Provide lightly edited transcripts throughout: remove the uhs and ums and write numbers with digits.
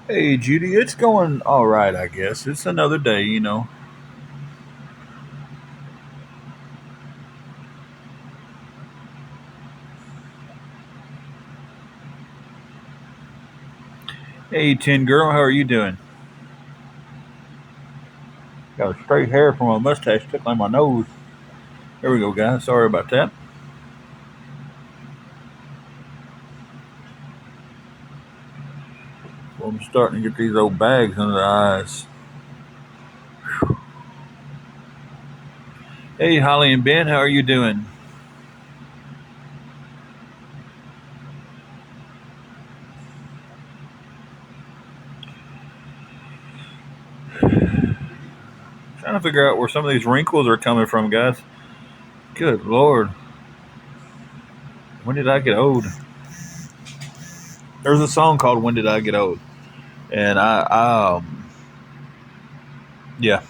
Hey, Judy, it's going all right, I guess. It's another day. Hey, Tin Girl, how are you doing? Got a straight hair from a mustache tickling my nose. There we go, guys. Sorry about that. Well, I'm starting to get these old bags under the eyes. Hey, Holly and Ben, how are you doing? Trying to figure out where some of these wrinkles are coming from, guys. Good Lord. When did I get old? There's a song called When Did I Get Old? And yeah,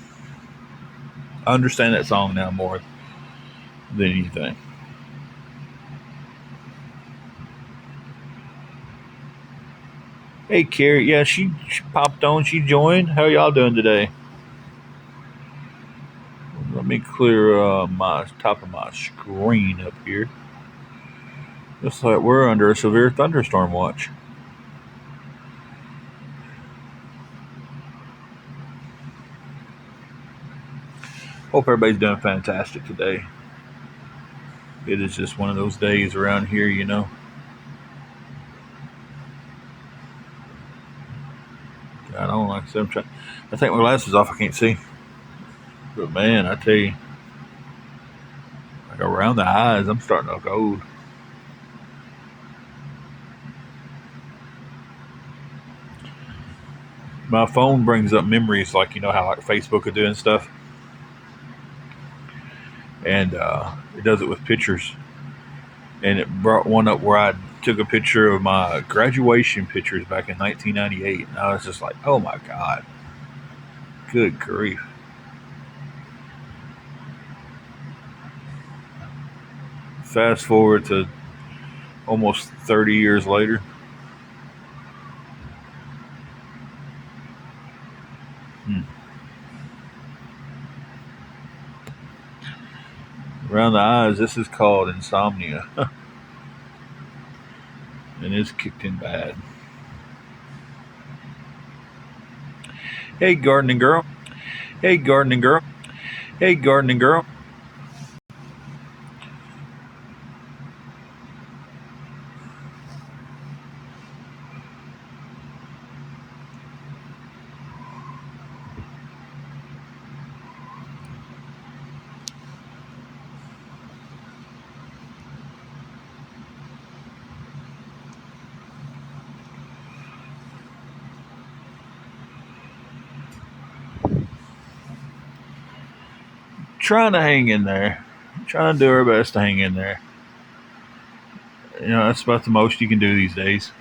I understand that song now more than anything. Hey, Carrie. Yeah, she popped on. She joined. How y'all doing today? Let me clear my top of my screen up here. Looks like we're under a severe thunderstorm watch. Hope everybody's doing fantastic today. It is just one of those days around here. I don't like I said, I take my glasses off. I can't see. But man, I tell you, like around the eyes, I'm starting to look old. My phone brings up memories, like how like Facebook are doing stuff, and it does it with pictures. And it brought one up where I took a picture of my graduation pictures back in 1998, and I was just like, "Oh my god, good grief!" Fast forward to almost 30 years later. Hmm. Around the eyes, this is called insomnia, and it's kicked in bad. Hey, gardening girl. Hey, gardening girl. Hey, gardening girl. Trying to hang in there. Trying to do our best to hang in there. That's about the most you can do these days.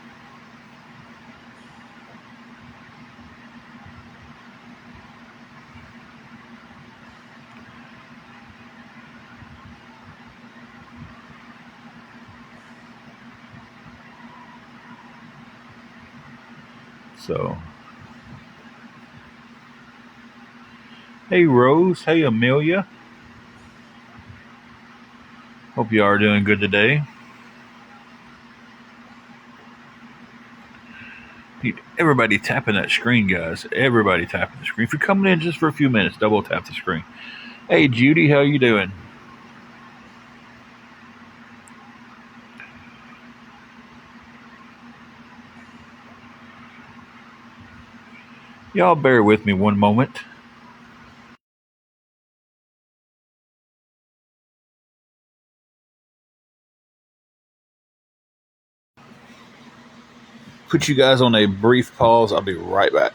So, hey, Rose. Hey, Amelia. Hope you are doing good today. Everybody tapping that screen, guys. Everybody tapping the screen. If you're coming in just for a few minutes, double tap the screen. Hey, Judy, how you doing? Y'all bear with me one moment. Put you guys on a brief pause. I'll be right back.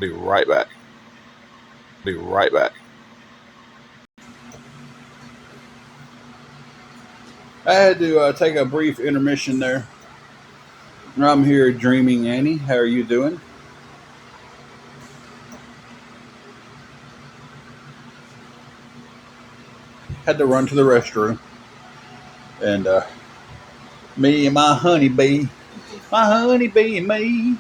Be right back. Be right back. I had to take a brief intermission there. I'm here dreaming, Annie. How are you doing? Had to run to the restroom, and me and my honeybee and me.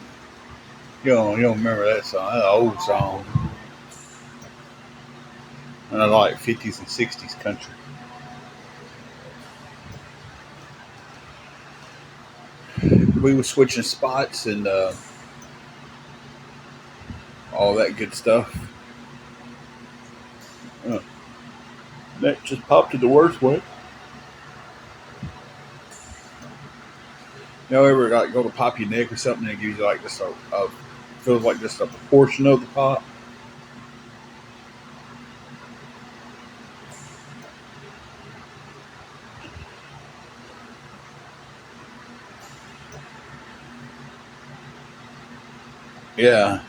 You don't remember that song? That's an old song. And I like 50s and 60s country. We were switching spots and all that good stuff. Uh, that just popped to the worst way. You know, ever like go to pop your neck or something and it gives you like just a feels like just a portion of the pop. Yeah.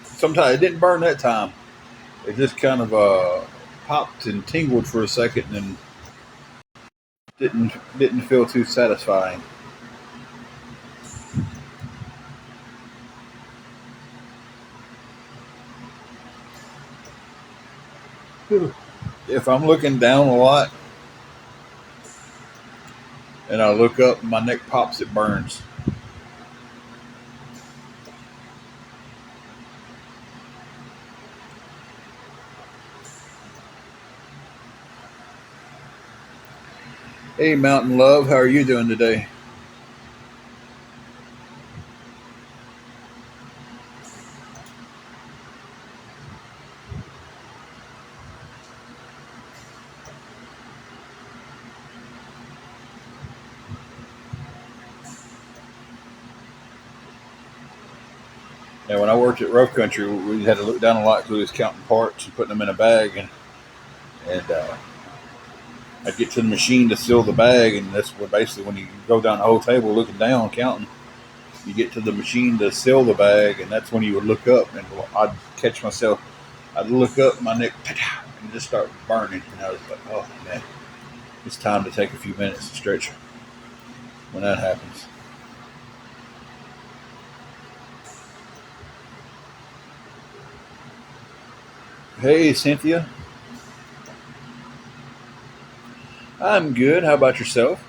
Sometimes it didn't burn that time. It just kind of popped and tingled for a second and didn't feel too satisfying. If I'm looking down a lot and I look up, my neck pops, it burns. Hey, Mountain Love, how are you doing today? Yeah, when I worked at Rough Country, we had to look down a lot because we was counting parts and putting them in a bag, and I'd get to the machine to seal the bag, and that's what basically when you go down the whole table looking down counting, you get to the machine to seal the bag, and that's when you would look up, and I'd catch myself. I'd look up, my neck, and just start burning, and I was like, "Oh man, it's time to take a few minutes to stretch." When that happens, hey Cynthia, I'm good. How about yourself?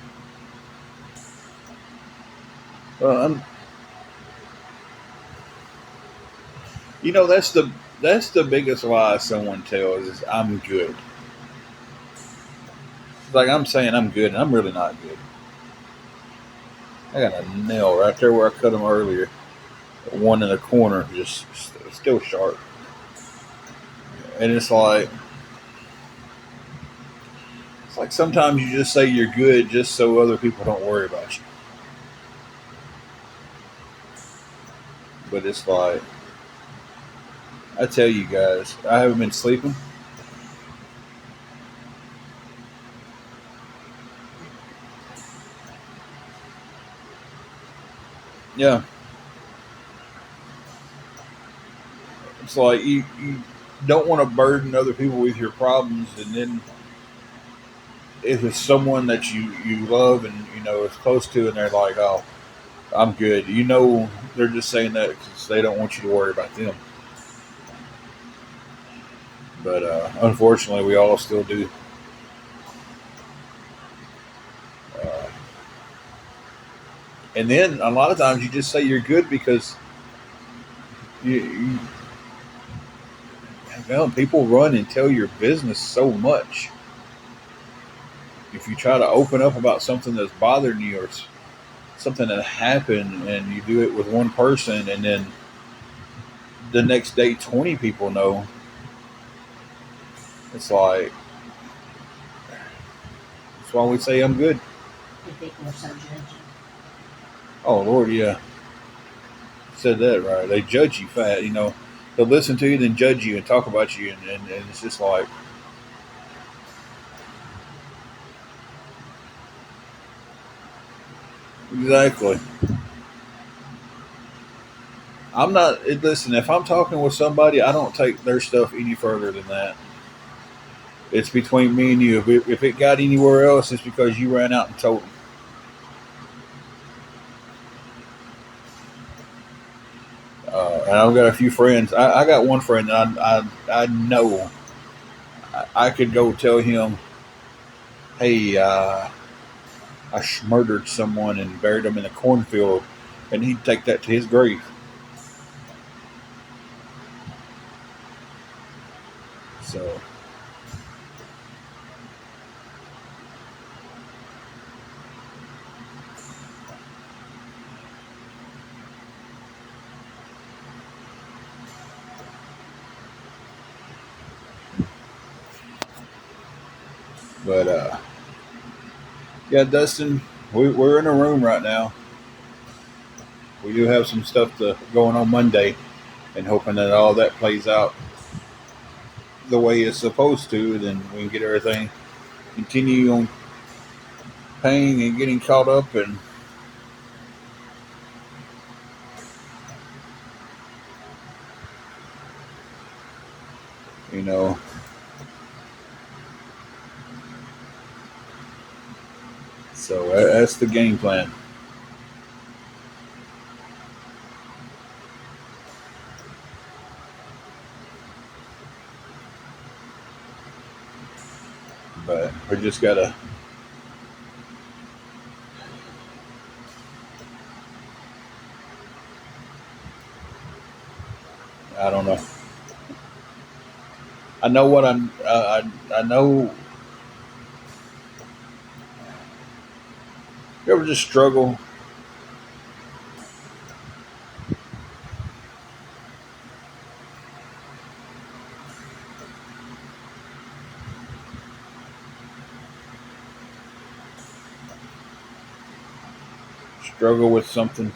I'm, you know, that's the biggest lie someone tells is I'm good. It's like I'm saying I'm good, and I'm really not good. I got a nail right there where I cut them earlier. One in the corner, just still sharp. And it's like sometimes you just say you're good just so other people don't worry about you. But it's like I tell you guys, I haven't been sleeping. Yeah, it's like you don't want to burden other people with your problems, and then if it's someone that you love and you know is close to, and they're like, "Oh, I'm good," you know, they're just saying that because they don't want you to worry about them. But unfortunately, we all still do. Uh, and then a lot of times you just say you're good because you well, people run and tell your business so much. If you try to open up about something that's bothering you or something that happened and you do it with one person and then the next day 20 people know, it's like, that's why we say I'm good. Oh, Lord, yeah. Said that right. They judge you fat, you know. They'll listen to you, then judge you and talk about you. And it's just like, exactly. I'm not, listen, if I'm talking with somebody, I don't take their stuff any further than that. It's between me and you. If it got anywhere else, it's because you ran out and told them. And I've got a few friends. I got one friend that I know I could go tell him, hey, I murdered someone and buried them in a cornfield, and he'd take that to his grave. But yeah, Dustin, we're in a room right now. We do have some stuff going on Monday, and hoping that all that plays out the way it's supposed to. Then we can get everything continue on paying and getting caught up, and you know, so that's the game plan. But we just gotta. I don't know. I know what I'm. I know. You ever just struggle with something?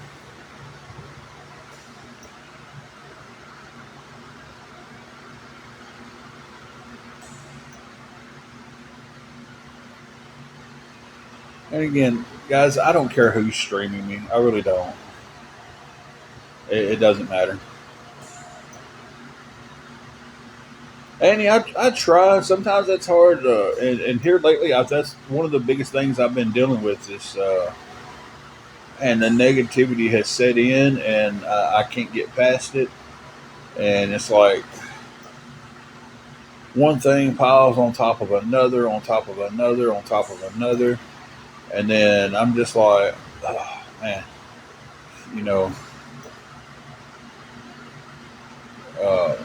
And again, guys, I don't care who's streaming me. I really don't. It doesn't matter. And yeah, I try. Sometimes that's hard. And here lately, that's one of the biggest things I've been dealing with is, and the negativity has set in, and I can't get past it. And it's like one thing piles on top of another, on top of another, on top of another, and then I'm just like, oh, man, you know, uh,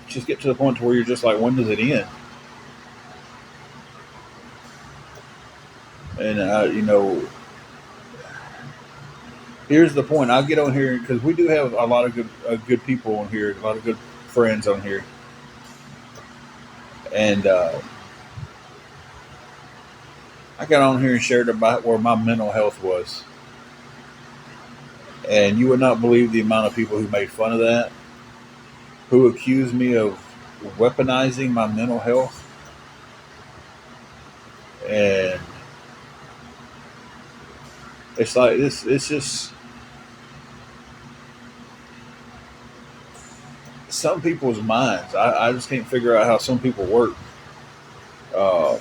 just get to the point to where you're just like, when does it end? And you know, here's the point. I get on here because we do have a lot of good people on here, a lot of good friends on here, and I got on here and shared about where my mental health was, and you would not believe the amount of people who made fun of that, who accused me of weaponizing my mental health, and it's like this. It's just some people's minds. I just can't figure out how some people work. Um,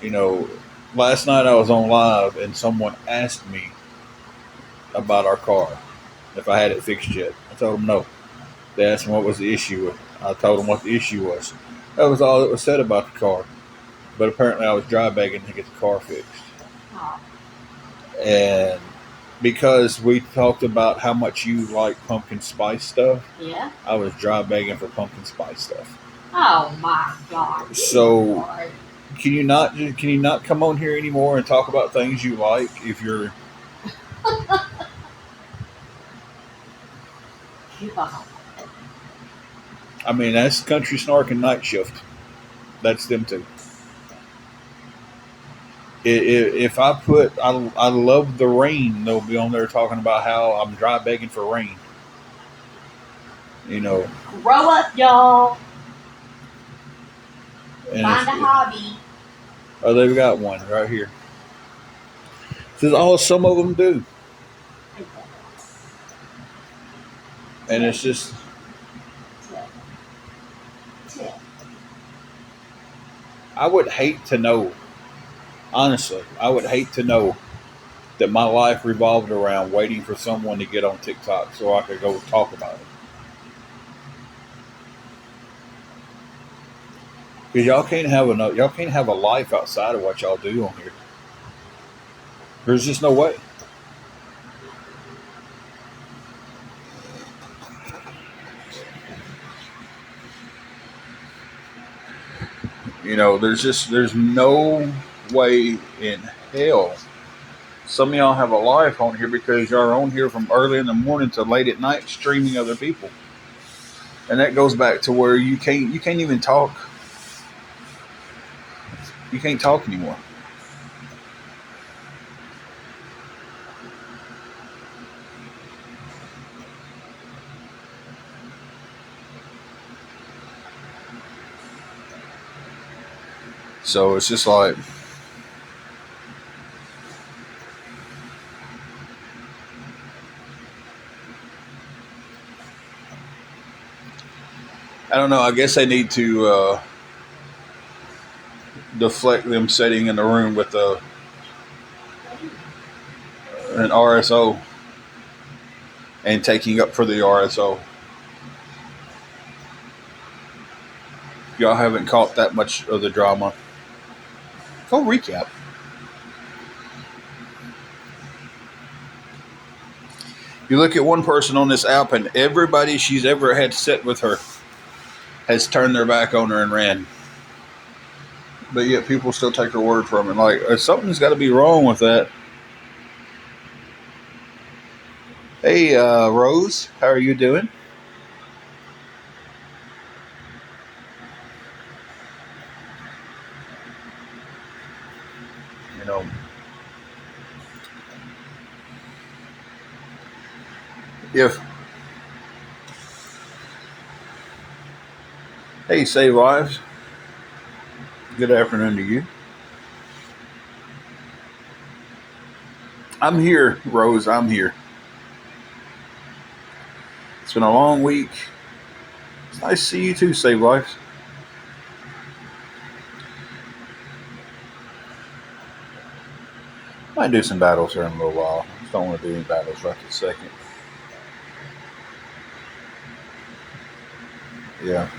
you know, last night I was on live and someone asked me about our car, if I had it fixed yet. I told them no. They asked me what was the issue. I told them what the issue was. That was all that was said about the car. But apparently I was dry bagging to get the car fixed. Oh. And because we talked about how much you like pumpkin spice stuff, yeah, I was dry bagging for pumpkin spice stuff. Oh my god! So can you not come on here anymore and talk about things you like if you're? I mean, that's Country Snark and Night Shift. That's them too. If I put, I love the rain, they'll be on there talking about how I'm dry begging for rain. You know, grow up, y'all. Find a hobby. Oh, they've got one right here. Says, oh, some of them do. And it's just. I would hate to know, honestly, I would hate to know that my life revolved around waiting for someone to get on TikTok so I could go talk about it. Because y'all can't have a life outside of what y'all do on here. There's just no way. You know, there's no way in hell Some of y'all have a life on here because y'all are on here from early in the morning to late at night streaming other people, and that goes back to where you can't even talk. You can't talk anymore. So it's just like I don't know. I guess they need to deflect them sitting in the room with an RSO and taking up for the RSO. Y'all haven't caught that much of the drama. Go recap. You look at one person on this app, and everybody she's ever had sit with her has turned their back on her and ran. But yet people still take her word from it. Like, something's got to be wrong with that. Hey, Rose, how are you doing? You know, if hey, Save Lives. Good afternoon to you. I'm here, Rose. I'm here. It's been a long week. It's nice to see you too, Save Lives. Might do some battles here in a little while. Just don't want to do any battles right this second. Yeah.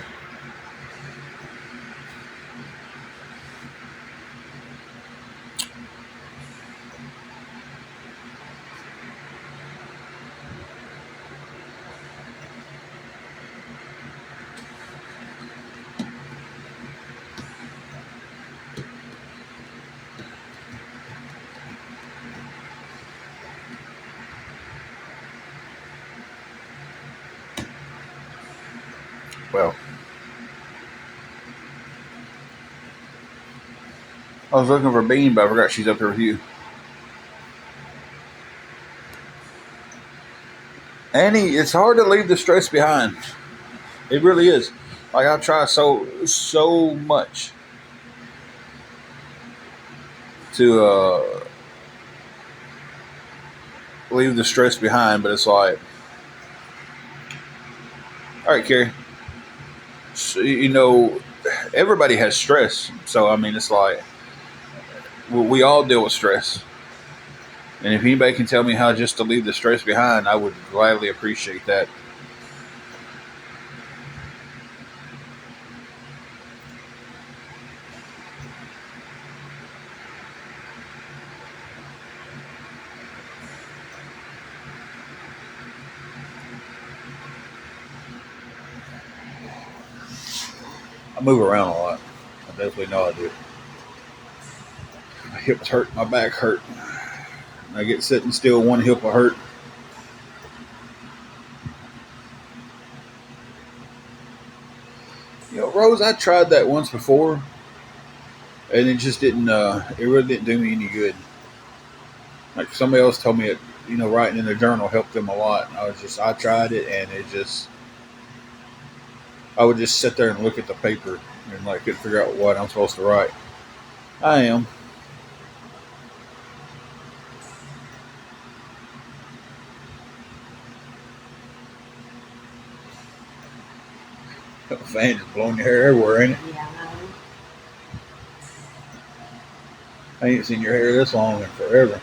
Well, I was looking for Bean, but I forgot she's up there with you. Annie, it's hard to leave the stress behind. It really is. Like, I try so much to leave the stress behind, but it's like, all right, Carrie. So, everybody has stress. So I mean, it's like we all deal with stress. And if anybody can tell me how just to leave the stress behind, I would gladly appreciate that. I move around a lot. I definitely know I do. My hips hurt, my back hurt. I get sitting still, one hip will hurt. Rose, I tried that once before, and it just didn't. It really didn't do me any good. Like, somebody else told me it. Writing in the journal helped them a lot. And I tried it, and it just. I would just sit there and look at the paper and like couldn't figure out what I'm supposed to write. I am. The fan just blowing your hair everywhere, ain't it? Yeah, I know. I ain't seen your hair this long in forever.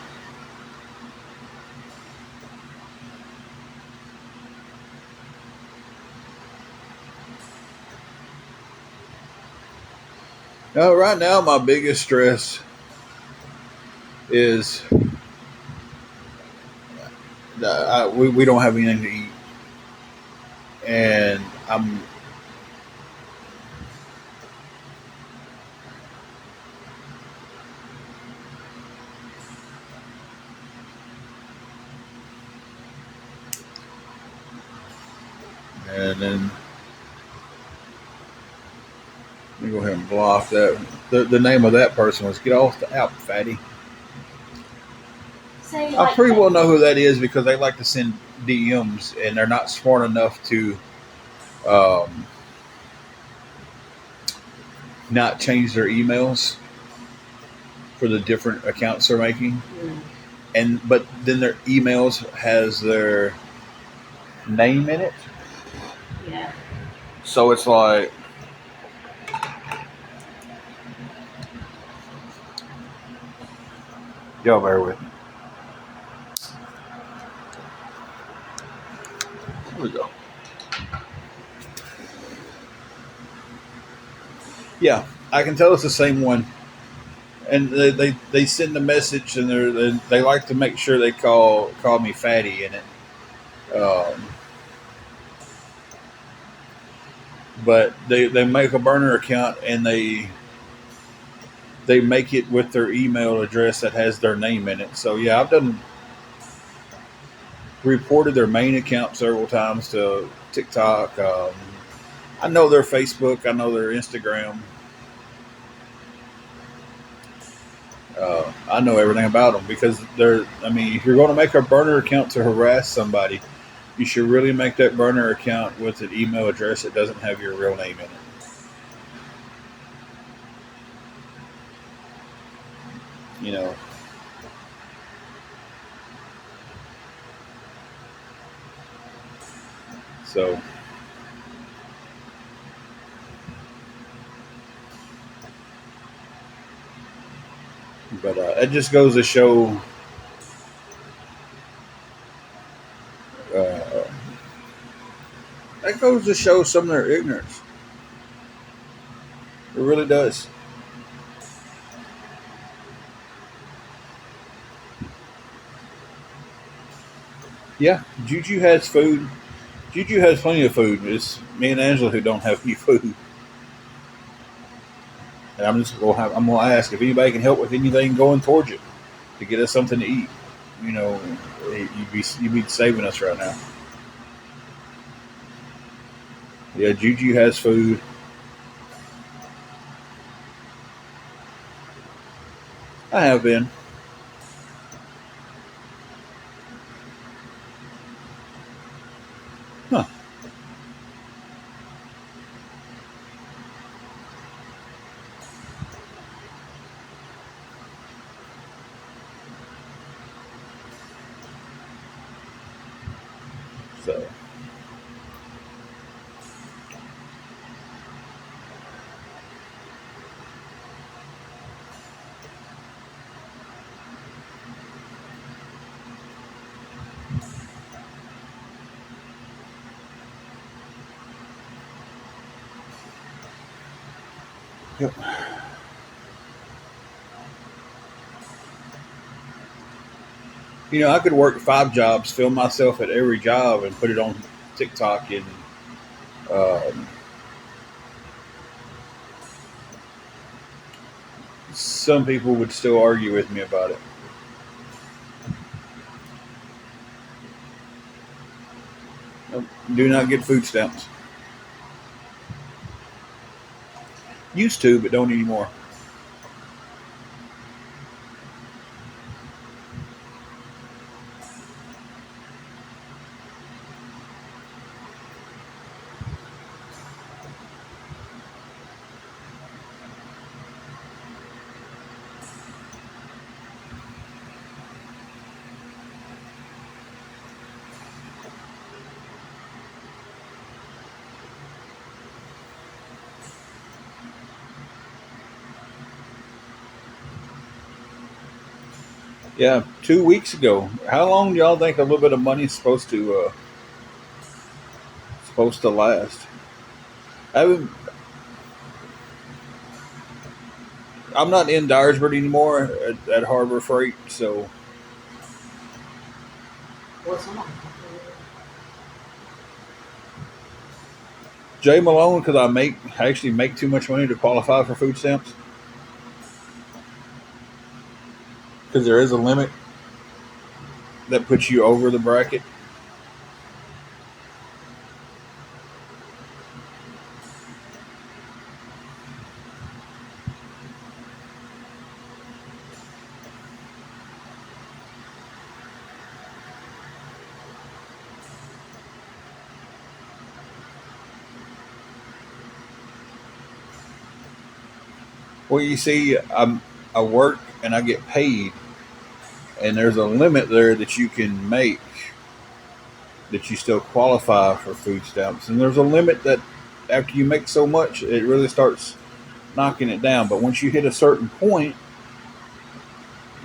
No, right now my biggest stress is we don't have anything to eat, and And then let me go ahead and block that. The name of that person was "Get Off the App, Fatty." Say I like pretty that. well know who that is because they like to send DMs and they're not smart enough to um, not change their emails for the different accounts they're making. Mm, And but then their emails has their name in it, yeah. so it's like y'all bear with me. Here we go. Yeah, I can tell it's the same one. And they send a message and they like to make sure they call me fatty in it. But they make a burner account and they make it with their email address that has their name in it. So yeah, I've done reported their main account several times to TikTok. I know their Facebook. I know their Instagram. I know everything about them because they're. I mean, if you're going to make a burner account to harass somebody, you should really make that burner account with an email address that doesn't have your real name in it. You know. So, but it just goes to show. Uh, that goes to show some of their ignorance. It really does. Yeah, Juju has food. Juju has plenty of food. It's me and Angela who don't have any food. And I'm gonna ask if anybody can help with anything going towards it to get us something to eat. You know, you'd be saving us right now. Yeah, Juju has food. I have been. Huh. So yep. I could work 5 jobs, film myself at every job, and put it on TikTok, and um, some people would still argue with me about it. Nope. Do not get food stamps. Used to, but don't anymore. Yeah, 2 weeks ago. How long do y'all think a little bit of money is supposed to last? I haven't, I'm not in Dyersburg anymore at Harbor Freight, so What's on? Jay Malone, because I actually make too much money to qualify for food stamps because there is a limit that puts you over the bracket. Well, you see, I work and I get paid, and there's a limit there that you can make that you still qualify for food stamps, and there's a limit that after you make so much, it really starts knocking it down. But once you hit a certain point,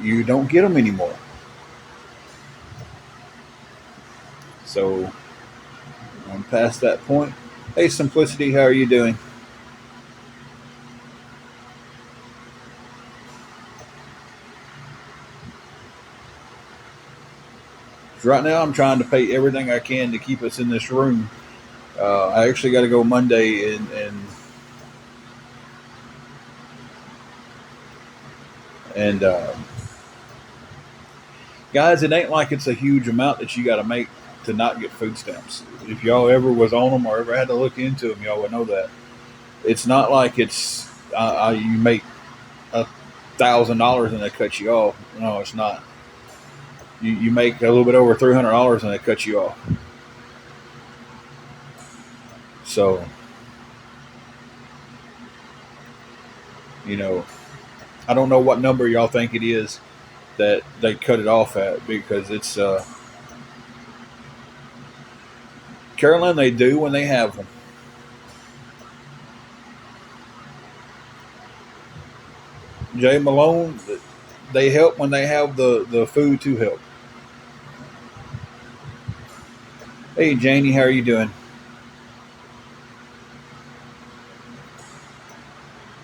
you don't get them anymore. So I'm past that point. Hey, Simplicity, how are you doing? Right now, I'm trying to pay everything I can to keep us in this room. I actually got to go Monday, and guys, it ain't like it's a huge amount that you got to make to not get food stamps. If y'all ever was on them or ever had to look into them, y'all would know that it's not like it's you make $1,000 and they cut you off. No, it's not. You make a little bit over $300 and they cut you off. So you know, I don't know what number y'all think it is that they cut it off at because it's Carolyn. They do when they have them. Jay Malone, they help when they have the food to help. Hey, Janie, how are you doing?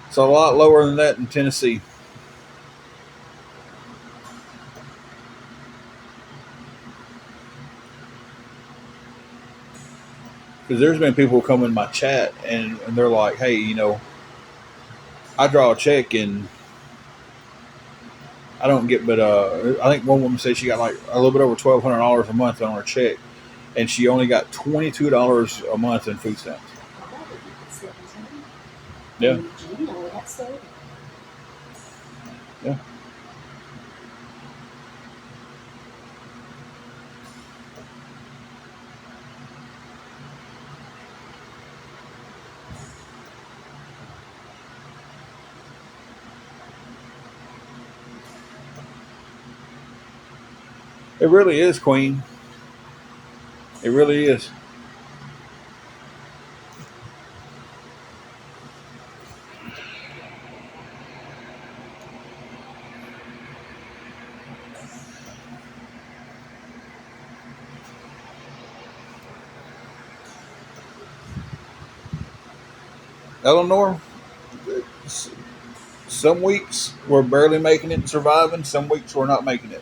It's a lot lower than that in Tennessee. Because there's been people come in my chat and they're like, hey, I draw a check and I don't get but I think one woman said she got like a little bit over $1,200 a month on her check and she only got $22 a month in food stamps. Yeah. Yeah. It really is, Queen. It really is. Eleanor, some weeks we're barely making it and surviving. Some weeks we're not making it.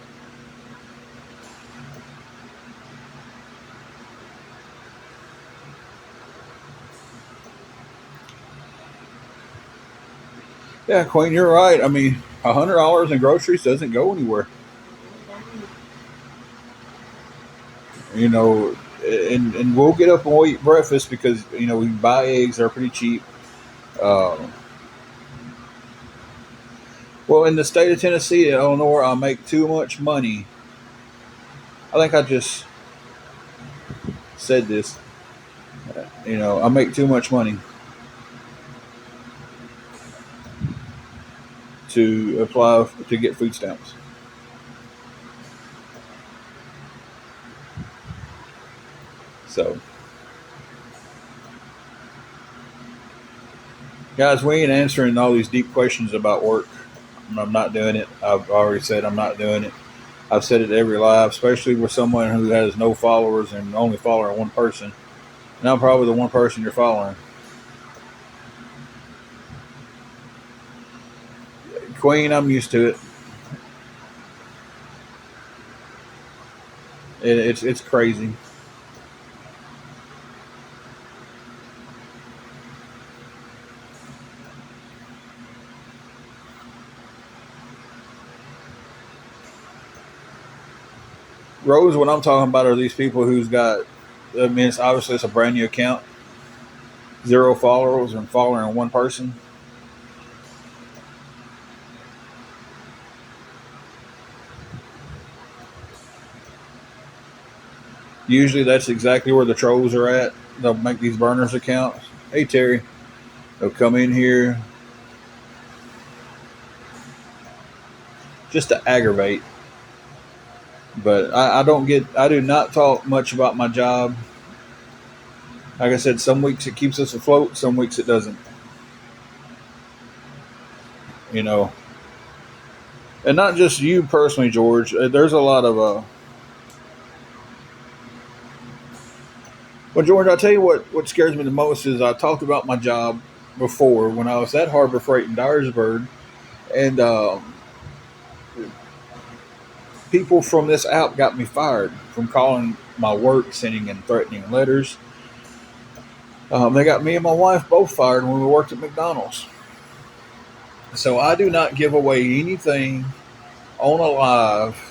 Yeah, Queen, you're right. I mean, $100 in groceries doesn't go anywhere. You know, and we'll get up and we'll eat breakfast because we buy eggs; they're pretty cheap. Um, well, in the state of Tennessee, Eleanor, I make too much money. I think I just said this. I make too much money to apply to get food stamps. So, guys, we ain't answering all these deep questions about work. I'm not doing it. I've already said I'm not doing it. I've said it every live, especially with someone who has no followers and only following one person. And I'm probably the one person you're following. Queen, I'm used to it. It's crazy. Rose, what I'm talking about are these people who's got. I mean, it's a brand new account, zero followers, and following one person. Usually, that's exactly where the trolls are at. They'll make these burners accounts. Hey, Terry, they'll come in here. just to aggravate. But I do not talk much about my job. Like I said, some weeks it keeps us afloat, some weeks it doesn't. You know, and not just you personally, George. There's a lot of Well, George, I'll tell you what scares me the most is I talked about my job before when I was at Harbor Freight in Dyersburg, and people from this app got me fired from calling my work, sending and threatening letters. They got me and my wife both fired when we worked at McDonald's. So I do not give away anything on a live.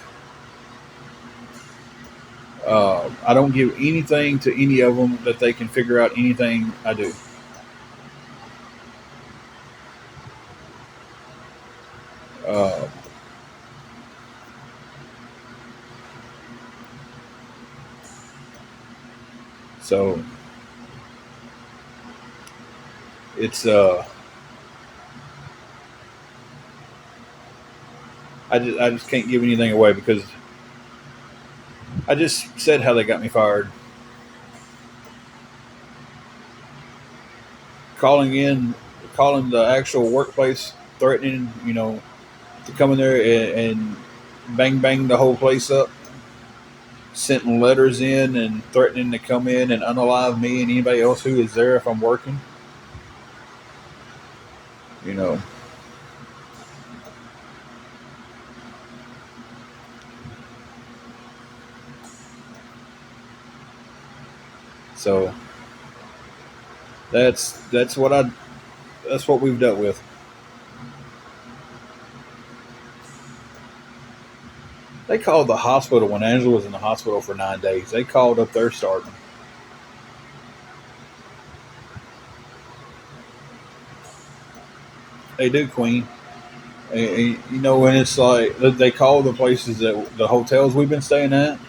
I don't give anything to any of them that they can figure out anything I do. Uh, so it's I just can't give anything away because I just said how they got me fired. Calling in, calling the actual workplace, threatening, to come in there and bang bang the whole place up, sending letters in and threatening to come in and unalive me and anybody else who is there if I'm working. You know, so that's what I that's what we've dealt with. They called the hospital when Angela was in the hospital for 9 days. They called up their starting. They do, Queen. And it's like they call the places that the hotels we've been staying at,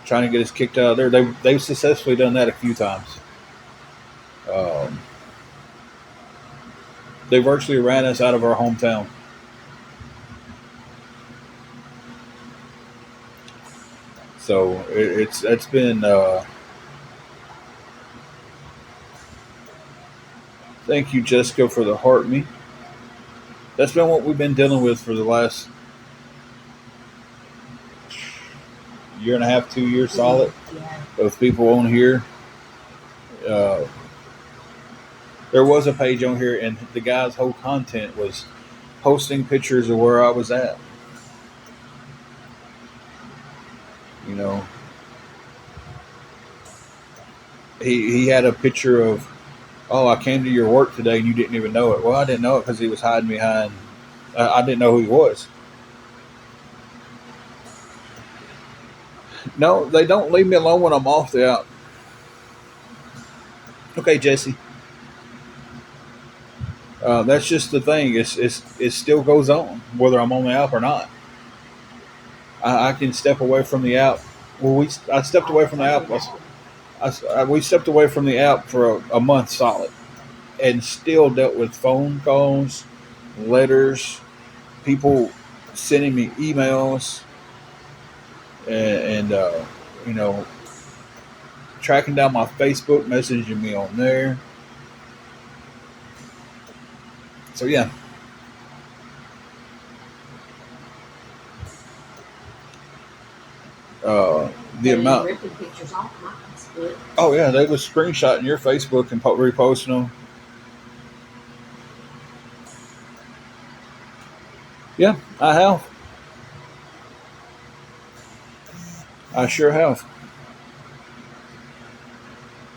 trying to get us kicked out of there. They've successfully done that a few times. Um, they virtually ran us out of our hometown. So it's been. Thank you, Jessica, for the heart me. That's been what we've been dealing with for the last year and a half, 2 years solid. Yeah. Of people on here. Uh, there was a page on here, and the guy's whole content was posting pictures of where I was at. You know, he had a picture of, oh, I came to your work today and you didn't even know it. Well, I didn't know it because he was hiding behind. I didn't know who he was. No, they don't leave me alone when I'm off the app. Okay, Jesse. That's just the thing. It still goes on whether I'm on the app or not. I can step away from the app. Well, I stepped away from the app. We stepped away from the app for a month solid, and still dealt with phone calls, letters, people sending me emails, and you know, tracking down my Facebook, messaging me on there. So yeah, uh, the They amount. ripping pictures off my Facebook. Oh yeah, they was screenshotting your Facebook and reposting them. Yeah, I have. I sure have.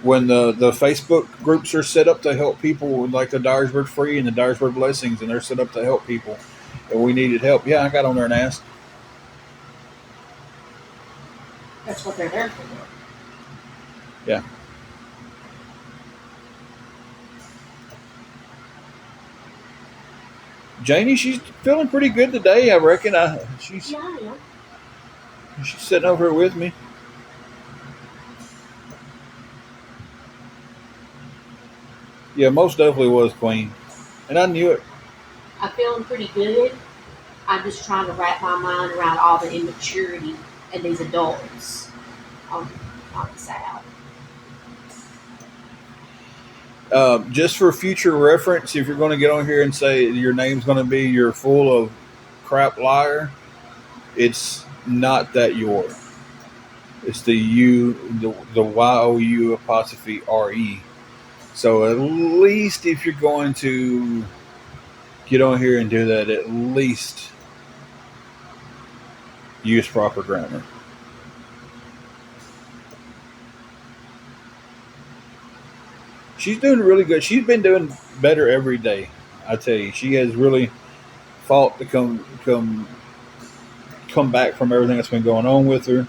When the Facebook groups are set up to help people, like the Dyersburg Free and the Dyersburg Blessings, and they're set up to help people, and we needed help. Yeah, I got on there and asked. That's what they're there for. Yeah, Janie, she's feeling pretty good today. I reckon. Yeah, yeah. She's sitting over here with me. Yeah, most definitely was Queen, and I knew it. I'm feeling pretty good. I'm just trying to wrap my mind around all the immaturity in these adults on the South. Just for future reference, if you're going to get on here and say your name's going to be "you're full of crap liar," it's not that you're. It's the U, the YOU apostrophe RE. So at least if you're going to get on here and do that, at least use proper grammar. She's doing really good. She's been doing better every day. I tell you, she has really fought to come back from everything that's been going on with her.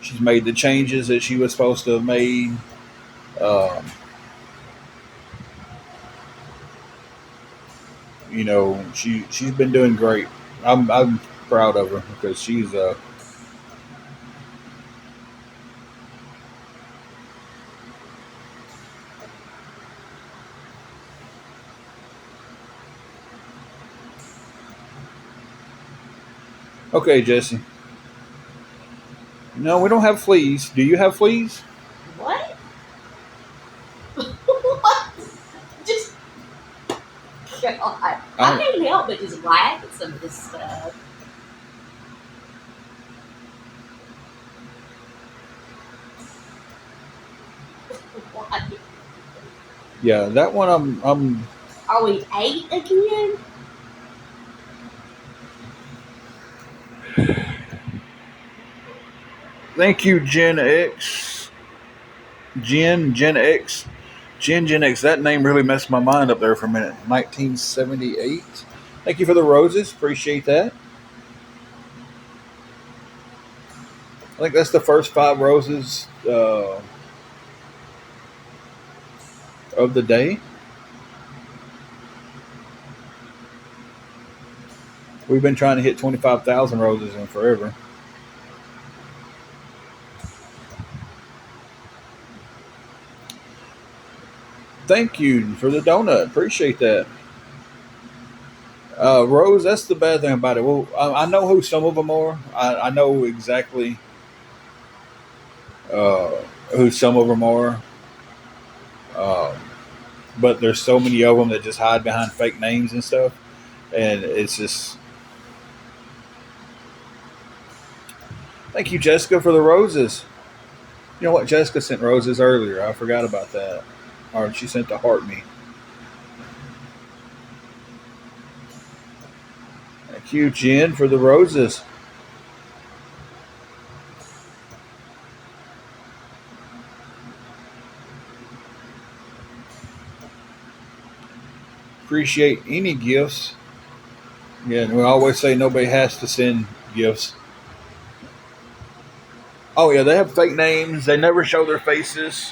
She's made the changes that she was supposed to have made. Um, she's been doing great. I'm proud of her because she's okay, Jesse. No, we don't have fleas. Do you have fleas? What? What? Just God. I can't help but just laugh at some of this stuff. What? Yeah, that one I'm Are we 8 again? thank you, Gen X. Gen X. Gen X. That name really messed my mind up there for a minute. 1978. Thank you for the roses. Appreciate that. I think that's the first 5 roses of the day. We've been trying to hit 25,000 roses in forever. Thank you for the donut. Appreciate that. Rose, that's the bad thing about it. Well, I know who some of them are. I know exactly uh, who some of them are. Um, but there's so many of them that just hide behind fake names and stuff. And it's just. Thank you, Jessica, for the roses. You know what? Jessica sent roses earlier. I forgot about that. Or she sent the heart me. Thank you, Jen, for the roses. Appreciate any gifts. Yeah, and we always say nobody has to send gifts. Oh yeah, they have fake names. They never show their faces.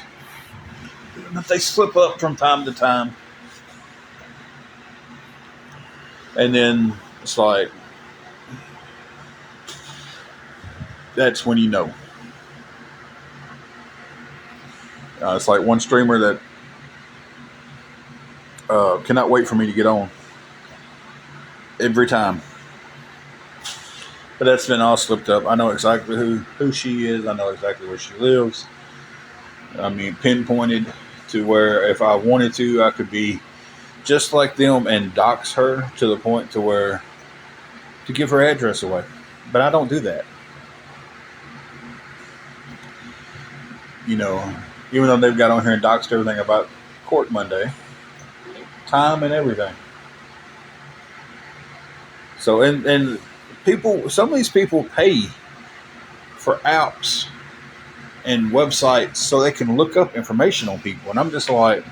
But they slip up from time to time. And then it's like that's when you know. It's like one streamer that cannot wait for me to get on every time. But that's been all slipped up. I know exactly who she is. I know exactly where she lives. I mean, pinpointed to where if I wanted to, I could be just like them and dox her to the point to where to give her address away. But I don't do that. You know, even though they've got on here and doxed everything about court Monday, time and everything. So and people, some of these people pay for apps and websites so they can look up information on people, and I'm just like,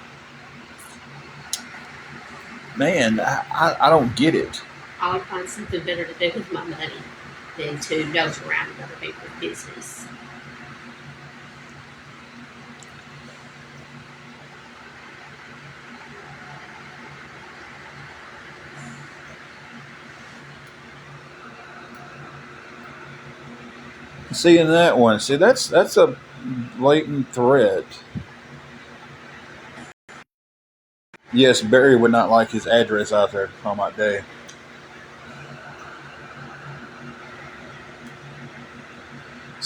man, I don't get it. I would find something better to do with my money than to nose around in other people's business. Seeing that one, see that's a blatant threat. Yes, Barry would not like his address out there on that day.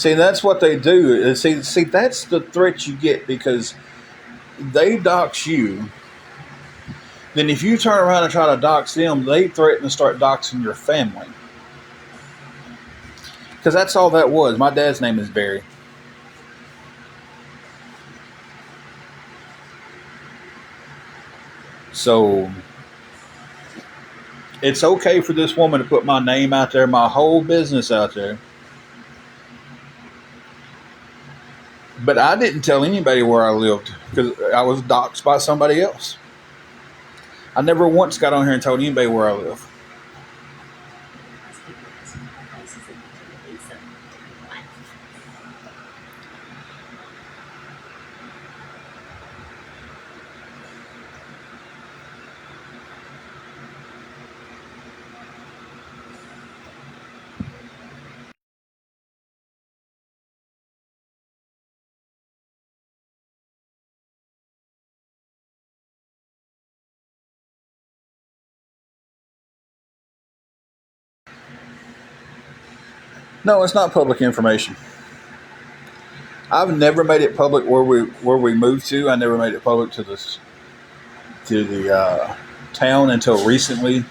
See, that's what they do. See, that's the threat you get because they dox you. Then if you turn around and try to dox them, they threaten to start doxing your family. Because that's all that was. My dad's name is Barry. So it's okay for this woman to put my name out there, my whole business out there. But I didn't tell anybody where I lived because I was doxxed by somebody else. I never once got on here and told anybody where I live. No, it's not public information. I've never made it public where we moved to. I never made it public to the town until recently,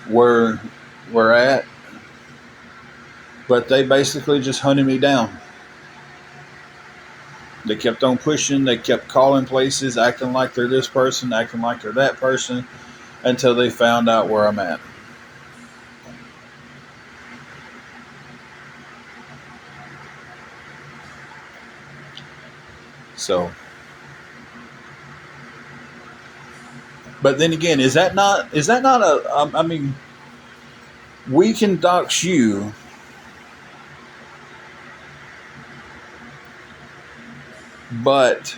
where we're at. But they basically just hunted me down. They kept on pushing. They kept calling places, acting like they're this person, acting like they're that person, until they found out where I'm at. So, but then again, is that not a? I mean, we can dox you, but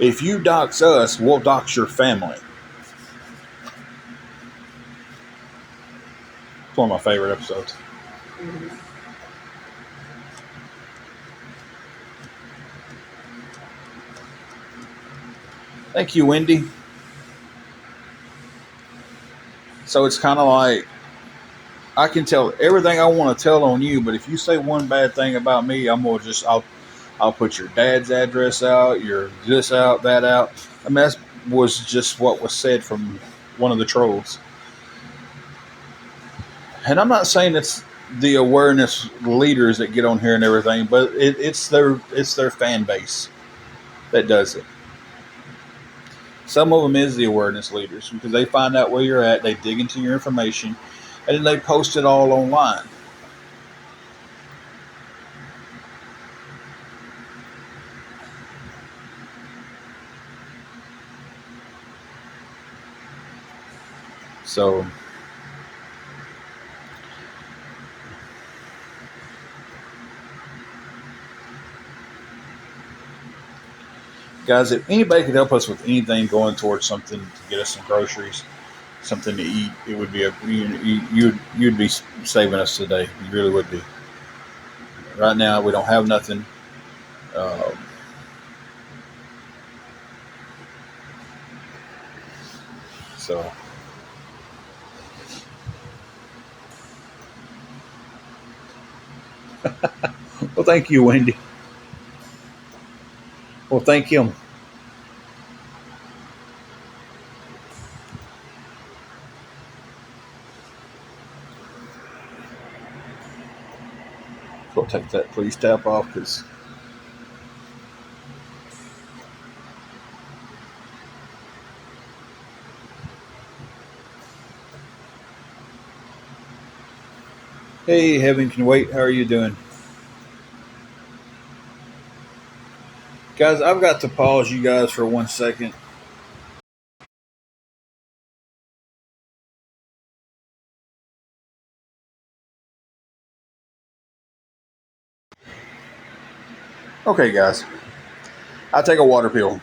if you dox us, we'll dox your family. It's one of my favorite episodes. Mm-hmm. Thank you, Wendy. So it's kind of like I can tell everything I want to tell on you, but if you say one bad thing about me, I'll put your dad's address out, your this out, that out. I mean, that was just what was said from one of the trolls. And I'm not saying it's the awareness leaders that get on here and everything, but it's their fan base that does it. Some of them is the awareness leaders because they find out where you're at, they dig into your information, and then they post it all online. So, guys, if anybody could help us with anything going towards something to get us some groceries, something to eat, it would be you'd be saving us today. You really would be. Right now, we don't have nothing. So. Well, thank you, Wendy. Well, thank him. Go take that please tap off because hey, heaven can wait. How are you doing? Guys, I've got to pause you guys for 1 second. Okay, guys. I take a water pill.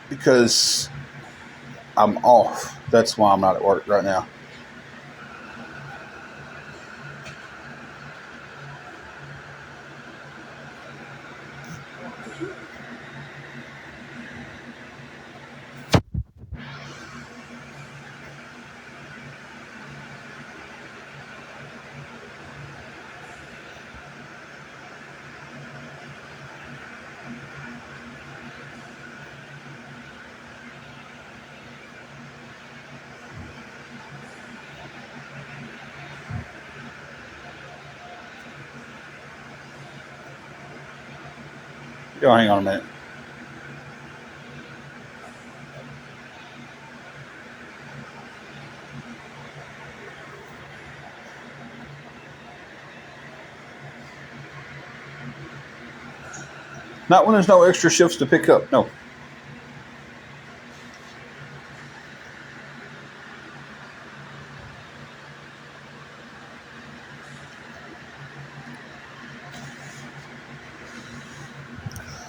Because I'm off. That's why I'm not at work right now. Yo, hang on a minute. Not when there's no extra shifts to pick up. No.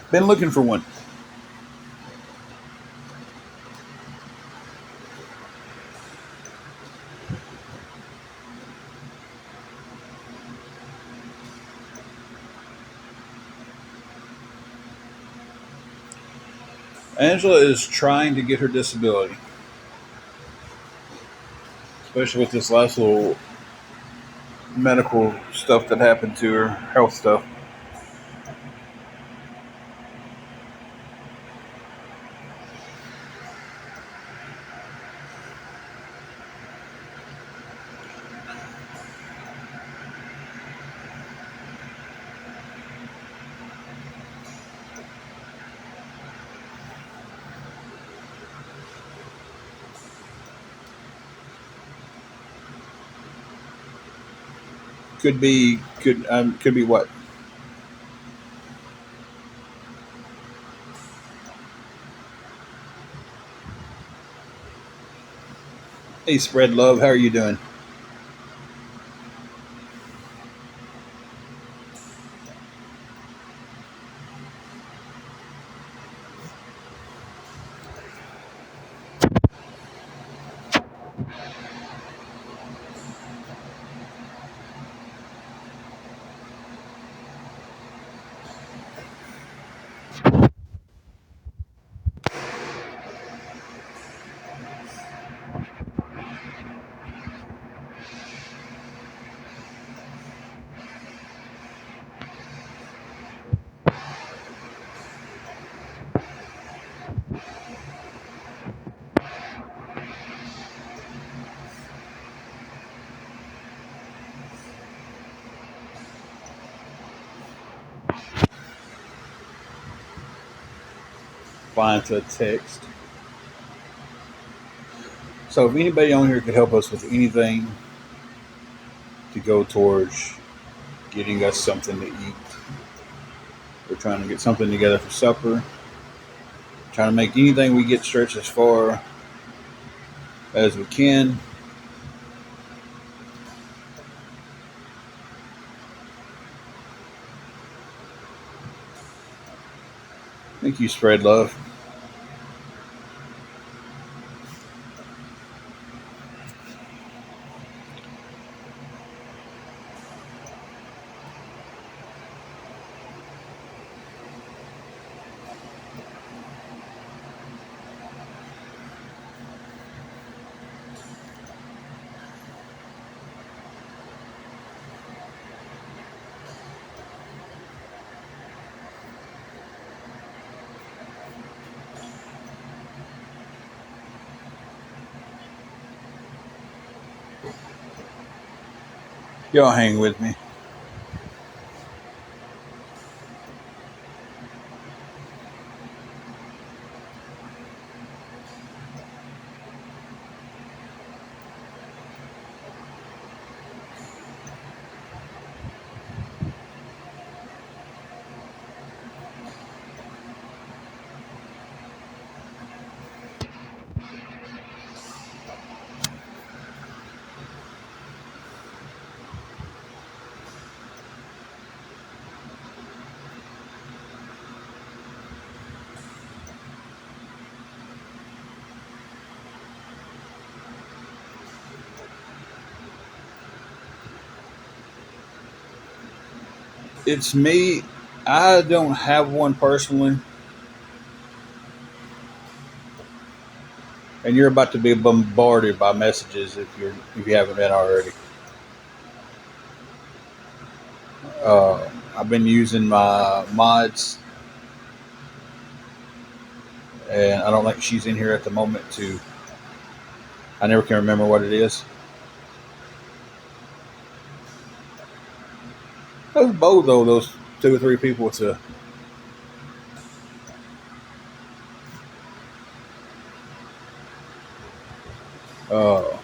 Been looking for one. Angela is trying to get her disability, especially with this last little medical stuff that happened to her, health stuff. Could be what? Hey, Spread Love, how are you doing? Fine to text. So if anybody on here could help us with anything to go towards getting us something to eat, we're trying to get something together for supper. Trying to make anything we get stretched as far as we can. Thank you, Spread Love. Y'all hang with me. It's me. I don't have one personally, and you're about to be bombarded by messages if you haven't been already. I've been using my mods, and I don't think she's in here at the moment. I never can remember what it is. Those both though, those two or three people to uh,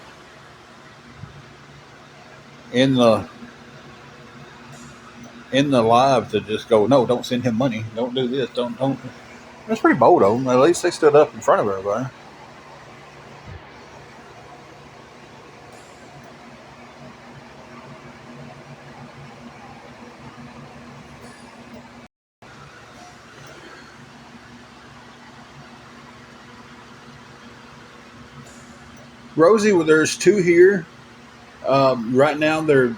in the live to just go, no, don't send him money, don't do this, don't. That's pretty bold of them. At least they stood up in front of everybody. Rosie, well, there's two here. Right now they're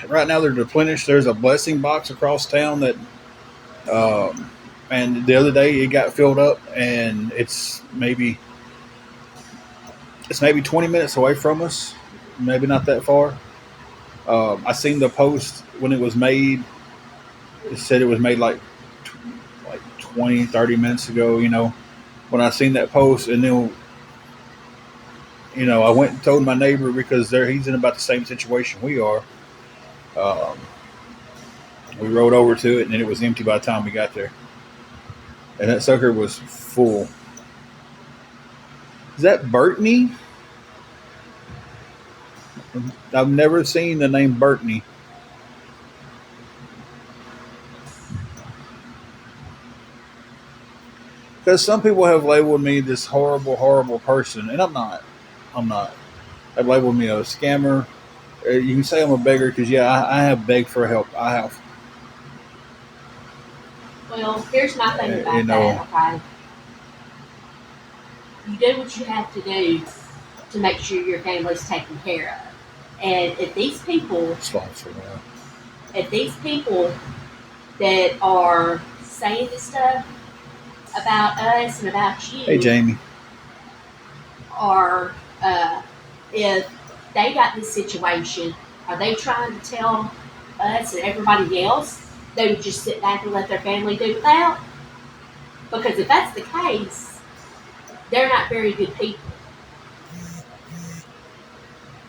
replenished. There's a blessing box across town that, and the other day it got filled up, and it's maybe 20 minutes away from us, maybe not that far. I seen the post when it was made. It said it was made like 20, 30 minutes ago. When I seen that post, and then I went and told my neighbor because he's in about the same situation we are. Um, we rode over to it, and then it was empty by the time we got there, and that sucker was full. Is that Burtney? I've never seen the name Burtney. Because some people have labeled me this horrible, horrible person, and I'm not. I'm not. They've labeled me a scammer. You can say I'm a beggar because, yeah, I have begged for help. I have. Well, here's my thing about that, okay? You do what you have to do to make sure your family's taken care of. And if these people that are saying this stuff about us and about you, Hey, Jamie. are if they got this situation, are they trying to tell us and everybody else they would just sit back and let their family do without? Because if that's the case, they're not very good people.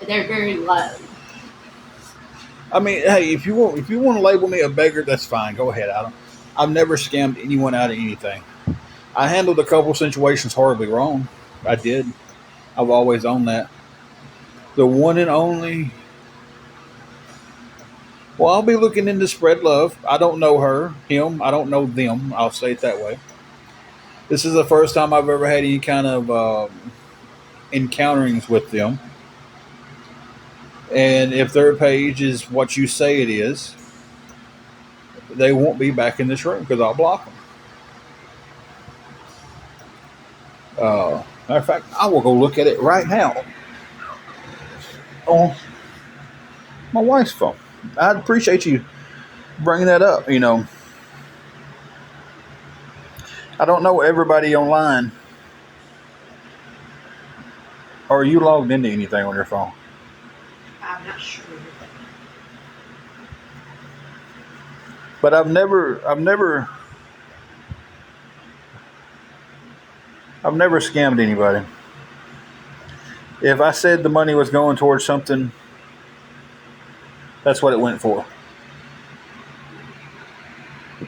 They're very low. I mean, hey, if you want to label me a beggar, that's fine. Go ahead. I've never scammed anyone out of anything. I handled a couple situations horribly wrong. I did. I've always owned that. The one and only. Well, I'll be looking into Spread Love. I don't know him. I don't know them. I'll say it that way. This is the first time I've ever had any kind of encounterings with them. And if their page is what you say it is, they won't be back in this room because I'll block them. Matter of fact, I will go look at it right now on my wife's phone. I'd appreciate you bringing that up. I don't know everybody online. Or are you logged into anything on your phone? I'm not sure. But I've never scammed anybody. If I said the money was going towards something, that's what it went for.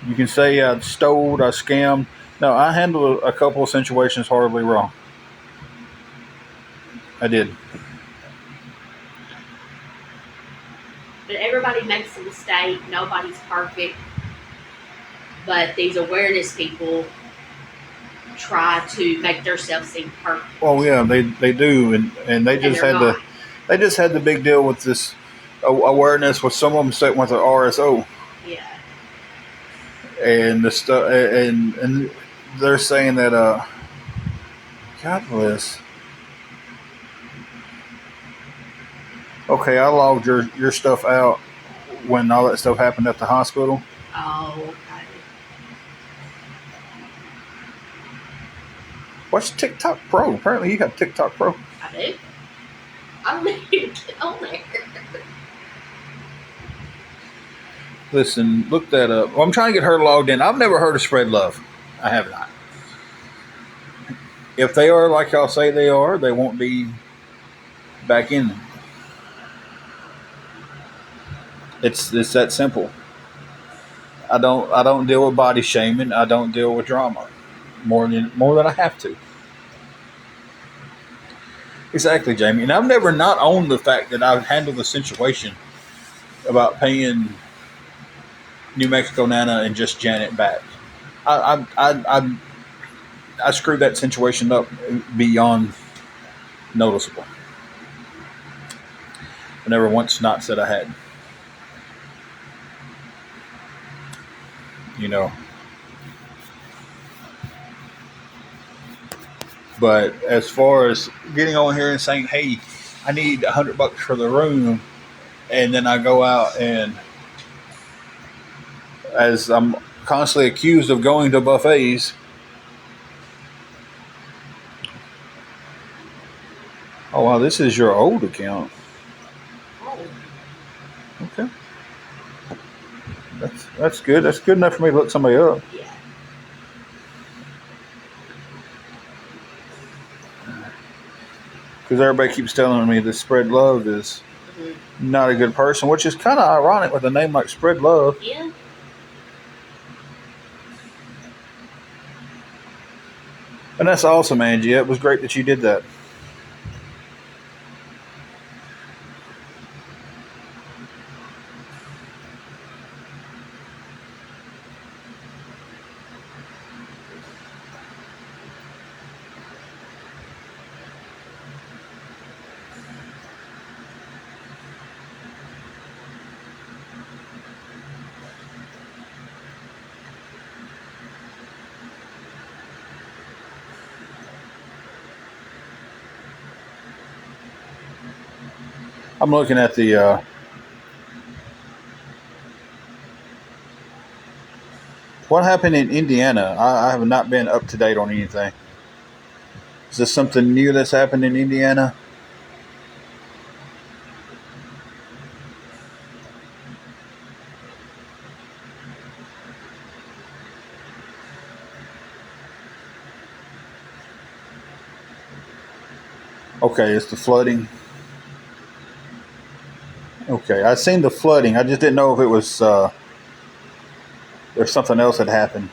You can say I stole, I scammed. No, I handled a couple of situations horribly wrong. I did. But everybody makes a mistake. Nobody's perfect. But these awareness people try to make themselves seem perfect. Oh yeah, they do, and they just had the big deal with this awareness with some of them sitting with an RSO. Yeah. And the stuff, and they're saying that God bless. Okay, I logged your stuff out when all that stuff happened at the hospital. Oh, okay. What's TikTok Pro? Apparently you got TikTok Pro. I do. I don't need to get on there. Listen, look that up. Well, I'm trying to get her logged in. I've never heard of Spread Love. I have not. If they are like y'all say they are, they won't be back in them. It's that simple. I don't deal with body shaming. I don't deal with drama more than I have to. Exactly, Jamie. And I've never not owned the fact that I've handled the situation about paying New Mexico Nana and just Janet back. I screwed that situation up beyond noticeable. I never once not said I had. You know, but as far as getting on here and saying, "Hey, I need $100 for the room," and then I go out and, as I'm constantly accused of going to buffets. Oh wow, this is your old account. Oh, Okay, that's good. That's good enough for me to look somebody up. yeah. Because everybody keeps telling me that Spread Love is not a good person, which is kind of ironic with a name like Spread Love. Yeah. And that's awesome, Angie. It was great that you did that. I'm looking at the what happened in Indiana. I have not been up to date on anything. Is this something new that's happened in Indiana? Okay, it's the flooding. Okay, I seen the flooding. I just didn't know if it was there's something else that happened.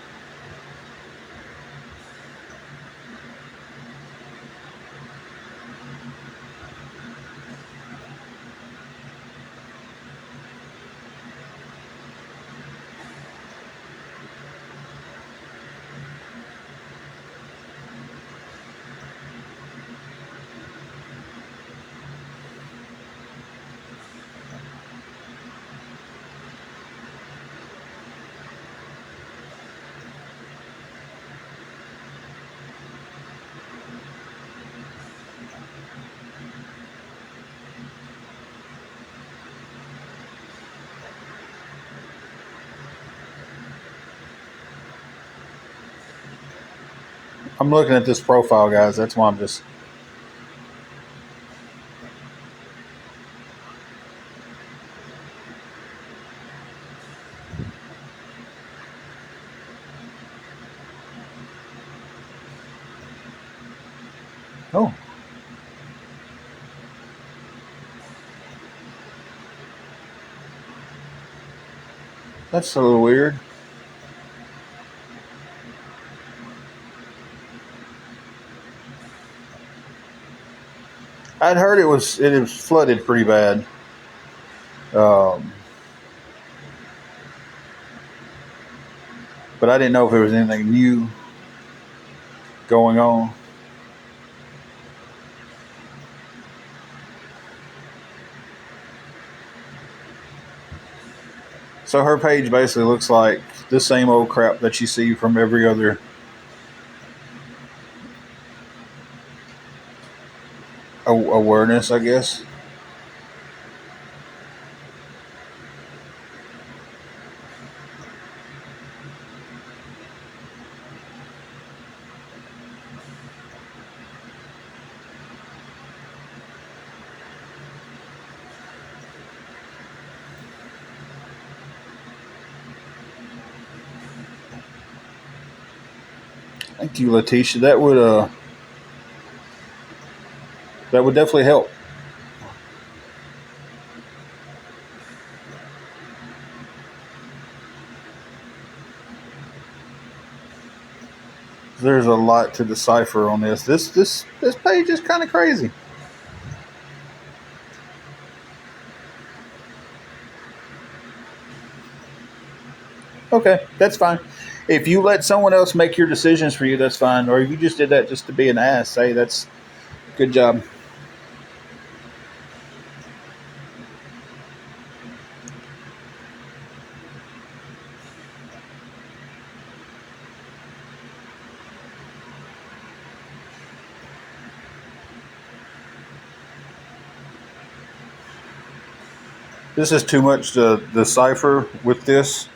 I'm looking at this profile, guys. That's why I'm just. Oh, that's a little weird. I'd heard it was flooded pretty bad. Um, but I didn't know if there was anything new going on. So her page basically looks like the same old crap that you see from every other awareness, I guess. Thank you, Letitia. That would definitely help. There's a lot to decipher on this. This page is kind of crazy. Okay, that's fine. If you let someone else make your decisions for you, that's fine. Or if you just did that just to be an ass, hey, that's good job. This is too much to decipher with this,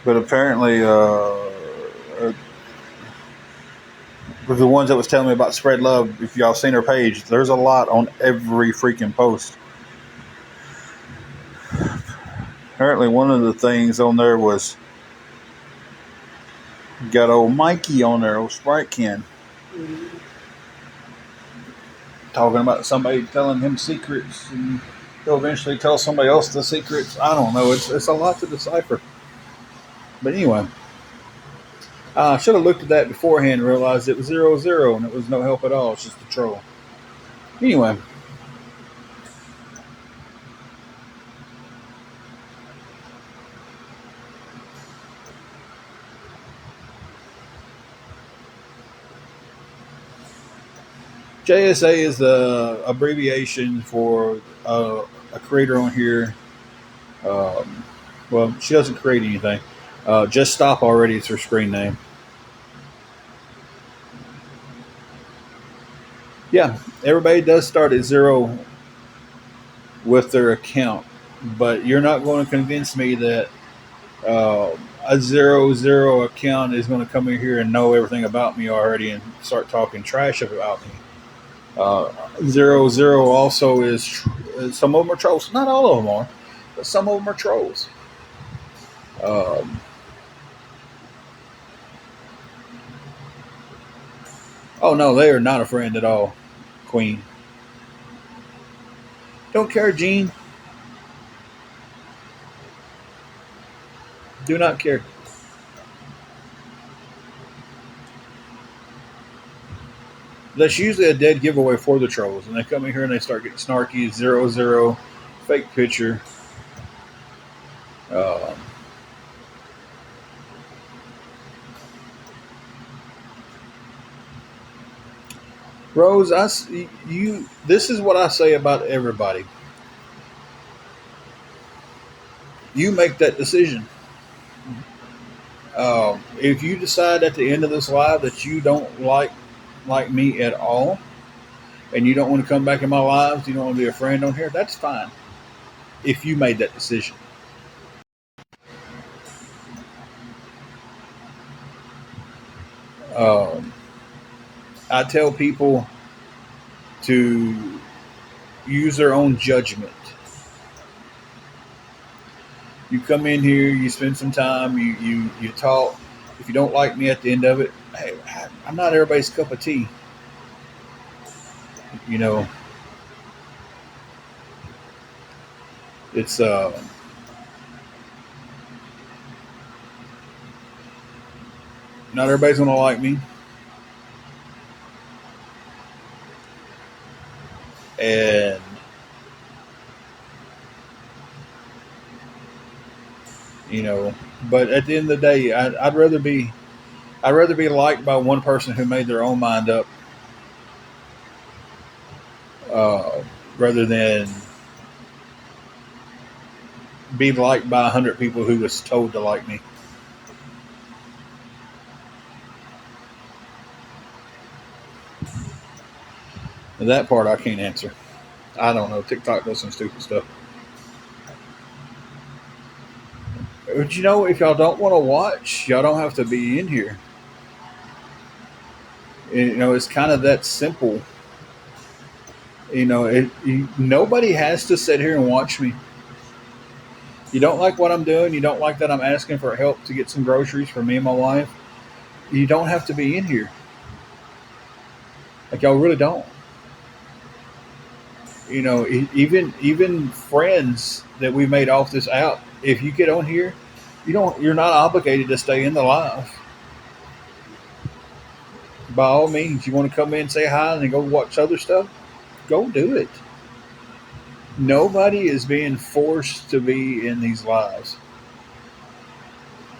but apparently, the ones that was telling me about spread love, if y'all seen her page, there's a lot on every freaking post. Apparently, one of the things on there was got old Mikey on there, old Sprite can, talking about somebody telling him secrets, and he'll eventually tell somebody else the secrets. I don't know. It's a lot to decipher. But anyway, I should have looked at that beforehand and realized it was 0-0 and it was no help at all. It's just a troll. Anyway, JSA is the abbreviation for a creator on here. Well, she doesn't create anything. Just Stop Already is her screen name. Yeah, everybody does start at 0 with their account, but you're not going to convince me that a 0-0 account is going to come in here and know everything about me already and start talking trash about me. 0-0 also is some of them are trolls. Not all of them are, but some of them are trolls. Um, oh no, they are not a friend at all, Queen. Don't care, Gene. Do not care. That's usually a dead giveaway for the trolls, and they come in here and they start getting snarky. 0-0, fake picture. Um, Rose, you. This is what I say about everybody. You make that decision. If you decide at the end of this live that you don't like me at all, and you don't want to come back in my lives, you don't want to be a friend on here, that's fine. If you made that decision, um, I tell people to use their own judgment. You come in here, you spend some time, you talk. If you don't like me at the end of it, hey, I'm not everybody's cup of tea. You know, it's not everybody's gonna like me, and you know, but at the end of the day, I'd rather be liked by one person who made their own mind up, uh, rather than be liked by 100 people who was told to like me. And that part I can't answer. I don't know. TikTok does some stupid stuff. But you know, if y'all don't want to watch, y'all don't have to be in here. You know, it's kind of that simple. You know, nobody has to sit here and watch me. You don't like what I'm doing. You don't like that I'm asking for help to get some groceries for me and my wife. You don't have to be in here. Like y'all really don't. You know, even friends that we made off this app. If you get on here, you're not obligated to stay in the live. By all means, you want to come in and say hi and then go watch other stuff, go do it. Nobody is being forced to be in these lives.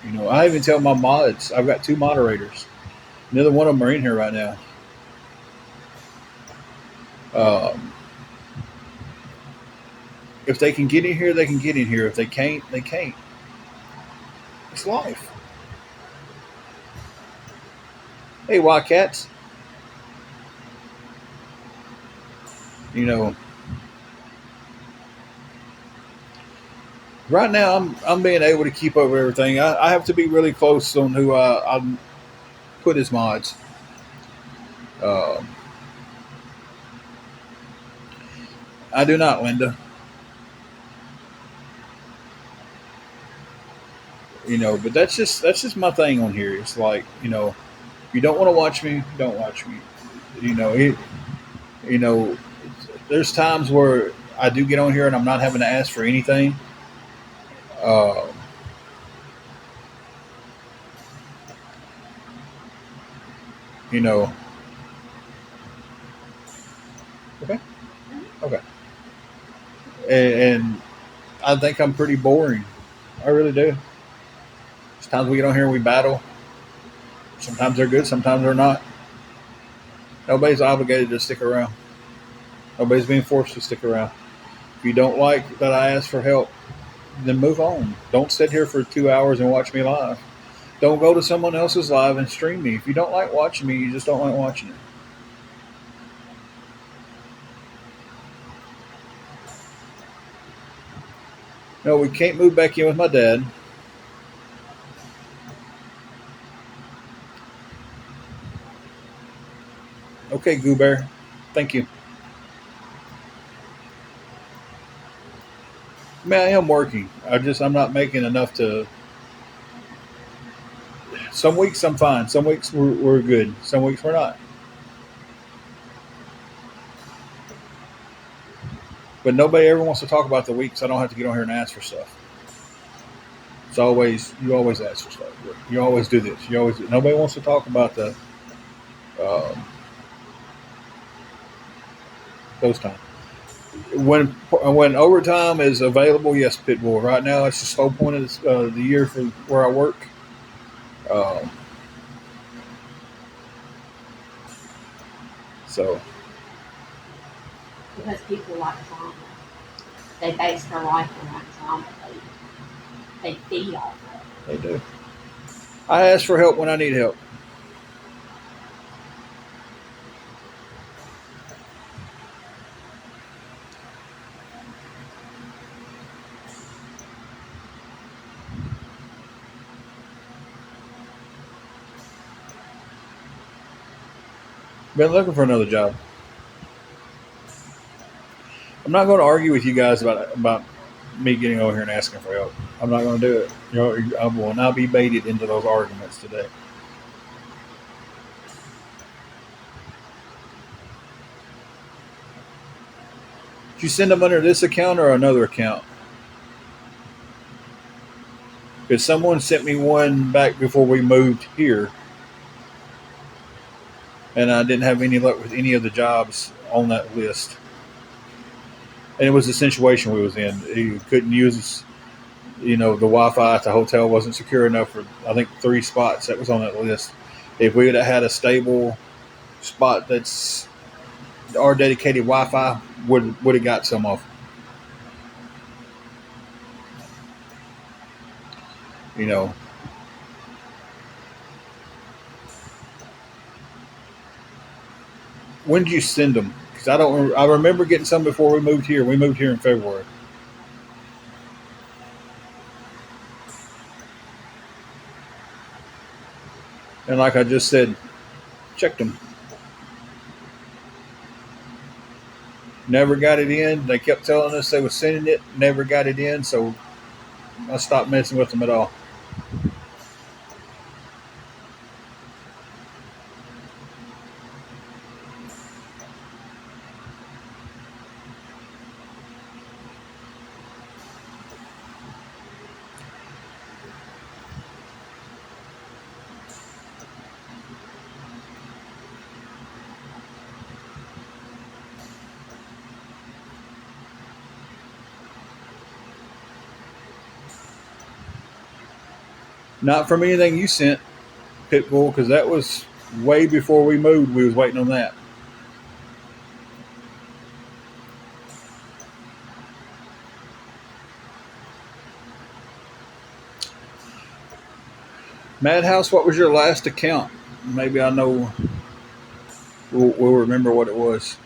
You know, I even tell my mods. I've got two moderators. Neither one of them are in here right now. Um, if they can get in here, they can get in here. If they can't, they can't. It's life. Hey, Wildcats. You know, right now I'm being able to keep up with everything. I have to be really close on who I put as mods. Um, I do not, Linda. You know, but that's just my thing on here. It's like, you know, if you don't want to watch me, don't watch me. You know, you know, there's times where I do get on here and I'm not having to ask for anything. Um, you know, okay, okay, and I think I'm pretty boring. I really do. Sometimes we get on here and we battle. Sometimes they're good, sometimes they're not. Nobody's obligated to stick around. Nobody's being forced to stick around. If you don't like that I ask for help, then move on. Don't sit here for 2 hours and watch me live. Don't go to someone else's live and stream me. If you don't like watching me, you just don't like watching it. No, we can't move back in with my dad. Okay, Goo Bear. Thank you. Man, I am working. I'm not making enough to. Some weeks I'm fine. Some weeks we're good. Some weeks we're not. But nobody ever wants to talk about the weeks I don't have to get on here and ask for stuff. It's always you always ask for stuff. You always do this. You always nobody wants to talk about the um, those times. When overtime is available, yes, Pitbull. Right now, it's the slow point of the year for where I work. Um, so Because people like drama. They base their life around drama. They feed off of they do. I ask for help when I need help. Been looking for another job. I'm not going to argue with you guys about me getting over here and asking for help. I'm not going to do it. You know, I will not be baited into those arguments today. Did you send them under this account or another account? Because someone sent me one back before we moved here, and I didn't have any luck with any of the jobs on that list. And it was the situation we was in. You couldn't use, you know, the Wi-Fi at the hotel wasn't secure enough for I think 3 spots that was on that list. If we would have had a stable spot that's our dedicated Wi-Fi, would have got some of. You know, when did you send them? Because I don't. I remember getting some before we moved here. We moved here in February. And like I just said, checked them. Never got it in. They kept telling us they were sending it. Never got it in. So I stopped messing with them at all. Not from anything you sent, Pitbull, because that was way before we moved. We was waiting on that. Madhouse, what was your last account? Maybe I know. We'll remember what it was.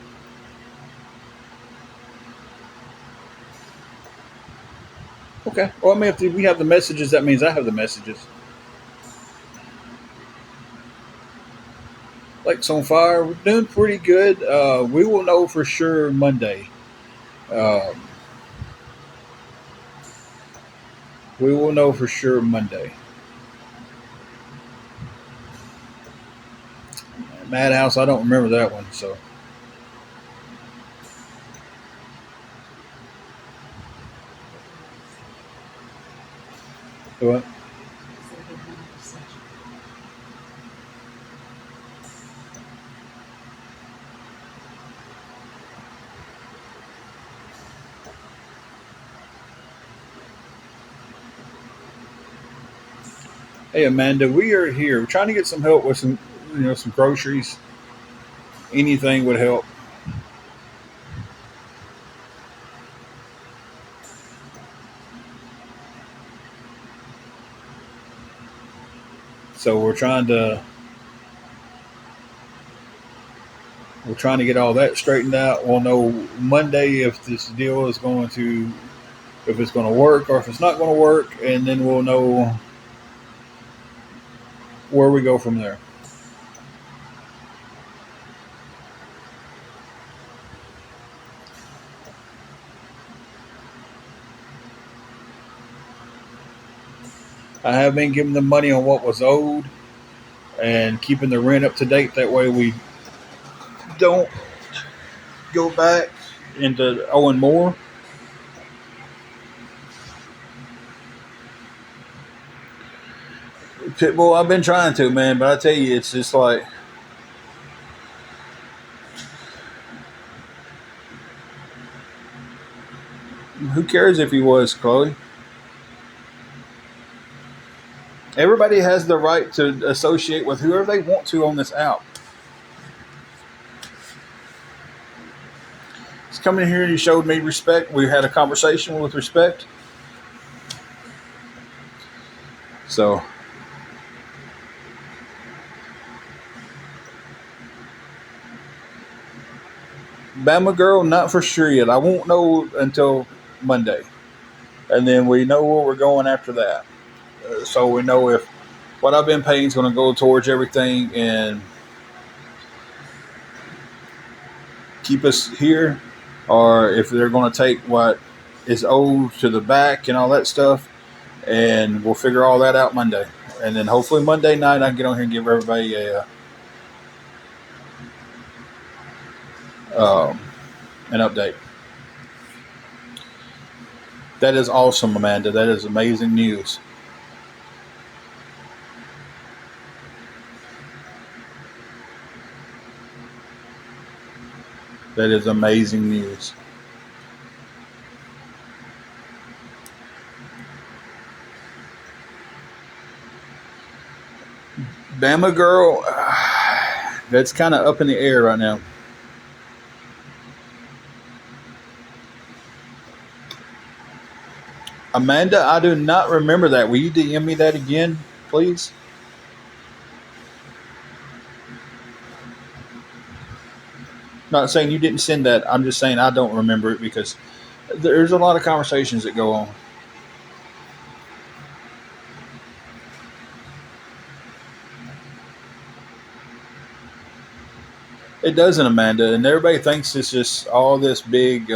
Okay. Well, I mean, if we have the messages, that means I have the messages. Lights on fire. We're doing pretty good. We will know for sure Monday. Um, we will know for sure Monday. Madhouse, I don't remember that one. So, what? Hey, Amanda, we are here. We're trying to get some help with some groceries. Anything would help. So we're trying to get all that straightened out. We'll know Monday if this deal is going to if it's going to work or if it's not going to work, and then we'll know where we go from there. I have been giving them money on what was owed and keeping the rent up to date. That way we don't go back into owing more. Pitbull, I've been trying to, man, but I tell you, it's just like who cares if he was, Chloe? Everybody has the right to associate with whoever they want to on this app. He's coming in here and he showed me respect. We had a conversation with respect. So, Bama girl, not for sure yet. I won't know until Monday. And then we know where we're going after that. So we know if what I've been paying is going to go towards everything and keep us here, or if they're going to take what is owed to the back and all that stuff, and we'll figure all that out Monday. And then hopefully Monday night I can get on here and give everybody an update. That is awesome, Amanda. That is amazing news. That is amazing news. Bama girl, that's kind of up in the air right now. Amanda, I do not remember that. Will you DM me that again, please? Not saying you didn't send that. I'm just saying I don't remember it because there's a lot of conversations that go on. It doesn't, Amanda, and everybody thinks it's just all this big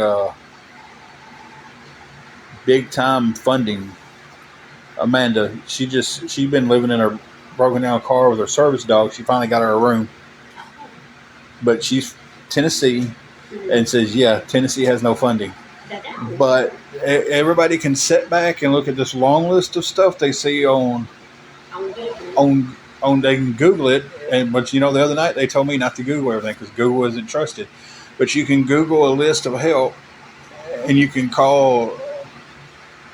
time funding. Amanda, she's been living in her broken down car with her service dog. She finally got her a room, but she's Tennessee and says, yeah, Tennessee has no funding. But everybody can sit back and look at this long list of stuff they see on they can Google it. But the other night they told me not to Google everything because Google isn't trusted. But you can Google a list of help, and you can call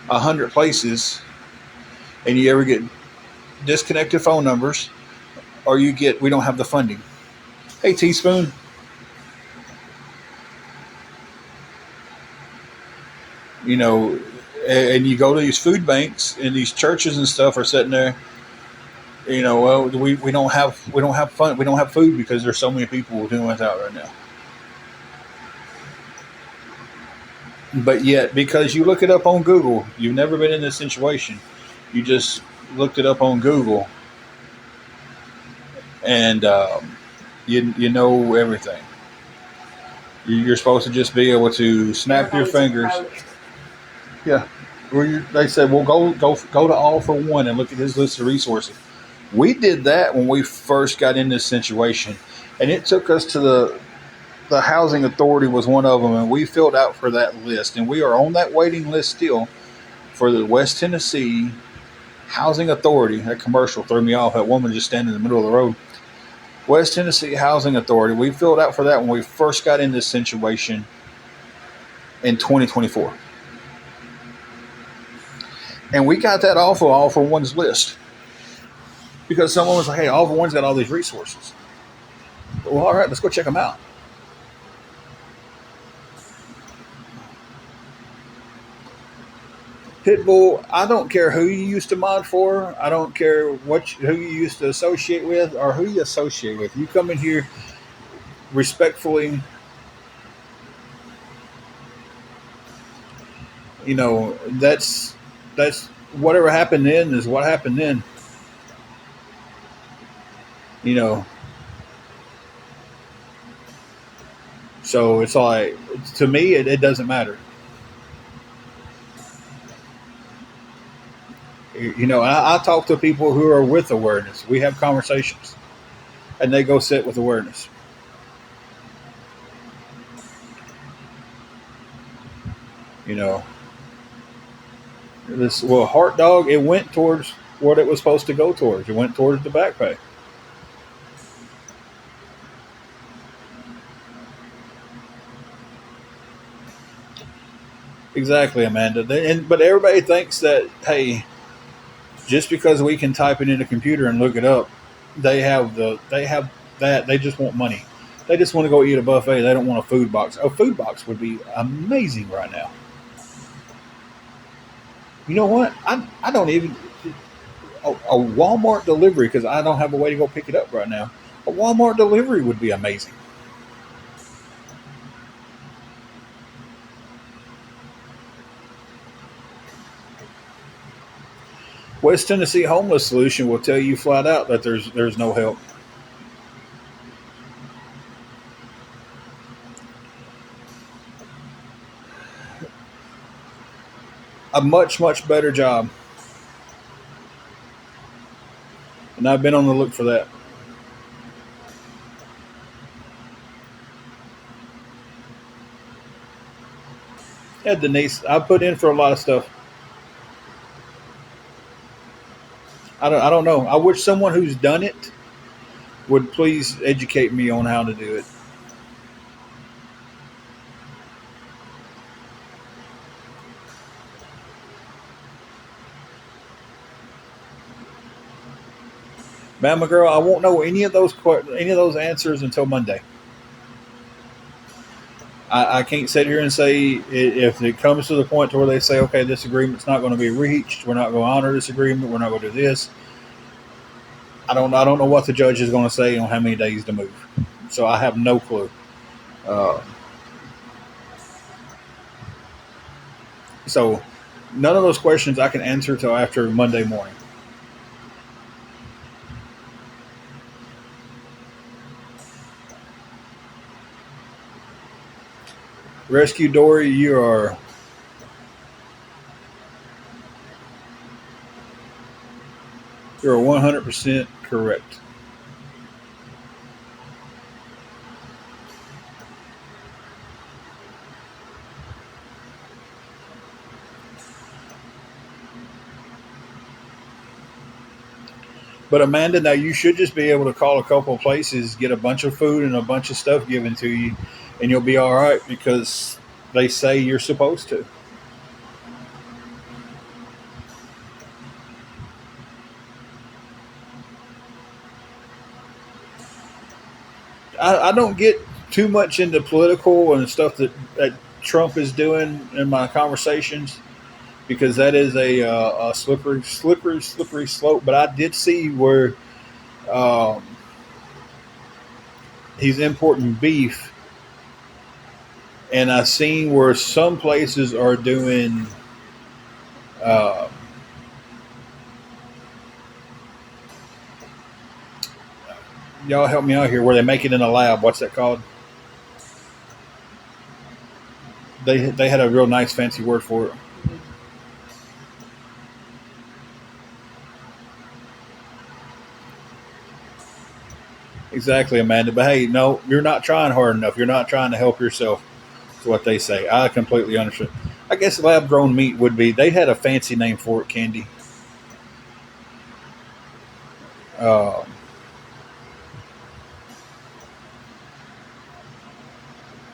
100 places, and you ever get disconnected phone numbers, or you get we don't have the funding. Hey, Teaspoon, you know, and you go to these food banks and these churches and stuff are sitting there. You know, well, we don't have food because there's so many people doing without right now. But yet, because you look it up on Google, you've never been in this situation. You just looked it up on Google, and you know everything. You're supposed to just be able to snap your fingers. Yeah. They said, well, go to All for One and look at his list of resources. We did that when we first got in this situation, and it took us to the housing authority was one of them, and we filled out for that list, and we are on that waiting list still for the West Tennessee Housing Authority. That commercial threw me off. That woman just standing in the middle of the road. West Tennessee Housing Authority. We filled out for that when we first got in this situation in 2024. And we got that off of All for One's list because someone was like, hey, All for One's got all these resources. Well, all right, let's go check them out. Pitbull, I don't care who you used to mod for. I don't care who you used to associate with or who you associate with. You come in here respectfully. You know, that's whatever happened then is what happened then. You know. So it's like, to me, it doesn't matter. You know, I talk to people who are with awareness. We have conversations, and they go sit with awareness. You know, Heart Dog, it went towards what it was supposed to go towards. It went towards the back pay. Exactly, Amanda. But everybody thinks that, hey, just because we can type it in a computer and look it up, they have that. They just want money. They just want to go eat a buffet. They don't want a food box. A food box would be amazing right now. You know what? I don't even a Walmart delivery, because I don't have a way to go pick it up right now. A Walmart delivery would be amazing. West Tennessee Homeless Solution will tell you flat out that there's no help. A much, much better job. And I've been on the look for that. Yeah, Denise, I put in for a lot of stuff. I don't know. I wish someone who's done it would please educate me on how to do it. Mama girl, I won't know any of those answers until Monday. I can't sit here and say, if it comes to the point to where they say, okay, this agreement's not going to be reached, we're not going to honor this agreement, we're not going to do this. I don't know what the judge is going to say on how many days to move. So I have no clue. So none of those questions I can answer till after Monday morning. Rescue Dory, you're 100% correct. But Amanda, now you should just be able to call a couple of places, get a bunch of food and a bunch of stuff given to you, and you'll be all right because they say you're supposed to. I don't get too much into political and stuff that Trump is doing in my conversations because that is a slippery slope. But I did see where um, he's importing beef, and I seen where some places are doing. Uh, y'all help me out here. Where they make it in a lab? What's that called? They had a real nice fancy word for it. Exactly, Amanda. But hey, no, you're not trying hard enough. You're not trying to help yourself. That's what they say. I completely understand. I guess lab grown meat would be. They had a fancy name for it, Candy. Uh,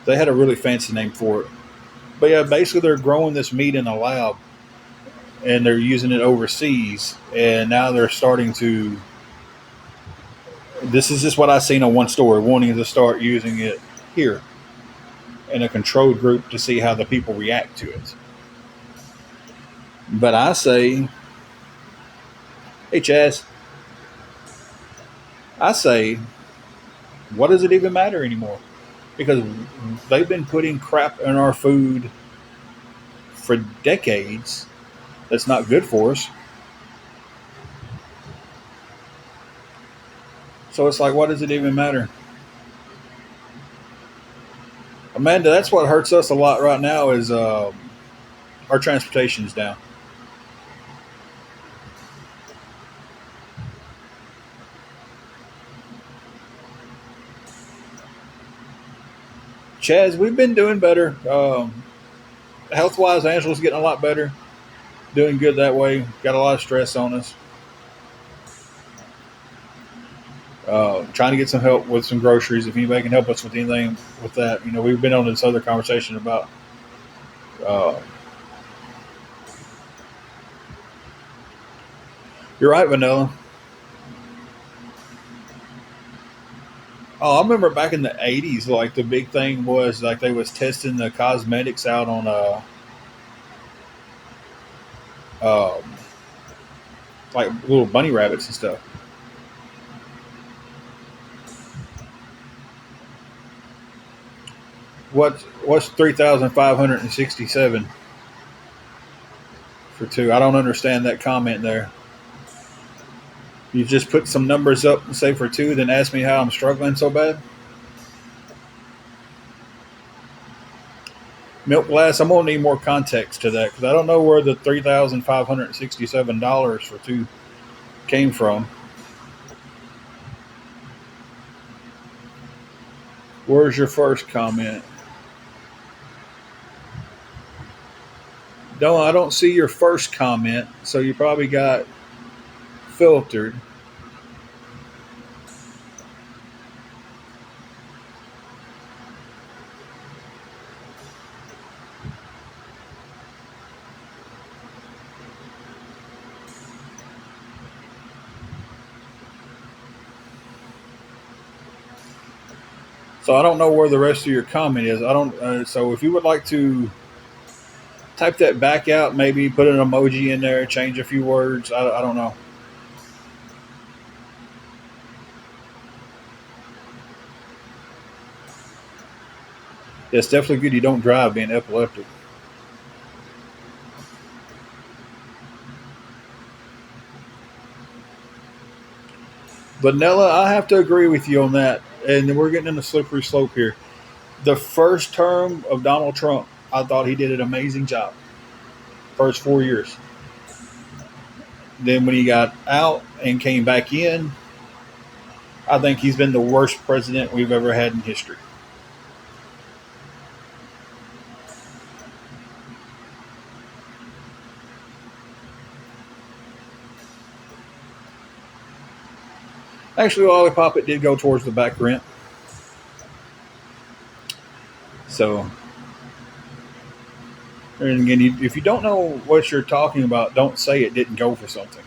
they had a really fancy name for it. But yeah, basically they're growing this meat in a lab and they're using it overseas. And now they're starting to. This is just what I've seen on one story, wanting to start using it here in a controlled group to see how the people react to it. But I say, hey, Chaz, I say, what does it even matter anymore? Because they've been putting crap in our food for decades that's not good for us. So it's like, what does it even matter? Amanda, that's what hurts us a lot right now is our transportation's down. Chaz, we've been doing better. Health wise, Angela's getting a lot better. Doing good that way. Got a lot of stress on us. Trying to get some help with some groceries. If anybody can help us with anything with that, we've been on this other conversation about. Uh, you're right, Vanilla. Oh, I remember back in the '80s, like the big thing was like they was testing the cosmetics out on um, like little bunny rabbits and stuff. What's 3,567 for two? I don't understand that comment there. You just put some numbers up and say for two, then ask me how I'm struggling so bad. Milk glass. I'm gonna need more context to that because I don't know where the $3,567 for two came from. Where's your first comment? No, I don't see your first comment, so you probably got filtered. So I don't know where the rest of your comment is. I don't. So if you would like to type that back out, maybe put an emoji in there, change a few words. I don't know. It's definitely good you don't drive being epileptic. Vanilla, I have to agree with you on that. And we're getting in a slippery slope here. The first term of Donald Trump, I thought he did an amazing job. First 4 years. Then when he got out and came back in, I think he's been the worst president we've ever had in history. Actually, Lollipop, it did go towards the back rent. So, and again, if you don't know what you're talking about, don't say it didn't go for something.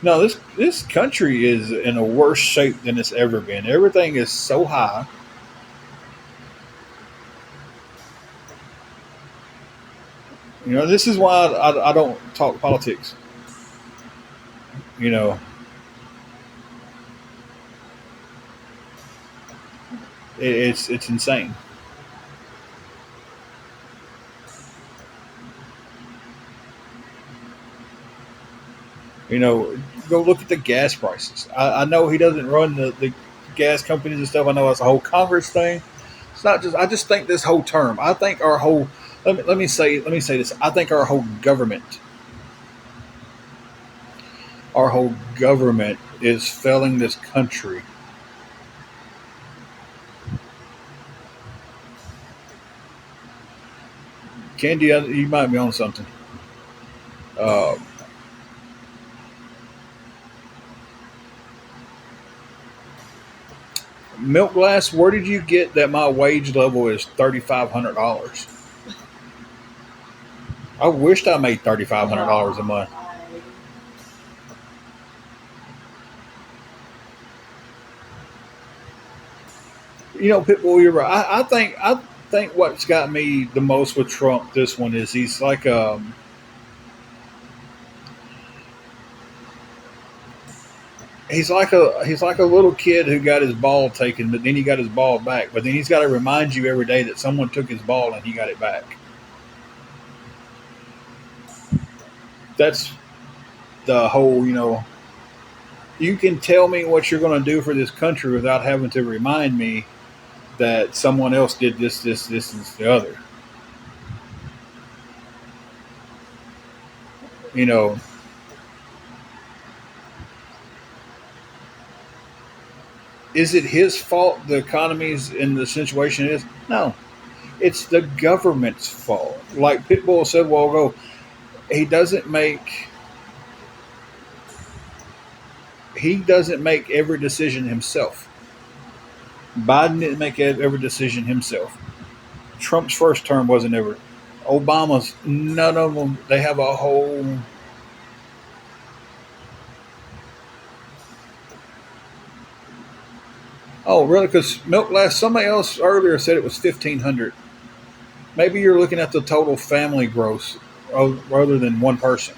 No, this country is in a worse shape than it's ever been. Everything is so high. This is why I don't talk politics. You know, it's insane. Go look at the gas prices. I know he doesn't run the gas companies and stuff. I know that's a whole Congress thing. It's not just. I just think this whole term. I think our whole. Let me say this. I think our whole government is failing this country. Candy, you might be on something. Uh, Milk glass. Where did you get that? My wage level is $3,500. I wished I made $3,500 a month. Pitbull, you're right. I think what's got me the most with Trump this one is he's like a little kid who got his ball taken, but then he got his ball back. But then he's got to remind you every day that someone took his ball and he got it back. That's the whole. You can tell me what you're going to do for this country without having to remind me that someone else did this, and the other. You know, is it his fault the economy's in the situation it is? No, it's the government's fault. Like Pitbull said a while ago, he doesn't make he doesn't make every decision himself. Biden didn't make every decision himself. Trump's first term wasn't ever. Obama's none of them. They have a whole. Oh, really? Because milk glass. Somebody else earlier said it was 1,500. Maybe you're looking at the total family gross rather than one person.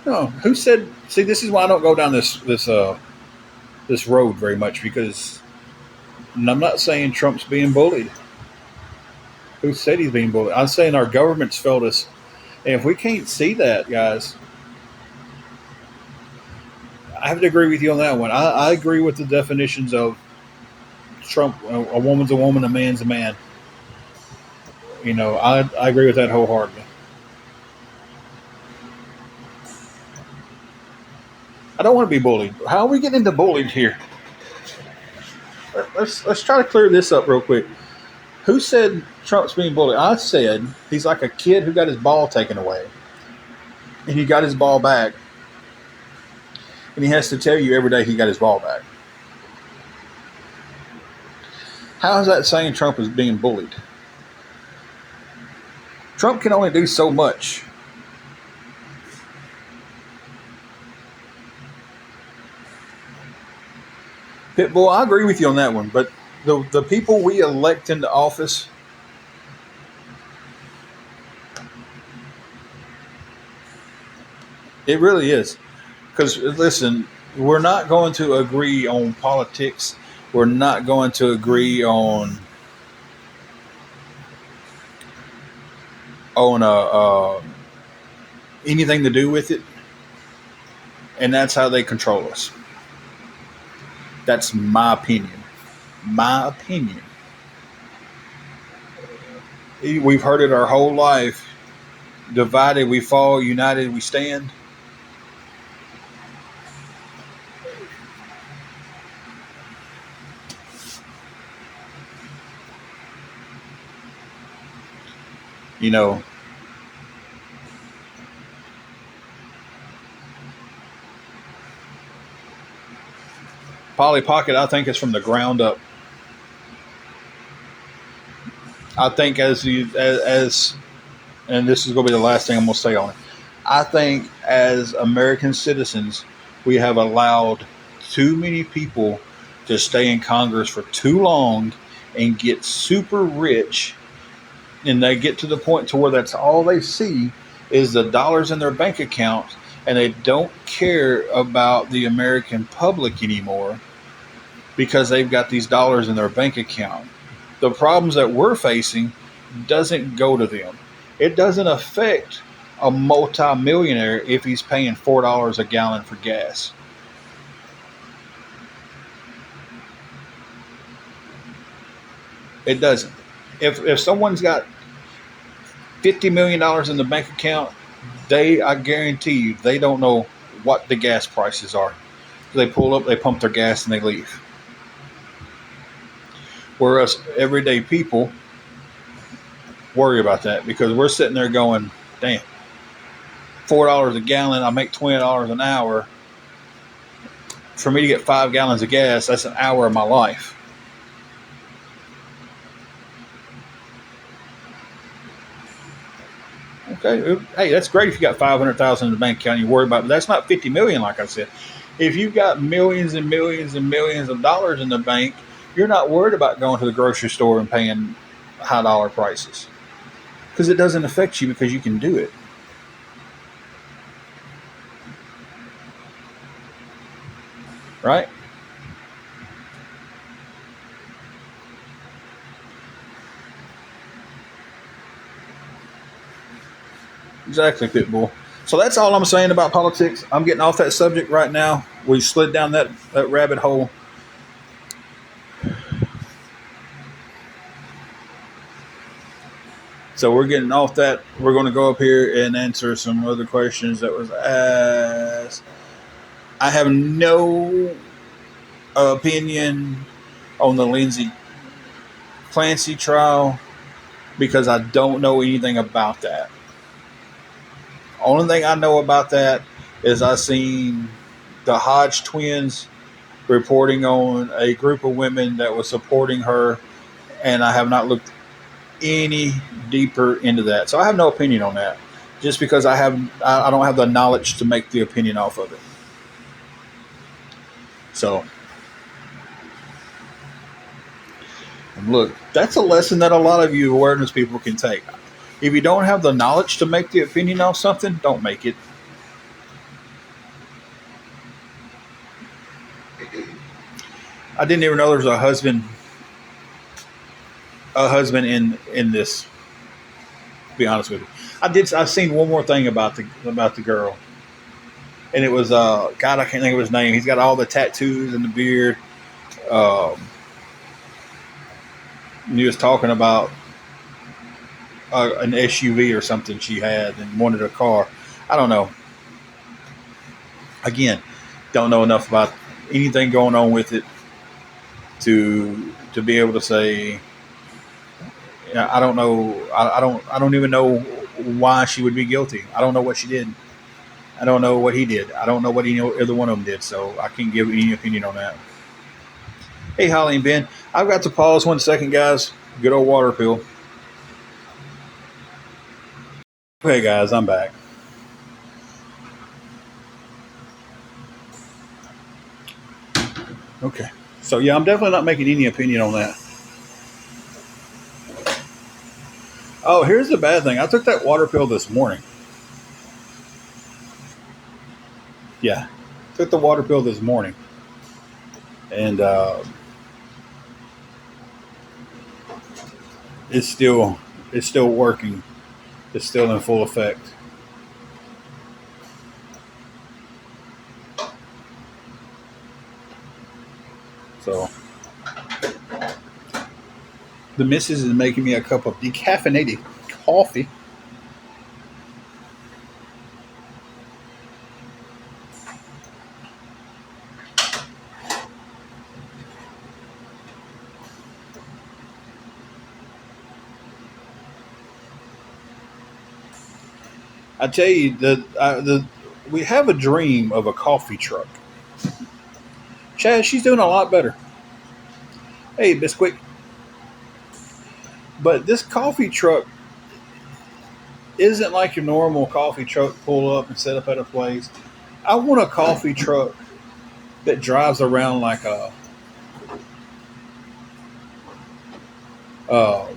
No, who said? See, this is why I don't go down this road very much because and I'm not saying Trump's being bullied. Who said he's being bullied? I'm saying our government's failed us. And if we can't see that, guys, I have to agree with you on that one. I agree with the definitions of Trump. A woman's a woman, a man's a man. I agree with that wholeheartedly. I don't want to be bullied. How are we getting into bullied here? Let's try to clear this up real quick. Who said Trump's being bullied? I said he's like a kid who got his ball taken away, and he got his ball back, and he has to tell you every day he got his ball back. How is that saying Trump is being bullied? Trump can only do so much. Pitbull, I agree with you on that one, but the people we elect into office, it really is. Because listen, we're not going to agree on politics. We're not going to agree on anything to do with it, and that's how they control us. That's my opinion. My opinion. We've heard it our whole life. Divided we fall, united we stand. You know, Polly Pocket, I think, is from the ground up. I think as and this is going to be the last thing I'm going to say on it. I think as American citizens, we have allowed too many people to stay in Congress for too long and get super rich, and they get to the point to where that's all they see is the dollars in their bank account, and they don't care about the American public anymore because they've got these dollars in their bank account. The problems that we're facing doesn't go to them. It doesn't affect a multi-millionaire if he's paying $4 a gallon for gas. It doesn't. If someone's got $50 million in the bank account, I guarantee you, they don't know what the gas prices are. They pull up, they pump their gas, and they leave. Whereas everyday people worry about that because we're sitting there going, damn, $4 a gallon, I make $20 an hour. For me to get 5 gallons of gas, that's an hour of my life. Okay, hey, that's great if you got $500,000 in the bank account and you worry about it, but that's not $50 million, like I said. If you've got millions and millions and millions of dollars in the bank, you're not worried about going to the grocery store and paying high dollar prices because it doesn't affect you because you can do it. Right? Exactly, Pitbull. So that's all I'm saying about politics. I'm getting off that subject right now. We slid down that rabbit hole. So we're getting off that. We're going to go up here and answer some other questions that was asked. I have no opinion on the Lindsay Clancy trial because I don't know anything about that. Only thing I know about that is I seen the Hodge twins reporting on a group of women that was supporting her, and I have not looked any deeper into that. So I have no opinion on that, just because I don't have the knowledge to make the opinion off of it. So, look, that's a lesson that a lot of you awareness people can take. If you don't have the knowledge to make the opinion off something, don't make it. I didn't even know there was a husband in this. To be honest with you, I've seen one more thing about the girl, and it was God, I can't think of his name. He's got all the tattoos and the beard. He was talking about an SUV or something she had and wanted a car. I don't know. Again, don't know enough about anything going on with it to be able to say. I don't know. I don't even know why she would be guilty. I don't know what she did. I don't know what he did. I don't know what either one of them did. So I can't give any opinion on that. Hey, Holly and Ben, I've got to pause 1 second, guys. Good old water pill. Okay, guys, I'm back. Okay. So, yeah, I'm definitely not making any opinion on that. Oh, here's the bad thing. I took that water pill this morning. Yeah. Took the water pill this morning. And it's still working. It's still in full effect. So the missus is making me a cup of decaffeinated coffee. I tell you, we have a dream of a coffee truck. Chad, she's doing a lot better. Hey, Bisquick. But this coffee truck isn't like your normal coffee truck pull up and set up at a place. I want a coffee truck that drives around like a uh,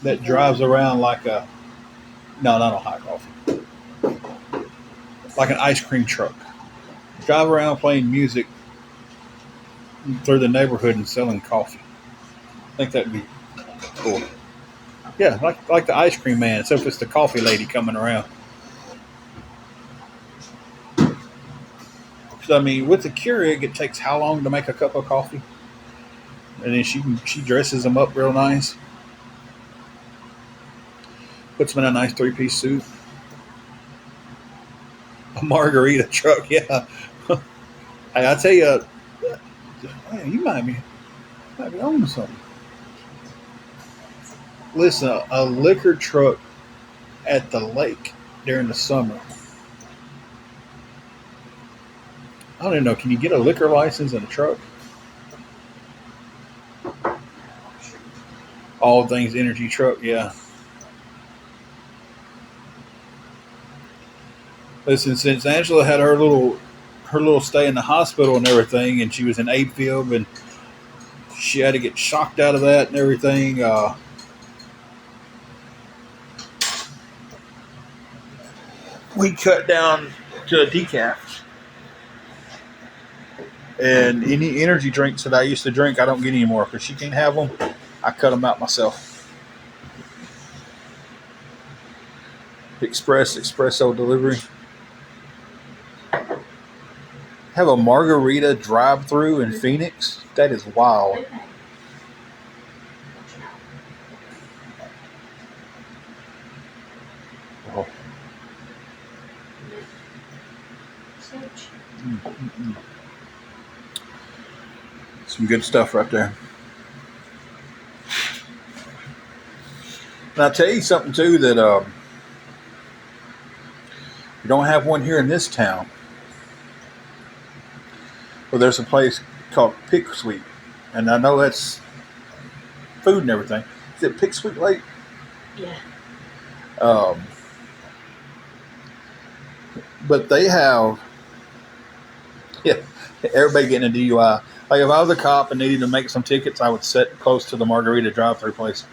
that drives around like a no, not a hot coffee, like an ice cream truck. Drive around playing music through the neighborhood and selling coffee. I think that'd be cool. Yeah, like the ice cream man, except it's the coffee lady coming around. So I mean, with the Keurig, it takes how long to make a cup of coffee? And then she dresses them up real nice, puts them in a nice 3-piece suit. A margarita truck, yeah. Hey, I tell you, man, you might be on to something. Listen, a liquor truck at the lake during the summer. I don't even know. Can you get a liquor license in a truck? All things energy truck, yeah. Listen, since Angela had her little stay in the hospital and everything, and she was in AFib, and she had to get shocked out of that and everything. We cut down to a decaf. And any energy drinks that I used to drink, I don't get anymore because she can't have them. I cut them out myself. Espresso delivery. Have a margarita drive-through in Phoenix? That is wild. Oh. Mm-mm-mm. Some good stuff right there. And I'll tell you something too that we don't have one here in this town. Well, there's a place called Pick Sweet, and I know that's food and everything. Is it Pick Sweet Lake? Yeah. But they have, yeah, everybody getting a DUI. Like if I was a cop and needed to make some tickets, I would sit close to the margarita drive-through place.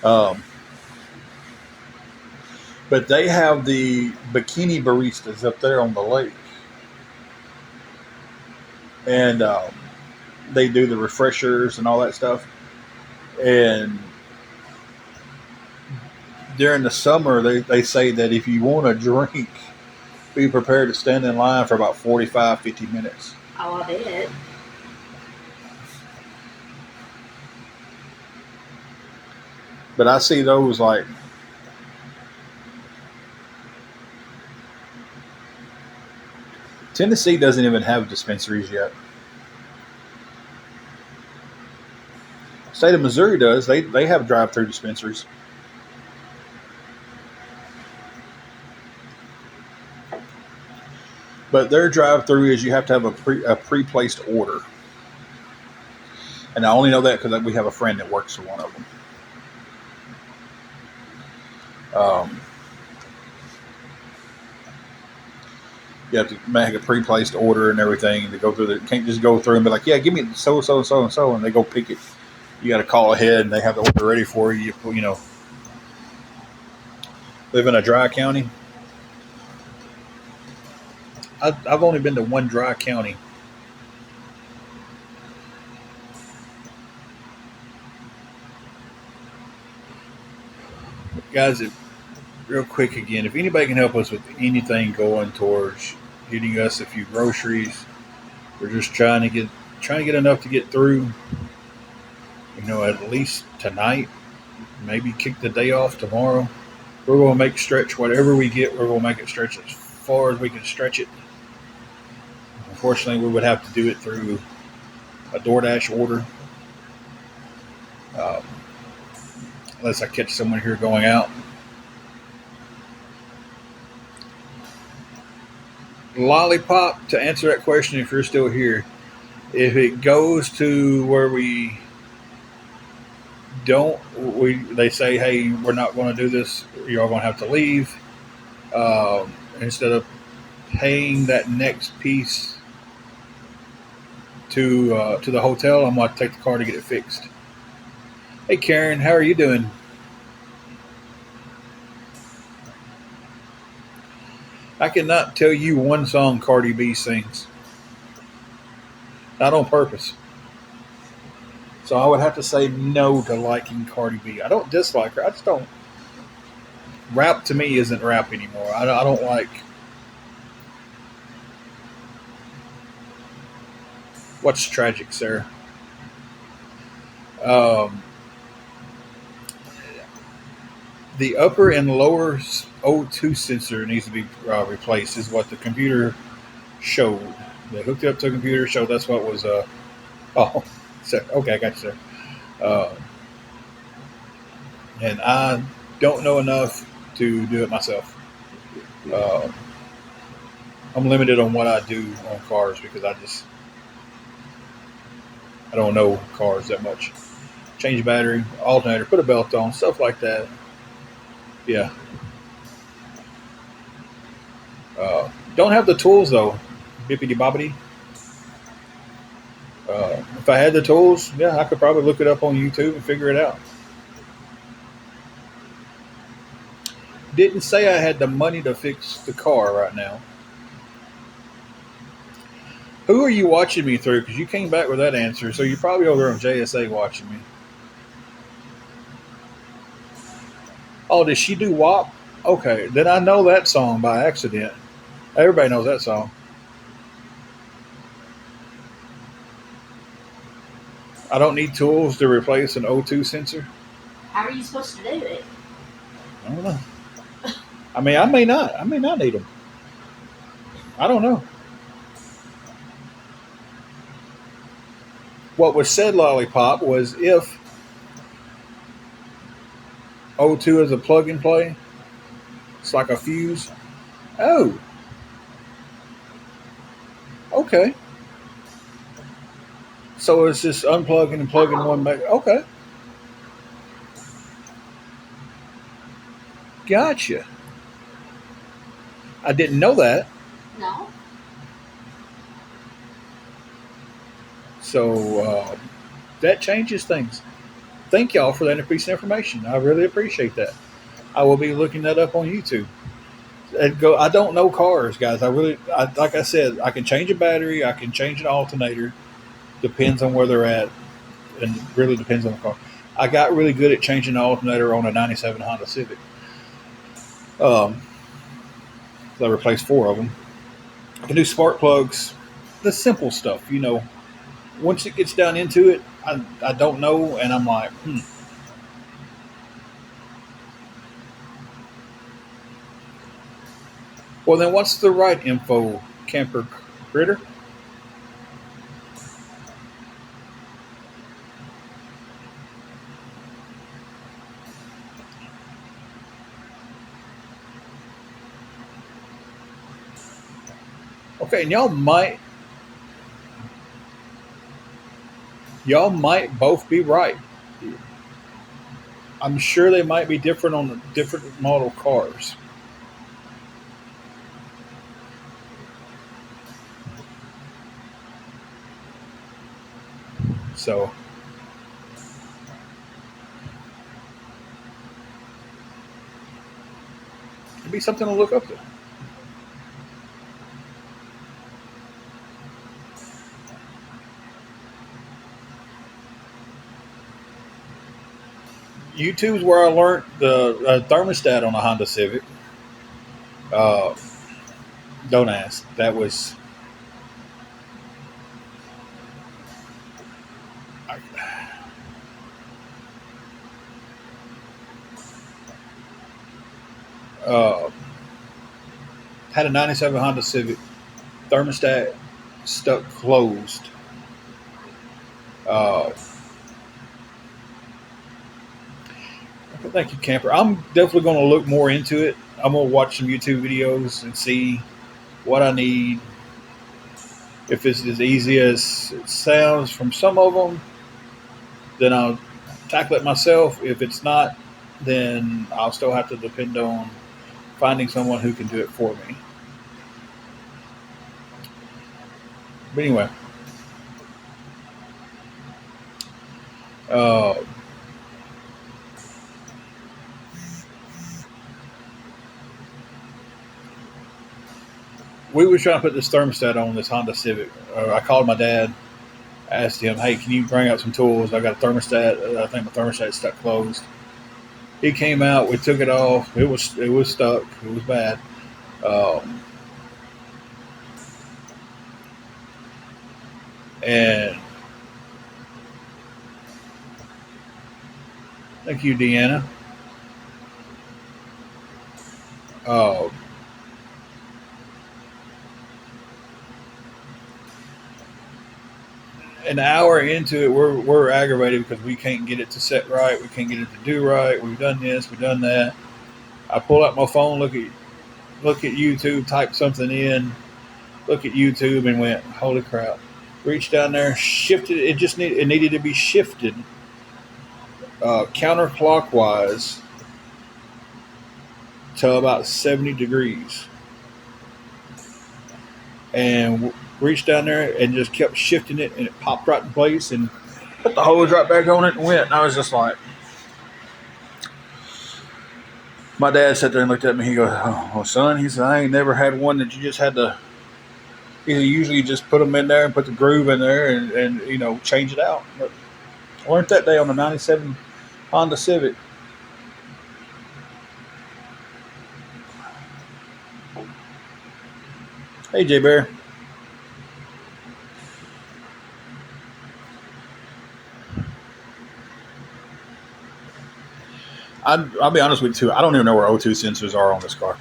But they have the bikini baristas up there on the lake. And they do the refreshers and all that stuff. And during the summer, they say that if you want a drink, be prepared to stand in line for about 45, 50 minutes. Oh, I bet. But I see those like Tennessee doesn't even have dispensaries yet. State of Missouri does. They have drive-through dispensaries. But their drive-through is you have to have a pre-placed order. And I only know that because we have a friend that works for one of them. You have to make a pre-placed order and everything, and to go through. Can't just go through and be like, "Yeah, give me so and so," and they go pick it. You got to call ahead, and they have the order ready for you. You know, live in a dry county. I've only been to one dry county. Guys, real quick again, if anybody can help us with anything going towards getting us a few groceries, we're just trying to get enough to get through. You know, at least tonight, maybe kick the day off tomorrow. We're going to make stretch whatever we get. We're going to make it stretch as far as we can stretch it. Unfortunately, we would have to do it through a DoorDash order. Unless I catch someone here going out. Lollipop, to answer that question, if you're still here, if it goes to where they say, hey, we're not going to do this, you're all going to have to leave, instead of paying that next piece to the hotel, I'm going to take the car to get it fixed. Hey, Karen, how are you doing? I cannot tell you one song Cardi B sings. Not on purpose. So I would have to say no to liking Cardi B. I don't dislike her. I just don't. Rap to me isn't rap anymore. I don't like. What's tragic, Sarah? Um, the upper and lower O2 sensor needs to be replaced, is what the computer showed. They hooked it up to a computer, showed that's what was. Oh, so, okay, I got you, sir. Uh, and I don't know enough to do it myself. Uh, I'm limited on what I do on cars because I don't know cars that much. Change battery, alternator, put a belt on, stuff like that. Yeah. Don't have the tools though. Bippity bobbity. If I had the tools, yeah, I could probably look it up on YouTube and figure it out. Didn't say I had the money to fix the car right now. Who are you watching me through? Because you came back with that answer, so you're probably over on JSA watching me. Oh, did she do WAP? Okay, then I know that song by accident. Everybody knows that song. I don't need tools to replace an O2 sensor. How are you supposed to do it? I don't know. I mean, I may not. I may not need them. I don't know. What was said, Lollipop, was if O2 is a plug and play, it's like a fuse. Oh, okay. So it's just unplugging and plugging one back. Okay, gotcha. I didn't know that. No. So that changes things. Thank y'all for that piece of information. I really appreciate that. I will be looking that up on YouTube. I don't know cars, guys. Like I said, I can change a battery. I can change an alternator. Depends on where they're at, and really depends on the car. I got really good at changing the alternator on a '97 Honda Civic. Um, so I replaced 4 of them. I can do spark plugs, the simple stuff. Once it gets down into it, I don't know, and I'm like, Well, then what's the right info, Camper Critter? Okay, and y'all might both be right. I'm sure they might be different on the different model cars. So it'd be something to look up to. YouTube's where I learned the thermostat on a Honda Civic. Uh, don't ask. That was uh, had a '97 Honda Civic thermostat stuck closed. Uh, Thank you, Camper. I'm definitely going to look more into it. I'm going to watch some YouTube videos and see what I need. If it's as easy as it sounds from some of them, then I'll tackle it myself. If it's not, then I'll still have to depend on finding someone who can do it for me. But anyway, uh, we were trying to put this thermostat on this Honda Civic. I called my dad, asked him, "Hey, can you bring out some tools? I got a thermostat. I think my thermostat's stuck closed." He came out. We took it off. It was stuck. It was bad. Um, and thank you, Deanna. Uh, an hour into it, we're aggravated because we can't get it to set right. We can't get it to do right. We've done this. We've done that. I pull out my phone, look at YouTube, type something in, look at YouTube, and went, "Holy crap!" Reached down there, shifted it. It needed to be shifted counterclockwise to about 70 degrees, and reached down there and just kept shifting it, and it popped right in place and put the hose right back on it and went. And I was just like, my dad sat there and looked at me. He goes, "Oh, well, son," he said, "I ain't never had one that you just had to. Usually you just put them in there and put the groove in there and change it out." But I learned that day on the '97 Honda Civic. Hey, J Bear. I'll be honest with you too. I don't even know where O2 sensors are on this car.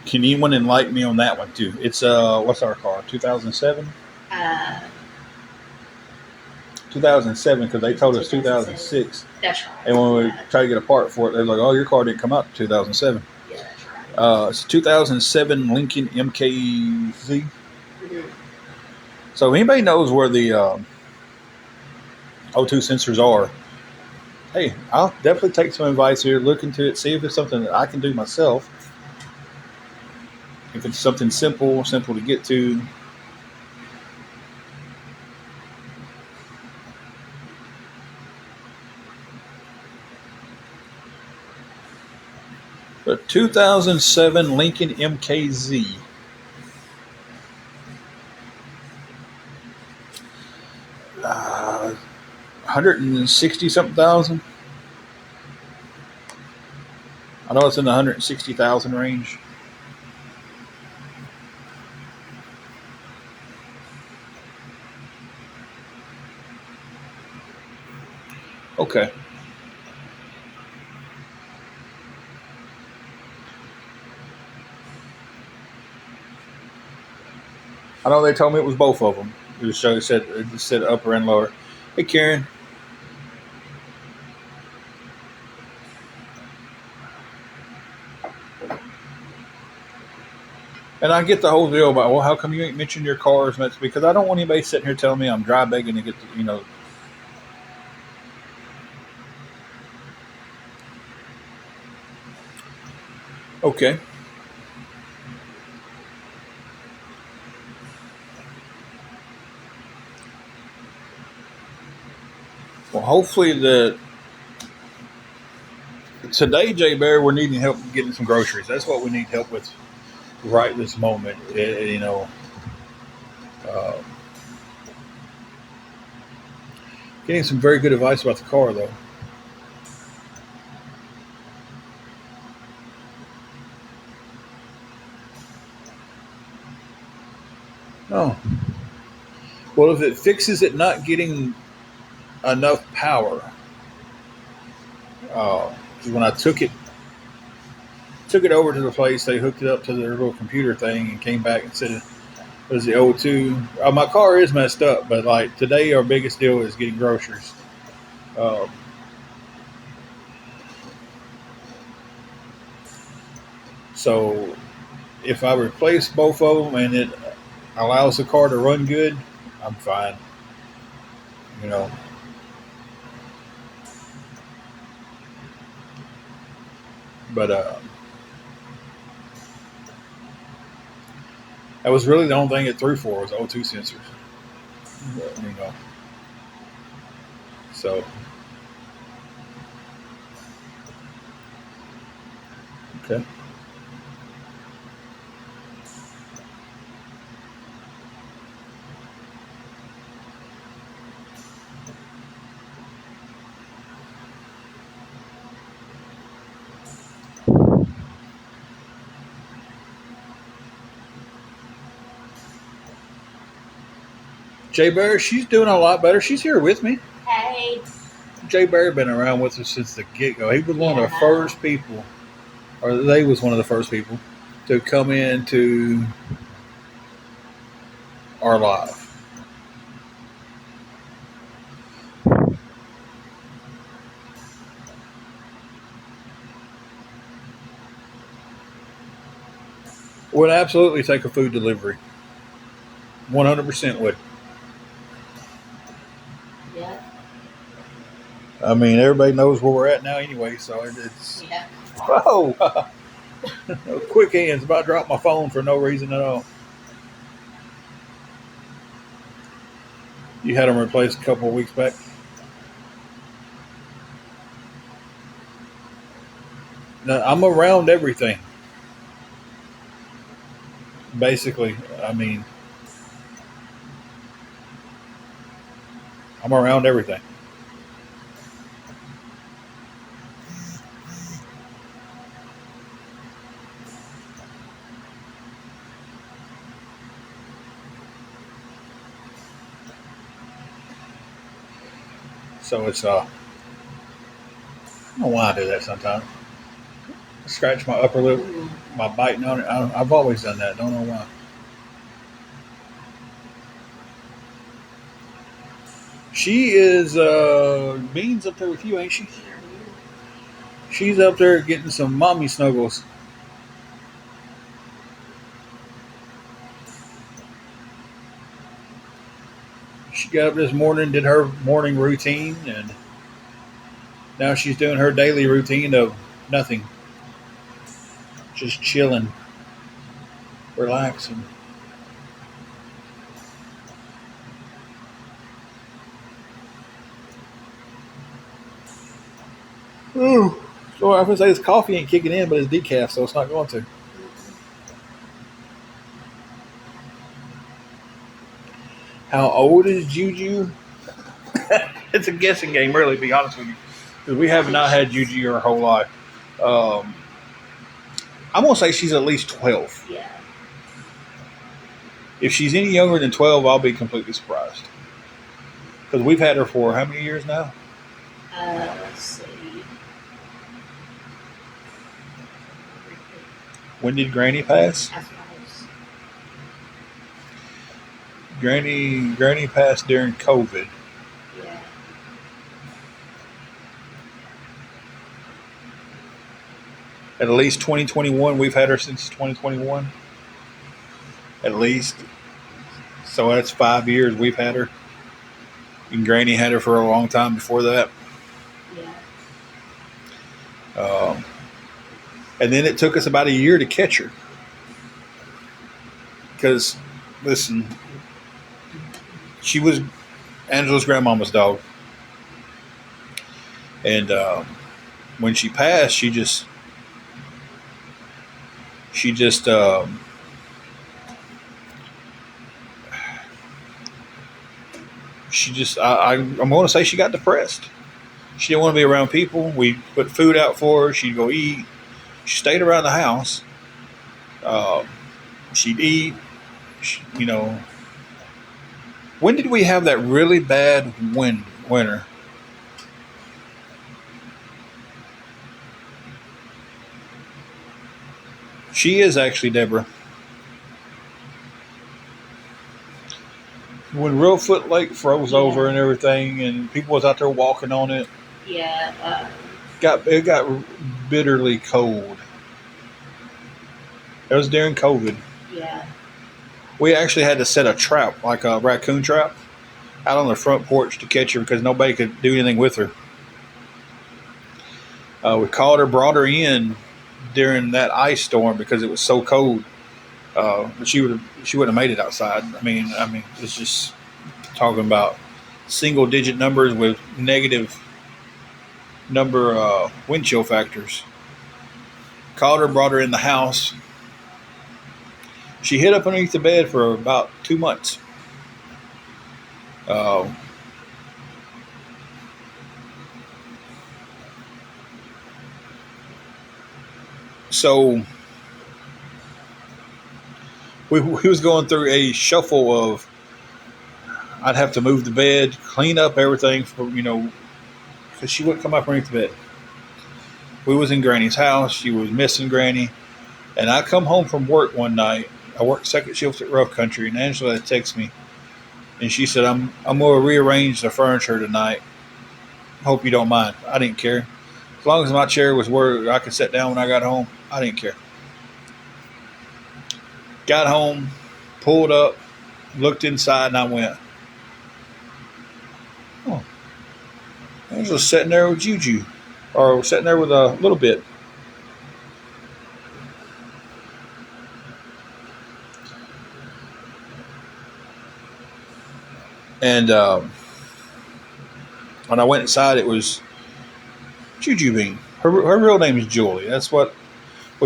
Can anyone enlighten me on that one too? It's what's our car? 2007. 2007, because they told us 2006. That's right. And when we tried to get a part for it, they're like, "Oh, your car didn't come out in 2007." Yeah, that's right. It's 2007 Lincoln MKZ. Mm-hmm. So if anybody knows where the O2 sensors are, hey, I'll definitely take some advice here, look into it, see if it's something that I can do myself. If it's something simple to get to. The 2007 Lincoln MKZ. Uh, 160 something thousand. I know it's in the 160,000 range. Okay. I know they told me it was both of them. It said upper and lower. Hey, Karen. And I get the whole deal about, well, how come you ain't mentioned your cars? And that's because I don't want anybody sitting here telling me I'm dry begging to get the, Okay. Well, hopefully today, Jay Bear, we're needing help getting some groceries. That's what we need help with right this moment. Getting some very good advice about the car, though. Oh. Well, if it fixes it not getting enough power, when I took it over to the place, they hooked it up to their little computer thing and came back and said it was the O2. My car is messed up, but like today, our biggest deal is getting groceries. So if I replace both of them and it allows the car to run good, I'm fine. You know. But that was really the only thing it threw for was O2 sensors. You know. So okay. Jay Bear, she's doing a lot better. She's here with me. Hey. Jay Bear been around with us since the get go. He was one of the Yeah. first people, or they was one of the first people to come into our live. Would absolutely take a food delivery. 100% would. Yeah. I mean, everybody knows where we're at now anyway, so it's. Yeah. Whoa! Quick hands, about to drop my phone for no reason at all. You had them replaced a couple of weeks back. Now, I'm around everything. Basically, I mean, I'm around everything. So it's I don't know why I do that sometimes. I scratch my upper lip by biting on it. I've always done that. Don't know why. She is Beans up there with you, ain't she? She's up there getting some mommy snuggles. She got up this morning, did her morning routine, and now she's doing her daily routine of nothing. Just chilling, relaxing. Ooh. So I was gonna say this coffee ain't kicking in, but it's decaf, so it's not going to. How old is Juju? It's a guessing game, really, to be honest with you, because we have not had Juju her whole life. I'm gonna say she's at least 12. Yeah. If she's any younger than 12, I'll be completely surprised. Because we've had her for how many years now? Let's see. When did Granny pass? That's what I was. Granny passed during COVID. Yeah. At least 2021. We've had her since 2021. At least. So that's 5 years we've had her. And Granny had her for a long time before that. Yeah. And then it took us about a year to catch her. Because, listen, she was Angela's grandmama's dog. And when she passed, she just I'm going to say she got depressed. She didn't want to be around people. We put food out for her. She'd go eat. She stayed around the house. She'd eat. When did we have that really bad winter? She is actually Deborah. When Reelfoot Lake froze over and everything, and people was out there walking on it. Yeah. It got bitterly cold. It was during COVID. Yeah. We actually had to set a trap, like a raccoon trap, out on the front porch to catch her because nobody could do anything with her. We called her, brought her in during that ice storm because it was so cold. But she wouldn't have made it outside. I mean, it's just talking about single digit numbers with negative number wind chill factors. Called her, brought her in the house. She hid up underneath the bed for about 2 months. So we was going through a shuffle of I'd have to move the bed, clean up everything for because she wouldn't come up underneath the bed. We was in Granny's house. She was missing Granny, and I come home from work one night. I worked second shift at Rough Country, and Angela texted me, and she said, "I'm going to rearrange the furniture tonight. Hope you don't mind." I didn't care. As long as my chair was where I could sit down when I got home, I didn't care. Got home, pulled up, looked inside, and I went, "Oh, Angela's sitting there with Juju, or sitting there with a little bit." And when I went inside, it was Juju Bean. Her real name is Julie. That's what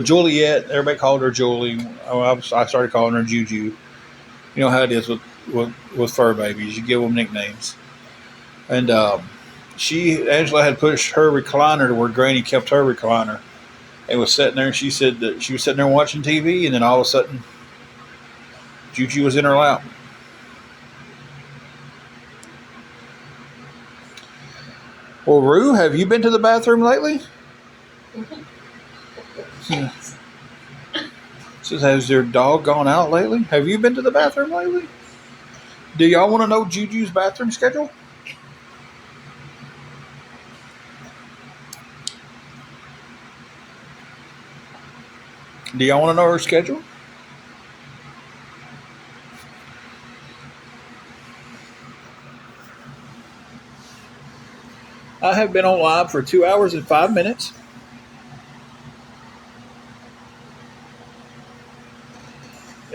Juliet, everybody called her Julie. I started calling her Juju. You know how it is with fur babies. You give them nicknames. And Angela had pushed her recliner to where Granny kept her recliner. And was sitting there, and she said that she was sitting there watching TV, and then all of a sudden, Juju was in her lap. Well, Rue, have you been to the bathroom lately? Says, has their dog gone out lately? Have you been to the bathroom lately? Do y'all want to know Juju's bathroom schedule? Do y'all want to know her schedule? I have been on live for 2 hours and 5 minutes.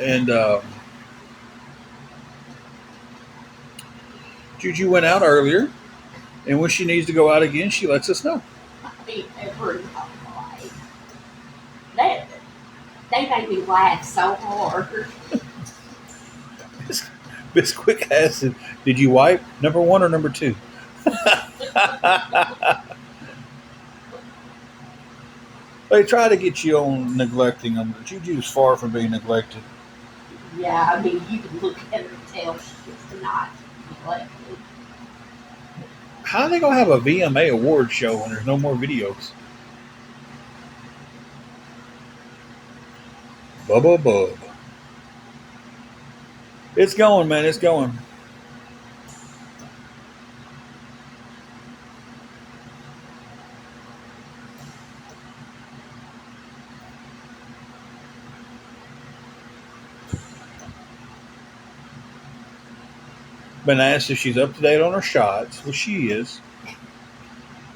And Juju went out earlier. And when she needs to go out again, she lets us know. They make me laugh so hard. Miss Quick asked, "Did you wipe number 1 or number 2?" They try to get you on neglecting them, but Juju's far from being neglected. Yeah, I mean, you can look at her and tell she's not neglected. How are they going to have a VMA award show when there's no more videos? Bubba. It's going, man. It's going. Been asked if she's up to date on her shots. Well, she is.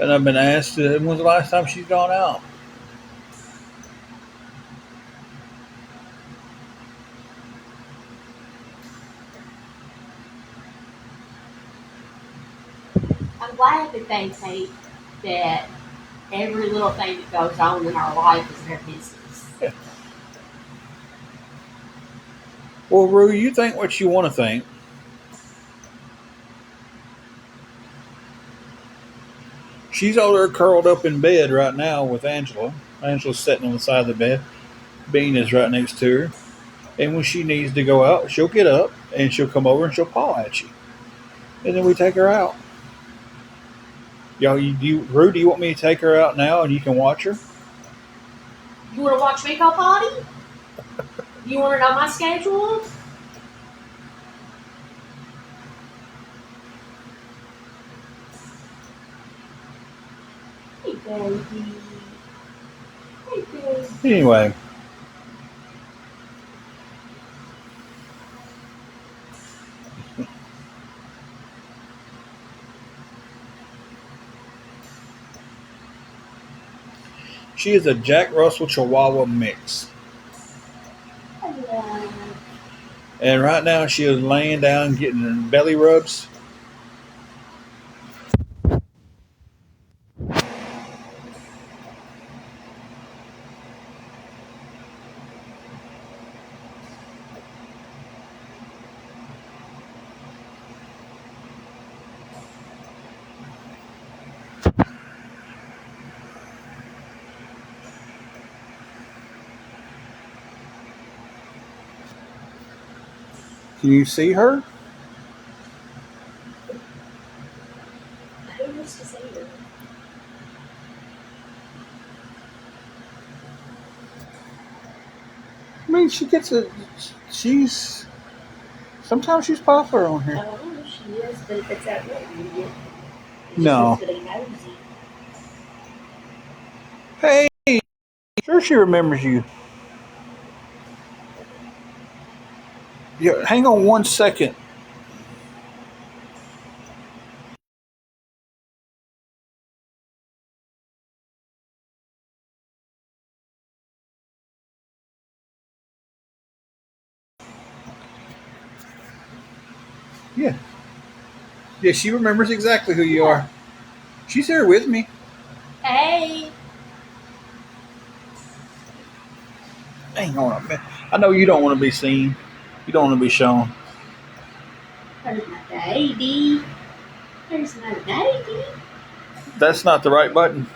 And I've been asked when's the last time she's gone out. I'm glad that they think that every little thing that goes on in our life is their business. Yeah. Well, Rue, you think what you want to think. She's over there curled up in bed right now with Angela. Angela's sitting on the side of the bed. Bean is right next to her. And when she needs to go out, she'll get up and she'll come over and she'll paw at you. And then we take her out. Rue, do you want me to take her out now and you can watch her? You want to watch me go potty? You want to know my schedule? Hey, baby. Hey, baby. Anyway, She is a Jack Russell Chihuahua mix. Hello. And right now she is laying down getting belly rubs. Can you see her? Who wants to see her? I mean, she gets a. She's. Sometimes she's popular on here. Oh, she is, but if it's that real idiot, it No. just looks to be nosy. Hey, sure she remembers you. Yeah, hang on 1 second. Yeah. Yeah, she remembers exactly who you are. She's here with me. Hey, Hang on a minute. I know you don't want to be seen. You don't want to be shown. there's my baby. There's my baby. That's not the right button.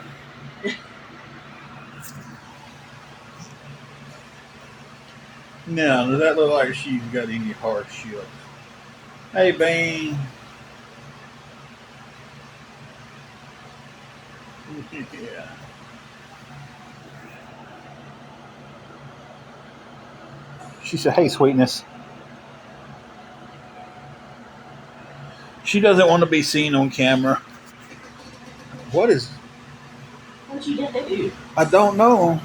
No, does that look like she's got any hardship? Hey, Bean. Yeah. She said, hey, sweetness. She doesn't want to be seen on camera. What is... What'd you do? I don't know.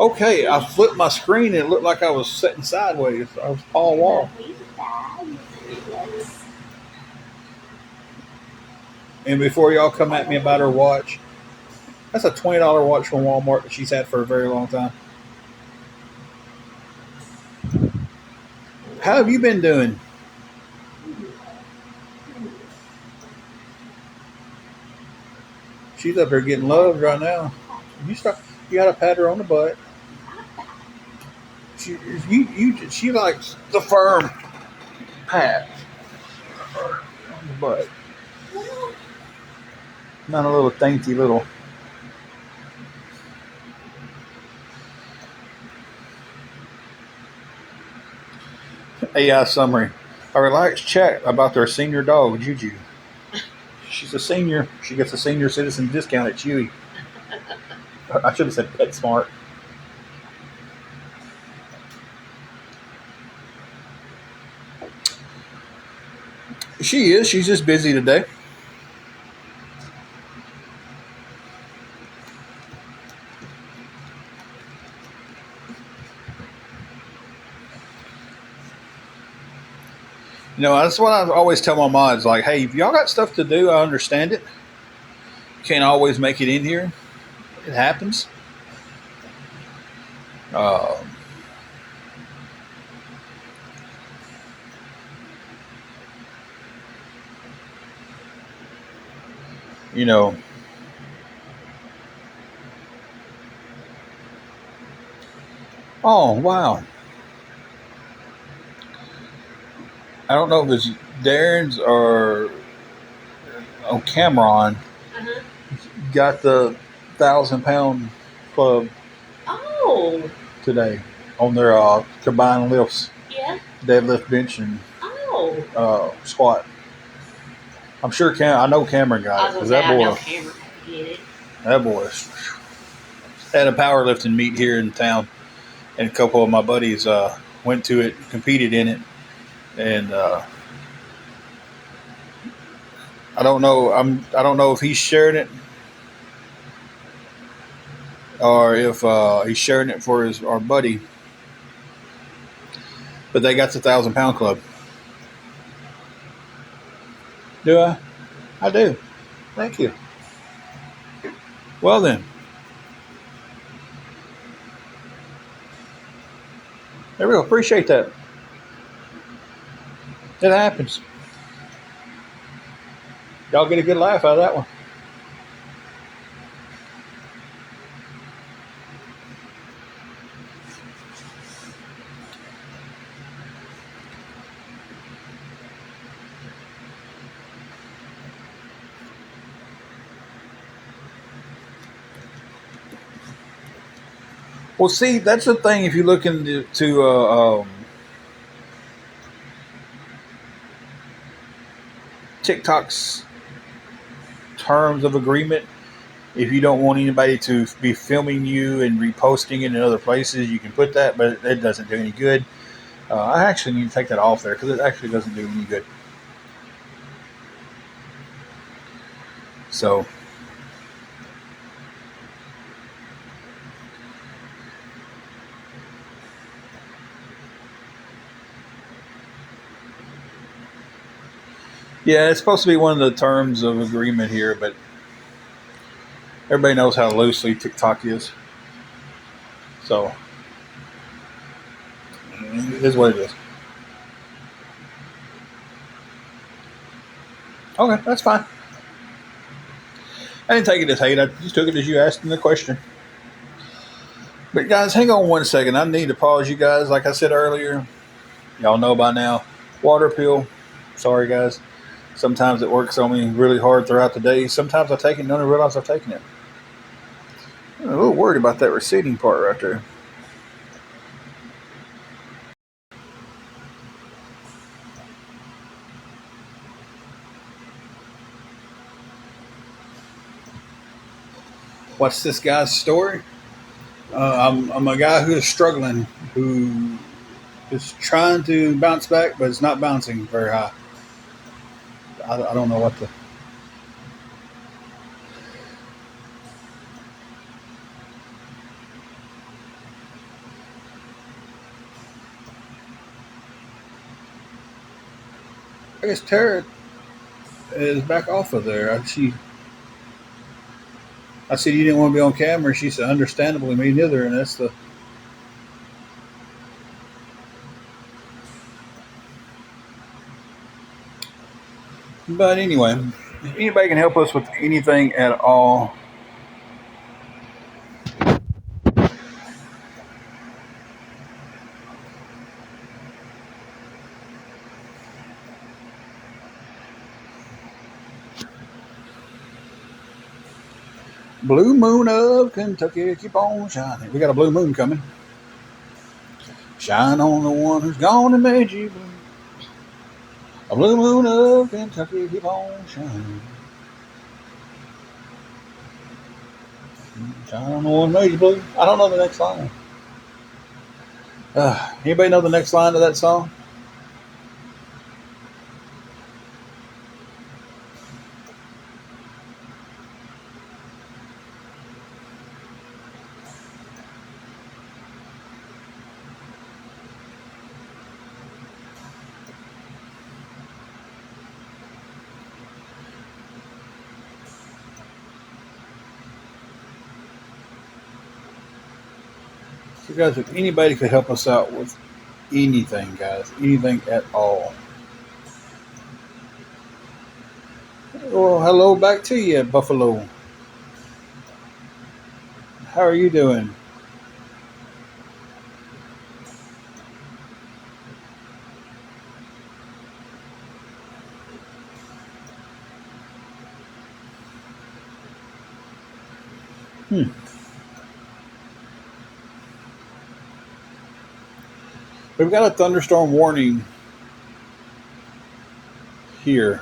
Okay, I flipped my screen and it looked like I was sitting sideways. I was Paul Wall. And before y'all come at me about her watch, that's a $20 watch from Walmart that she's had for a very long time. How have you been doing? She's up here getting loved right now. You gotta pat her on the butt. She likes the firm pat on the butt. Not a little dainty little. AI summary. A relaxed chat about their senior dog, Juju. She's a senior. She gets a senior citizen discount at Chewy. I should have said PetSmart. She is. She's just busy today. You know, that's what I always tell my mods. Like, hey, if y'all got stuff to do, I understand it. Can't always make it in here. It happens. You know, oh, wow. I don't know if it's Darren's or Cameron Uh-huh. got the 1,000-pound club Oh, today on their combined lifts, yeah. deadlift, bench, and Oh. squat. I'm sure I know Cameron I got it was because gonna say, that I know boy, Cameron had to get it. that boy had a powerlifting meet here in town, and a couple of my buddies went to it, competed in it, and I don't know. I don't know if he's sharing it or if he's sharing it for our buddy. But they got the 1,000-pound club. Do I? I do. Thank you. Well then, there we go. Appreciate that. It happens. Y'all get a good laugh out of that one. Well, see, that's the thing. If you look into TikTok's terms of agreement, if you don't want anybody to be filming you and reposting it in other places, you can put that, but it doesn't do any good. I actually need to take that off there because it actually doesn't do any good. So, yeah, it's supposed to be one of the terms of agreement here, but everybody knows how loosely TikTok is. So, it is what it is. Okay, that's fine. I didn't take it as hate. I just took it as you asked in the question. But guys, hang on one second. I need to pause you guys. Like I said earlier, y'all know by now. Water pill. Sorry, guys. Sometimes it works on me really hard throughout the day. Sometimes I take it and don't even realize I've taken it. I'm a little worried about that receding part right there. What's this guy's story? I'm a guy who is struggling, who is trying to bounce back, but it's not bouncing very high. I don't know what the. I guess Tara is back off of there. I said you didn't want to be on camera. She said, understandably, me neither. And that's the. But anyway, if anybody can help us with anything at all, Blue Moon of Kentucky, keep on shining. We got a blue moon coming. Shine on the one who's gone and made you blue. A blue moon of Kentucky, keep on shining. Shine on the one who made you blue. I don't know the next line. Anybody know the next line of that song? So guys, if anybody could help us out with anything, guys, anything at all. Well, hello back to you, Buffalo. How are you doing? We've got a thunderstorm warning here.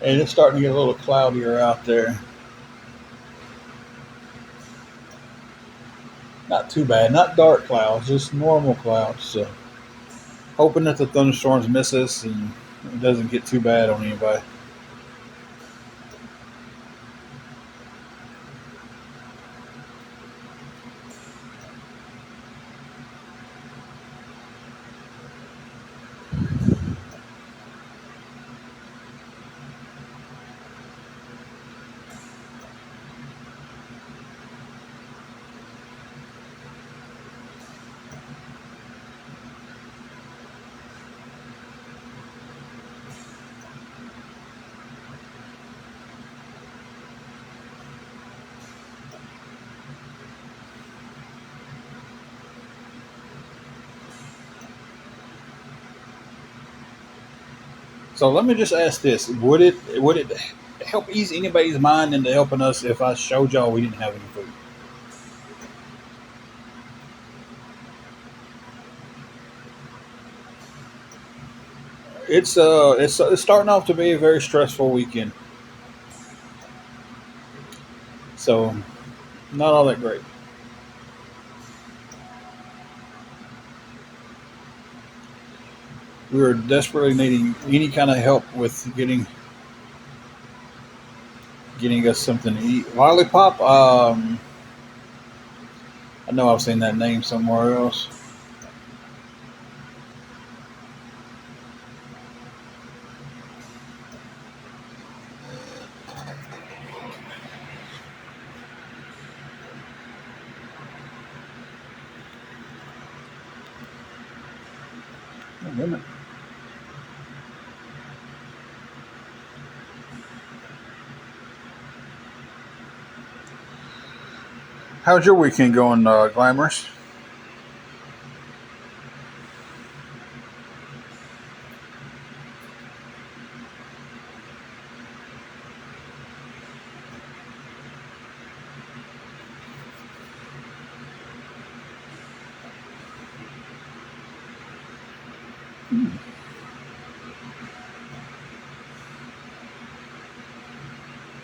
And it's starting to get a little cloudier out there. Not too bad. Not dark clouds, just normal clouds. So hoping that the thunderstorms miss us and it doesn't get too bad on anybody. So let me just ask this: Would it help ease anybody's mind into helping us if I showed y'all we didn't have any food? It's starting off to be a very stressful weekend, so not all that great. We are desperately needing any kind of help with getting us something to eat. Lollipop. I know I've seen that name somewhere else. Oh, wait a minute. How's your weekend going, Glamorous?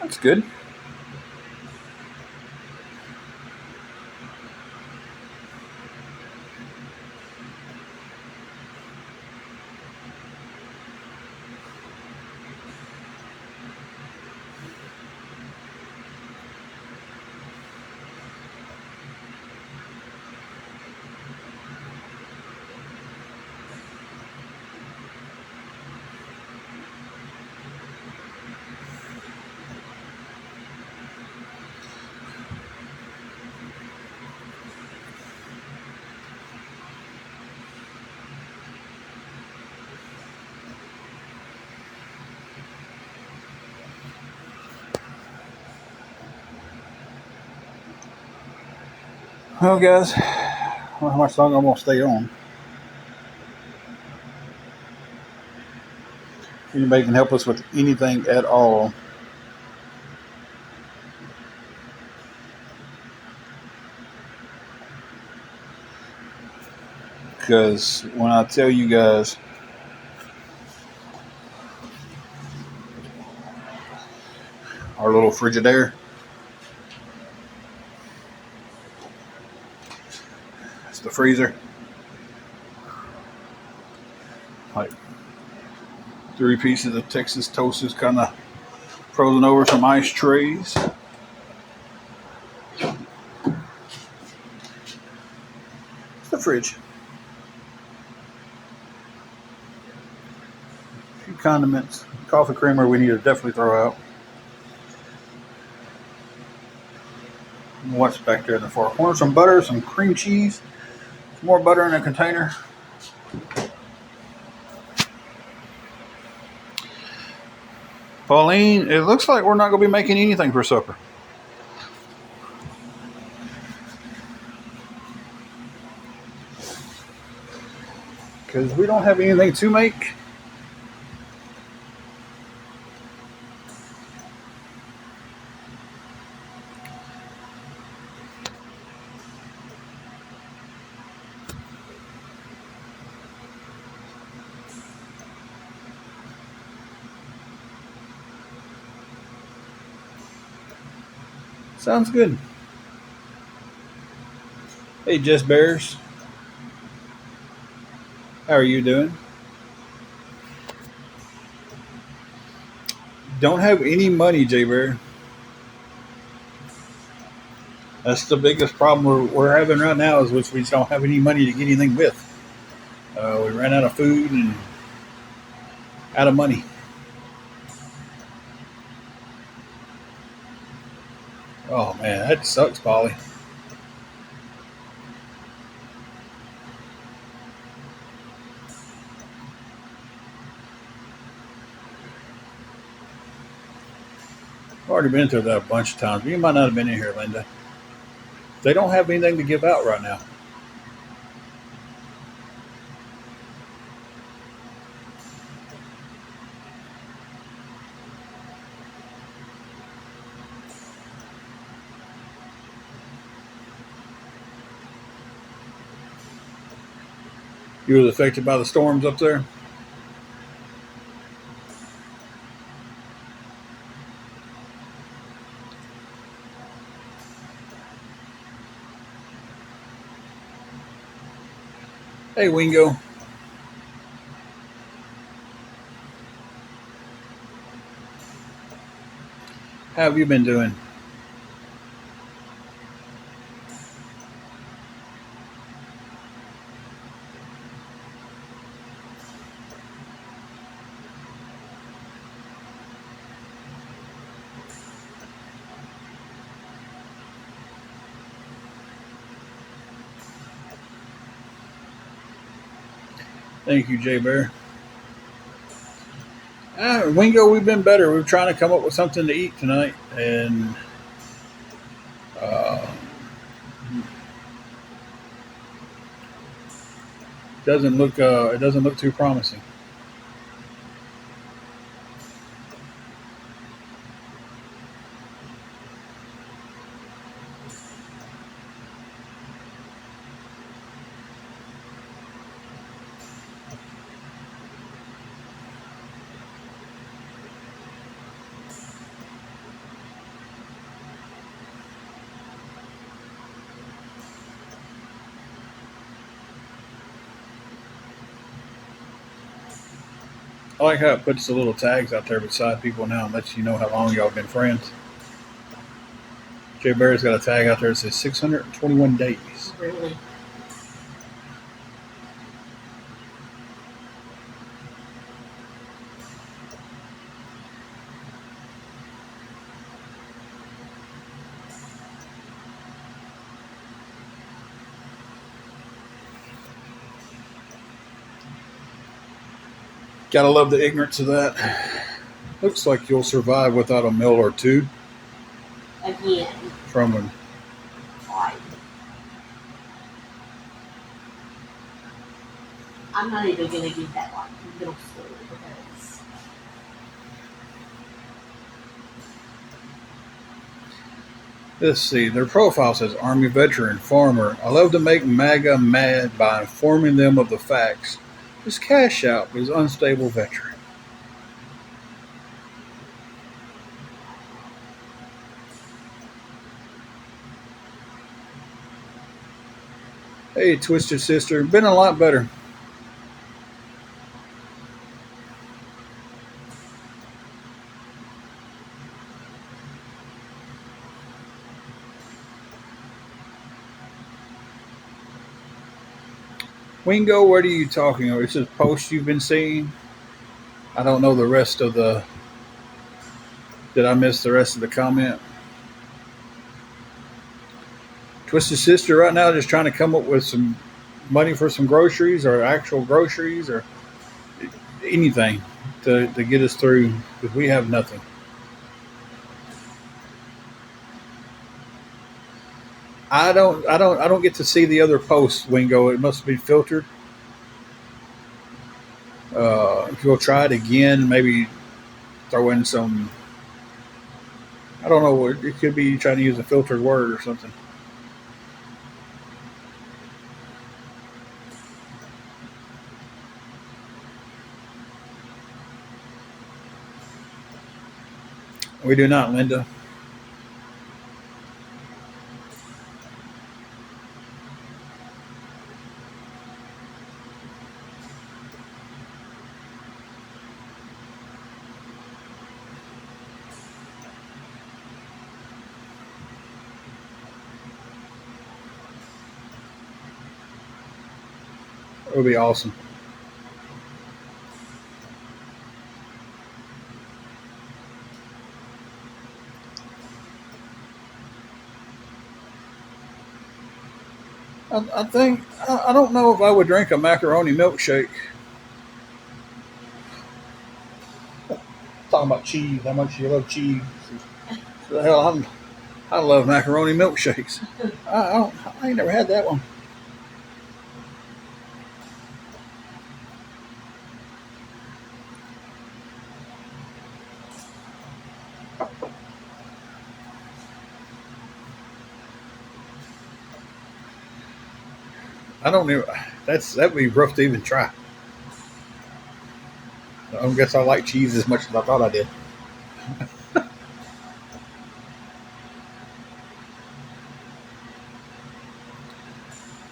That's good. Well, guys, I don't know how much longer I'm gonna stay on. If anybody can help us with anything at all, because when I tell you guys, our little Frigidaire, it's the freezer, like 3 pieces of Texas toast is kind of frozen over some ice trays. It's the fridge. A few condiments, coffee creamer we need to definitely throw out. What's back there in the far corner? Some butter, some cream cheese, some more butter in a container. Pauline, it looks like we're not going to be making anything for supper. Because we don't have anything to make. Sounds good. Hey, Jess Bears. How are you doing? Don't have any money, J Bear. That's the biggest problem we're having right now is which we just don't have any money to get anything with. We ran out of food and out of money. Oh man, that sucks, Polly. I've already been through that a bunch of times. You might not have been in here, Linda. They don't have anything to give out right now. You was affected by the storms up there? Hey, Wingo. How have you been doing? Thank you, Jay Bear. Wingo, we've been better. We're trying to come up with something to eat tonight, and uh, it doesn't look too promising. I like how it puts the little tags out there beside people now and lets you know how long y'all have been friends. Jay Bear's got a tag out there that says 621 days. Really. Gotta love the ignorance of that. Looks like you'll survive without a meal or two Again. from him. Right. I'm not even going to give that like middle school because Let's see. Their profile says Army veteran, farmer. I love to make MAGA mad by informing them of the facts. His cash out is unstable veteran. Hey, Twisted Sister. Been a lot better. Wingo, what are you talking about? Is this post you've been seeing? I don't know the rest of the. Did I miss the rest of the comment? Twisted Sister right now just trying to come up with some money for some groceries or actual groceries or anything to get us through because we have nothing. I don't get to see the other posts, Wingo. It must be filtered. If you'll try it again, maybe throw in some. I don't know. It could be trying to use a filtered word or something. We do not, Linda. It would be awesome. I think I don't know if I would drink a macaroni milkshake. Talking about cheese, how much you love cheese. The hell, I love macaroni milkshakes. I ain't never had that one. I don't know. that'd be rough to even try. I don't guess I like cheese as much as I thought I did.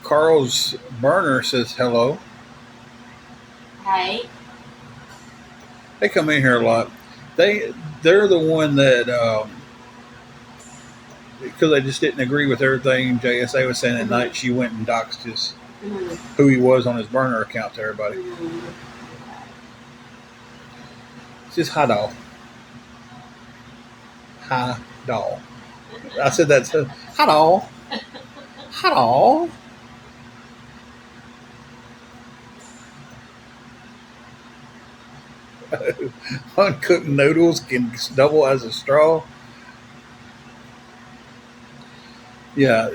Carl's burner says hello. Hey, They come in here a lot. They're the one that because they just didn't agree with everything JSA was saying at night. She went and doxed who he was on his burner account to everybody. It's just high doll. High doll. I said that. High doll. High doll. Uncooked noodles can double as a straw. Yeah,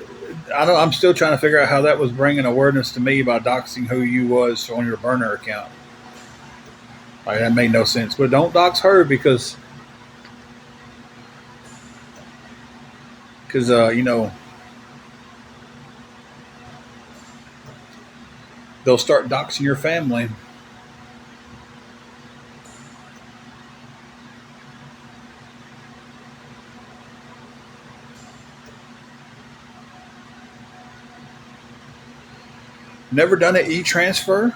I'm still trying to figure out how that was bringing awareness to me by doxing who you was on your burner account. Like, that made no sense. But don't dox her because they'll start doxing your family. Never done an e-transfer.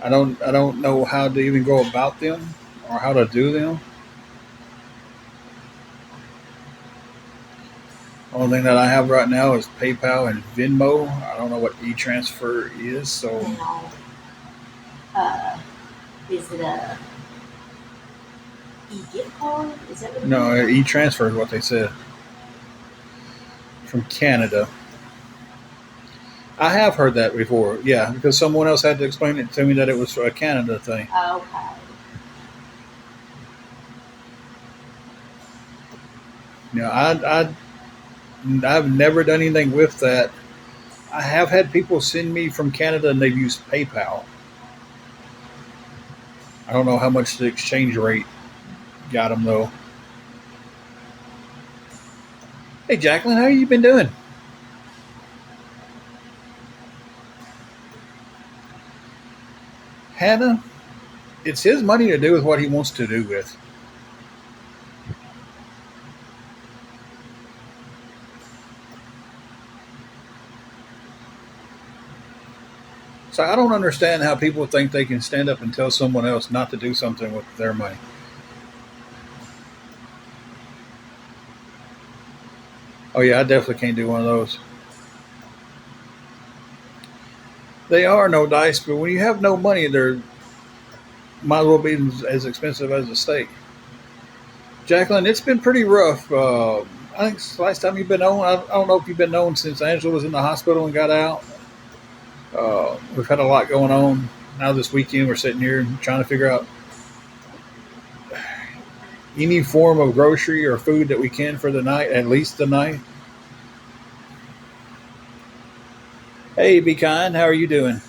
I don't know how to even go about them or how to do them. Only thing that I have right now is PayPal and Venmo. I don't know what e-transfer is, so now, is it a e-gift card? Is that what it no, is? e-transfer is what they said from Canada. I have heard that before, yeah, because someone else had to explain it to me that it was a Canada thing. Okay. Yeah, I've never done anything with that. I have had people send me from Canada and they've used PayPal. I don't know how much the exchange rate got them though. Hey, Jacqueline, how you been doing? Hannah, it's his money to do with what he wants to do with. So I don't understand how people think they can stand up and tell someone else not to do something with their money. Oh yeah, I definitely can't do one of those. They are no dice, but when you have no money, they're might as well be as expensive as a steak. Jacqueline, it's been pretty rough. I think last time you've been on, I don't know if you've been on since Angela was in the hospital and got out. We've had a lot going on. Now this weekend we're sitting here trying to figure out any form of grocery or food that we can for the night, at least the night. Hey, Be Kind, how are you doing?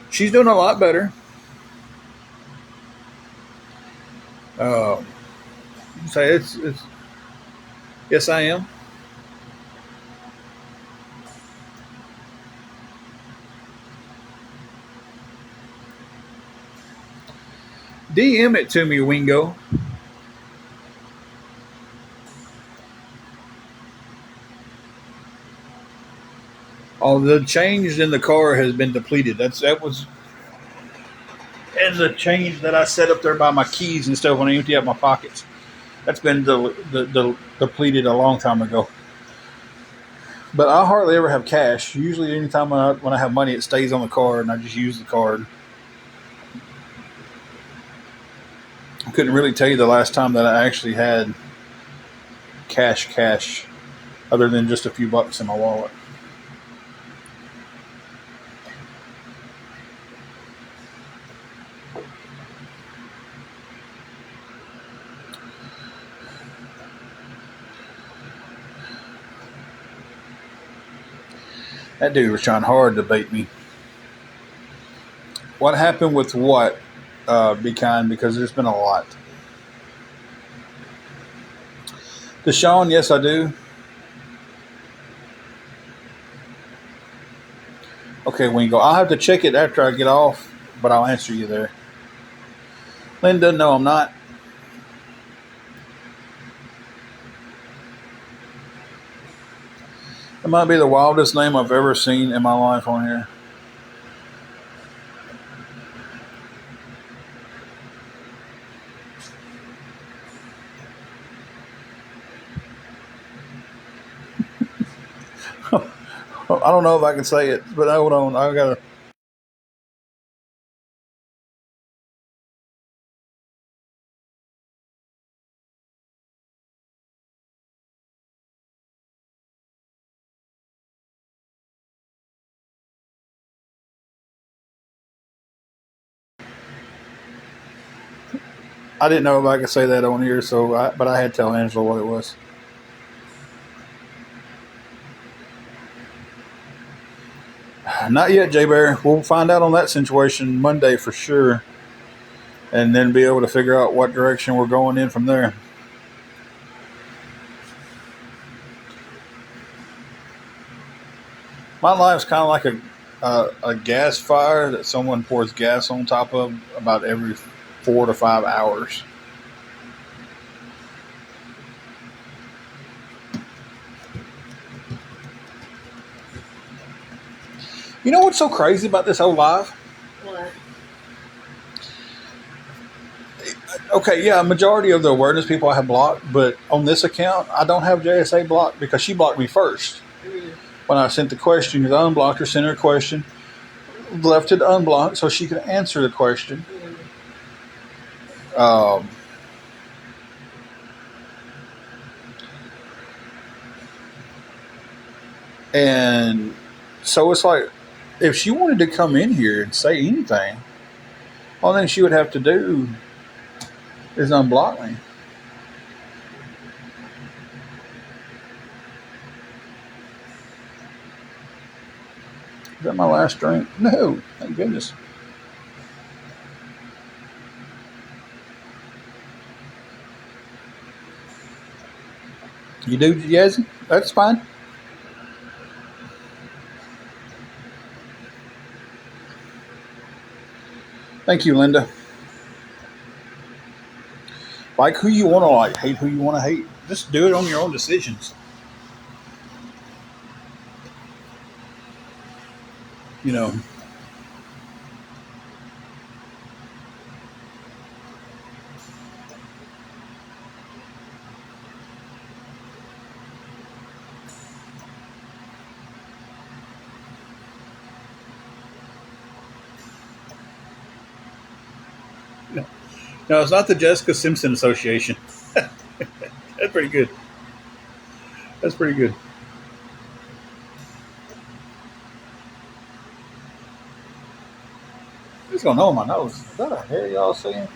She's doing a lot better. Uh, say it's yes, I am. DM it to me, Wingo. All the change in the car has been depleted. That was and the change that I set up there by my keys and stuff when I empty out my pockets. That's been depleted a long time ago. But I hardly ever have cash. Usually, anytime when I have money, it stays on the card, and I just use the card. I couldn't really tell you the last time that I actually had cash, other than just a few bucks in my wallet. That dude was trying hard to bait me. What happened with what? be kind because there's been a lot. Deshaun, yes, I do. Okay, Wingo. I'll have to check it after I get off, but I'll answer you there. Linda, no, I'm not. It might be the wildest name I've ever seen in my life on here. I don't know if I can say it, but hold on. I gotta. I didn't know if I could say that on here, but I had to tell Angela what it was. Not yet, Jay Bear. We'll find out on that situation Monday for sure, and then be able to figure out what direction we're going in from there. My life's kind of like a gas fire that someone pours gas on top of about every 4 to 5 hours. You know what's so crazy about this whole life? What? Okay, yeah, a majority of the awareness people I have blocked, but on this account, I don't have JSA blocked because she blocked me first. When I sent the question, because I unblocked her, sent her a question, left it unblocked so she could answer the question. Um, and so it's like, if she wanted to come in here and say anything, all thing she would have to do is unblock me. Is that my last drink? No, thank goodness. You do, Yazzie? That's fine. Thank you, Linda. Like who you want to like, hate who you want to hate. Just do it on your own decisions. You know. No, it's not the Jessica Simpson Association. That's pretty good. That's pretty good. What's going on with my nose? Is that a hair y'all seeing?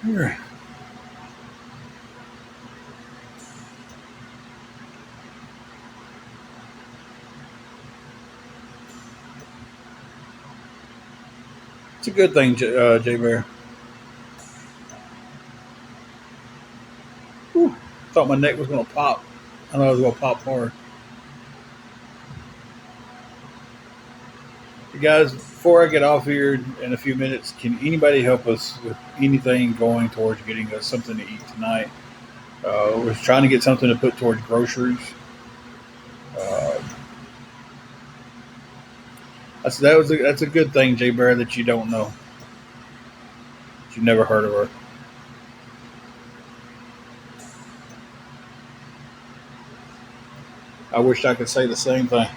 Here. It's a good thing, Jay Bear. Whew. Thought my neck was going to pop. I thought it was going to pop hard. Hey guys, before I get off here in a few minutes, can anybody help us with anything going towards getting us something to eat tonight? We're trying to get something to put towards groceries. Uh, that's a good thing, Jay Bear, that you don't know. That you've never heard of her. I wish I could say the same thing.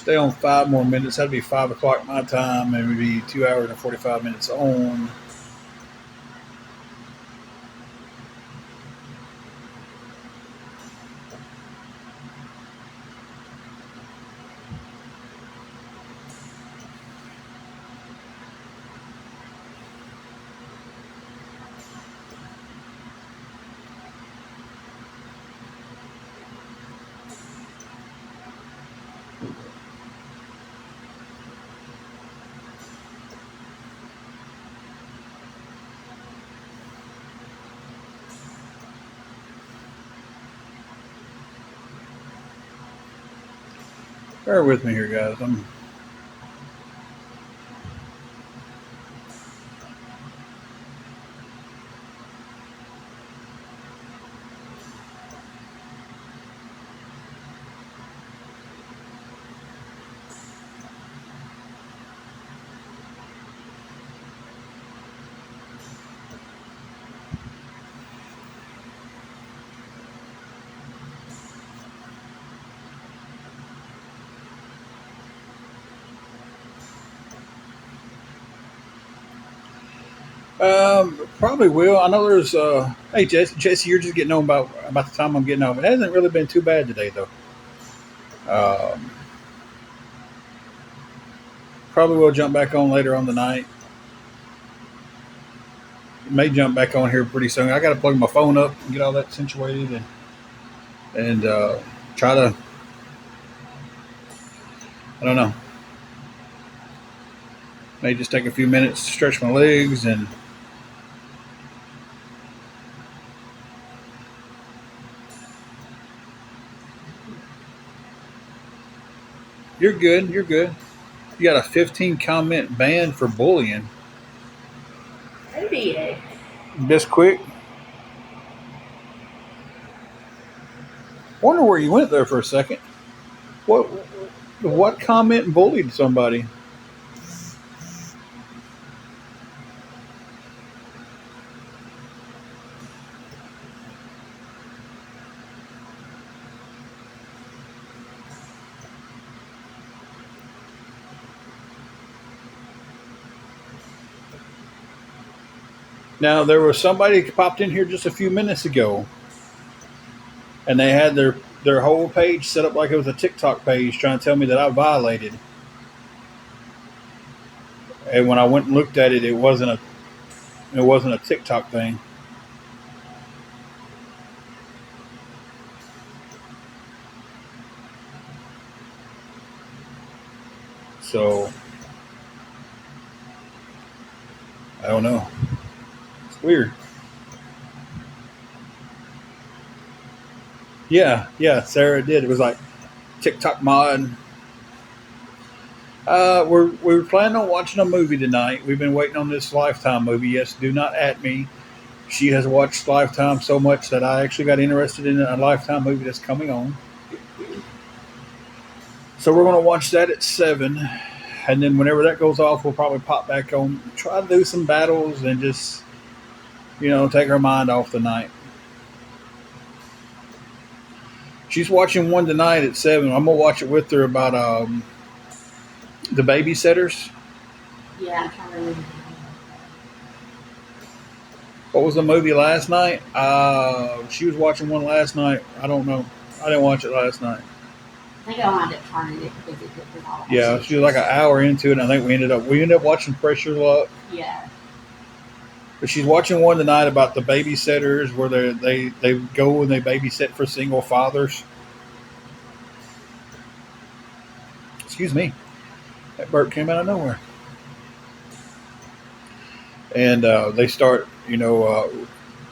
Stay on 5 more minutes. That'd be 5 o'clock my time, and it'd be 2 hours and 45 minutes on. Bear with me here, guys. Probably will. I know there's. Hey, Jesse, you're just getting on about the time I'm getting home. It hasn't really been too bad today, though. Um, Probably will jump back on later on tonight. May jump back on here pretty soon. I got to plug my phone up and get all that situated and try to. I don't know. May just take a few minutes to stretch my legs and. You're good. You're good. You got a 15 comment ban for bullying. Maybe. This quick. Wonder where you went there for a second. What comment bullied somebody? Now there was somebody that popped in here just a few minutes ago, and they had their whole page set up like it was a TikTok page, trying to tell me that I violated. And when I went and looked at it, it wasn't a TikTok thing. So I don't know. It's weird. Yeah, Sarah did. It was like TikTok mod. We're planning on watching a movie tonight. We've been waiting on this Lifetime movie. Yes, do not at me. She has watched Lifetime so much that I actually got interested in a Lifetime movie that's coming on. So we're going to watch that at 7. And then whenever that goes off, we'll probably pop back on, try to do some battles and just, take our mind off the night. She's watching one tonight at 7. I'm going to watch it with her about the Babysitters. Yeah, I'm trying to remember. What was the movie last night? She was watching one last night. I don't know. I didn't watch it last night. I think I'll end up turning it because it was all. Yeah, she was like an hour into it, and I think we ended up watching Pressure Luck. Yeah. But she's watching one tonight about the babysitters, where they go and they babysit for single fathers. Excuse me, that burp came out of nowhere. And they start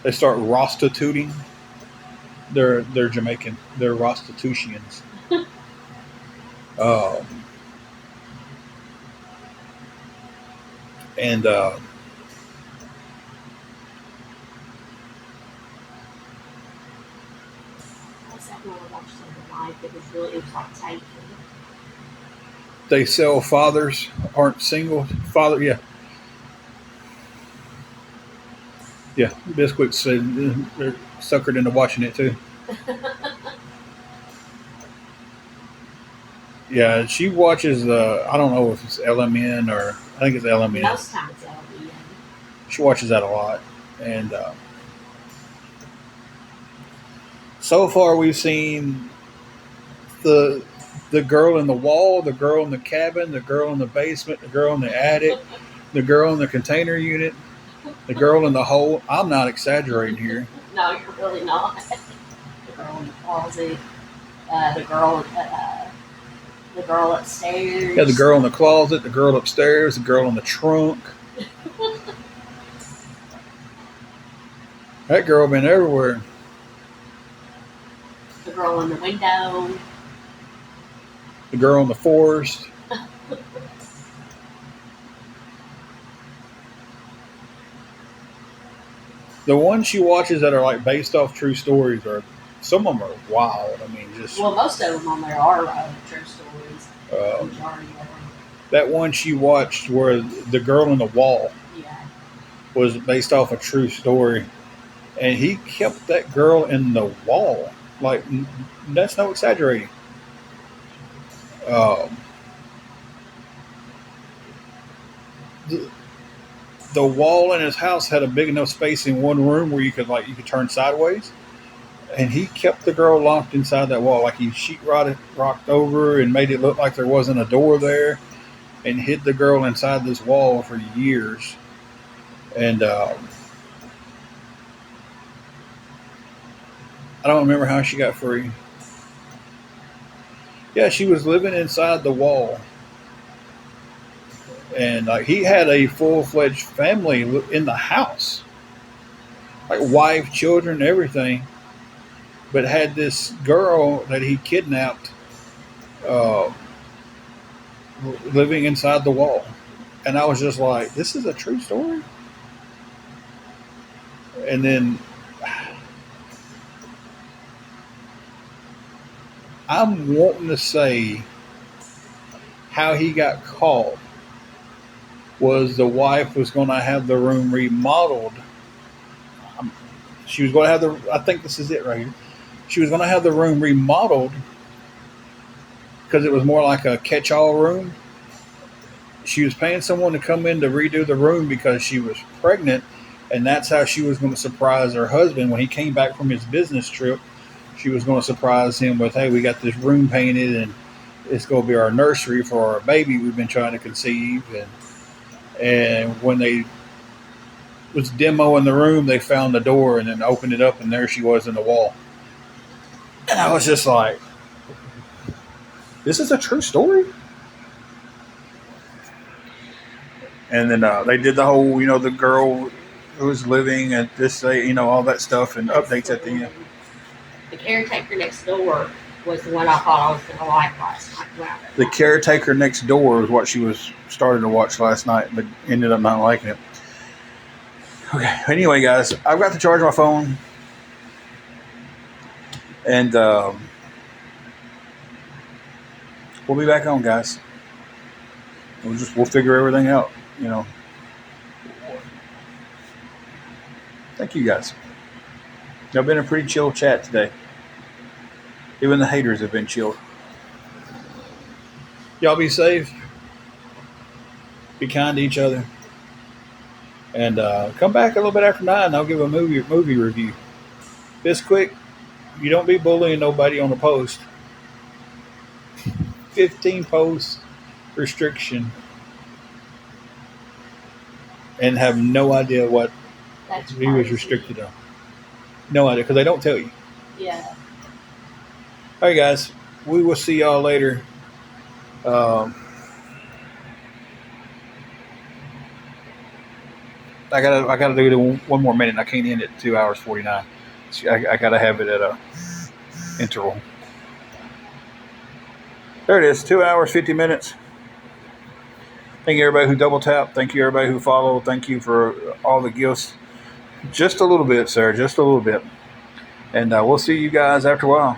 prostituting. They're Jamaican. They're prostitutions. Um, and What's that one I watched the other night that it was like taken. they sell fathers aren't single father. Yeah. Biscuit said they're suckered into watching it too. Yeah, she watches the. I don't know if it's LMN or I think it's LMN. Most times that'll be She watches that a lot, and so far we've seen the girl in the wall, the girl in the cabin, the girl in the basement, the girl in the attic, the girl in the container unit, the girl in the hole. I'm not exaggerating here. No, you're really not. The girl in the closet, the girl upstairs. Yeah, the girl in the closet, the girl upstairs, the girl in the trunk. That girl been everywhere. The girl in the window. The girl in the forest. The ones she watches that are like based off true stories are some of them are wild. I mean, just Well, most of them on there are true stories. Majority of them. that one she watched where the girl in the wall Yeah. was based off a true story, and he kept that girl in the wall. Like that's no exaggerating. The, the wall in his house had a big enough space in one room where you could turn sideways, and he kept the girl locked inside that wall. Like he rocked over and made it look like there wasn't a door there, and hid the girl inside this wall for years. And I don't remember how she got free. Yeah, she was living inside the wall. And he had a full-fledged family in the house. Like wife, children, everything. But had this girl that he kidnapped living inside the wall. And I was just like, this is a true story? And then I'm wanting to say how he got caught was the wife was going to have the room remodeled. She was going to have I think this is it right here. She was going to have the room remodeled because it was more like a catch-all room. She was paying someone to come in to redo the room because she was pregnant, and that's how she was going to surprise her husband when he came back from his business trip. She was going to surprise him with, hey, we got this room painted, and it's going to be our nursery for our baby we've been trying to conceive. And when they was demoing the room, they found the door and then opened it up, and there she was in the wall. And I was just like, this is a true story? And then they did the whole, the girl who was living at this, all that stuff and updates at the end. The caretaker next door was the one I thought I was going to like last night. Wow. The caretaker next door was what she was starting to watch last night, but ended up not liking it. Okay. Anyway, guys, I've got to charge my phone, and we'll be back on, guys. We'll figure everything out. Thank you, guys. Y'all been a pretty chill chat today. Even the haters have been chilled. Y'all be safe. Be kind to each other. And come back a little bit after 9 and I'll give a movie review. This quick, you don't be bullying nobody on the post. 15 posts restriction. And have no idea what he was restricted on. No idea, because they don't tell you. Yeah. All right, guys. We will see y'all later. I gotta do it one more minute. I can't end it 2 hours 49. I gotta have it at a interval. There it is. 2 hours 50 minutes. Thank you everybody who double tapped. Thank you everybody who followed. Thank you for all the gifts. Just a little bit, sir. Just a little bit. And we'll see you guys after a while.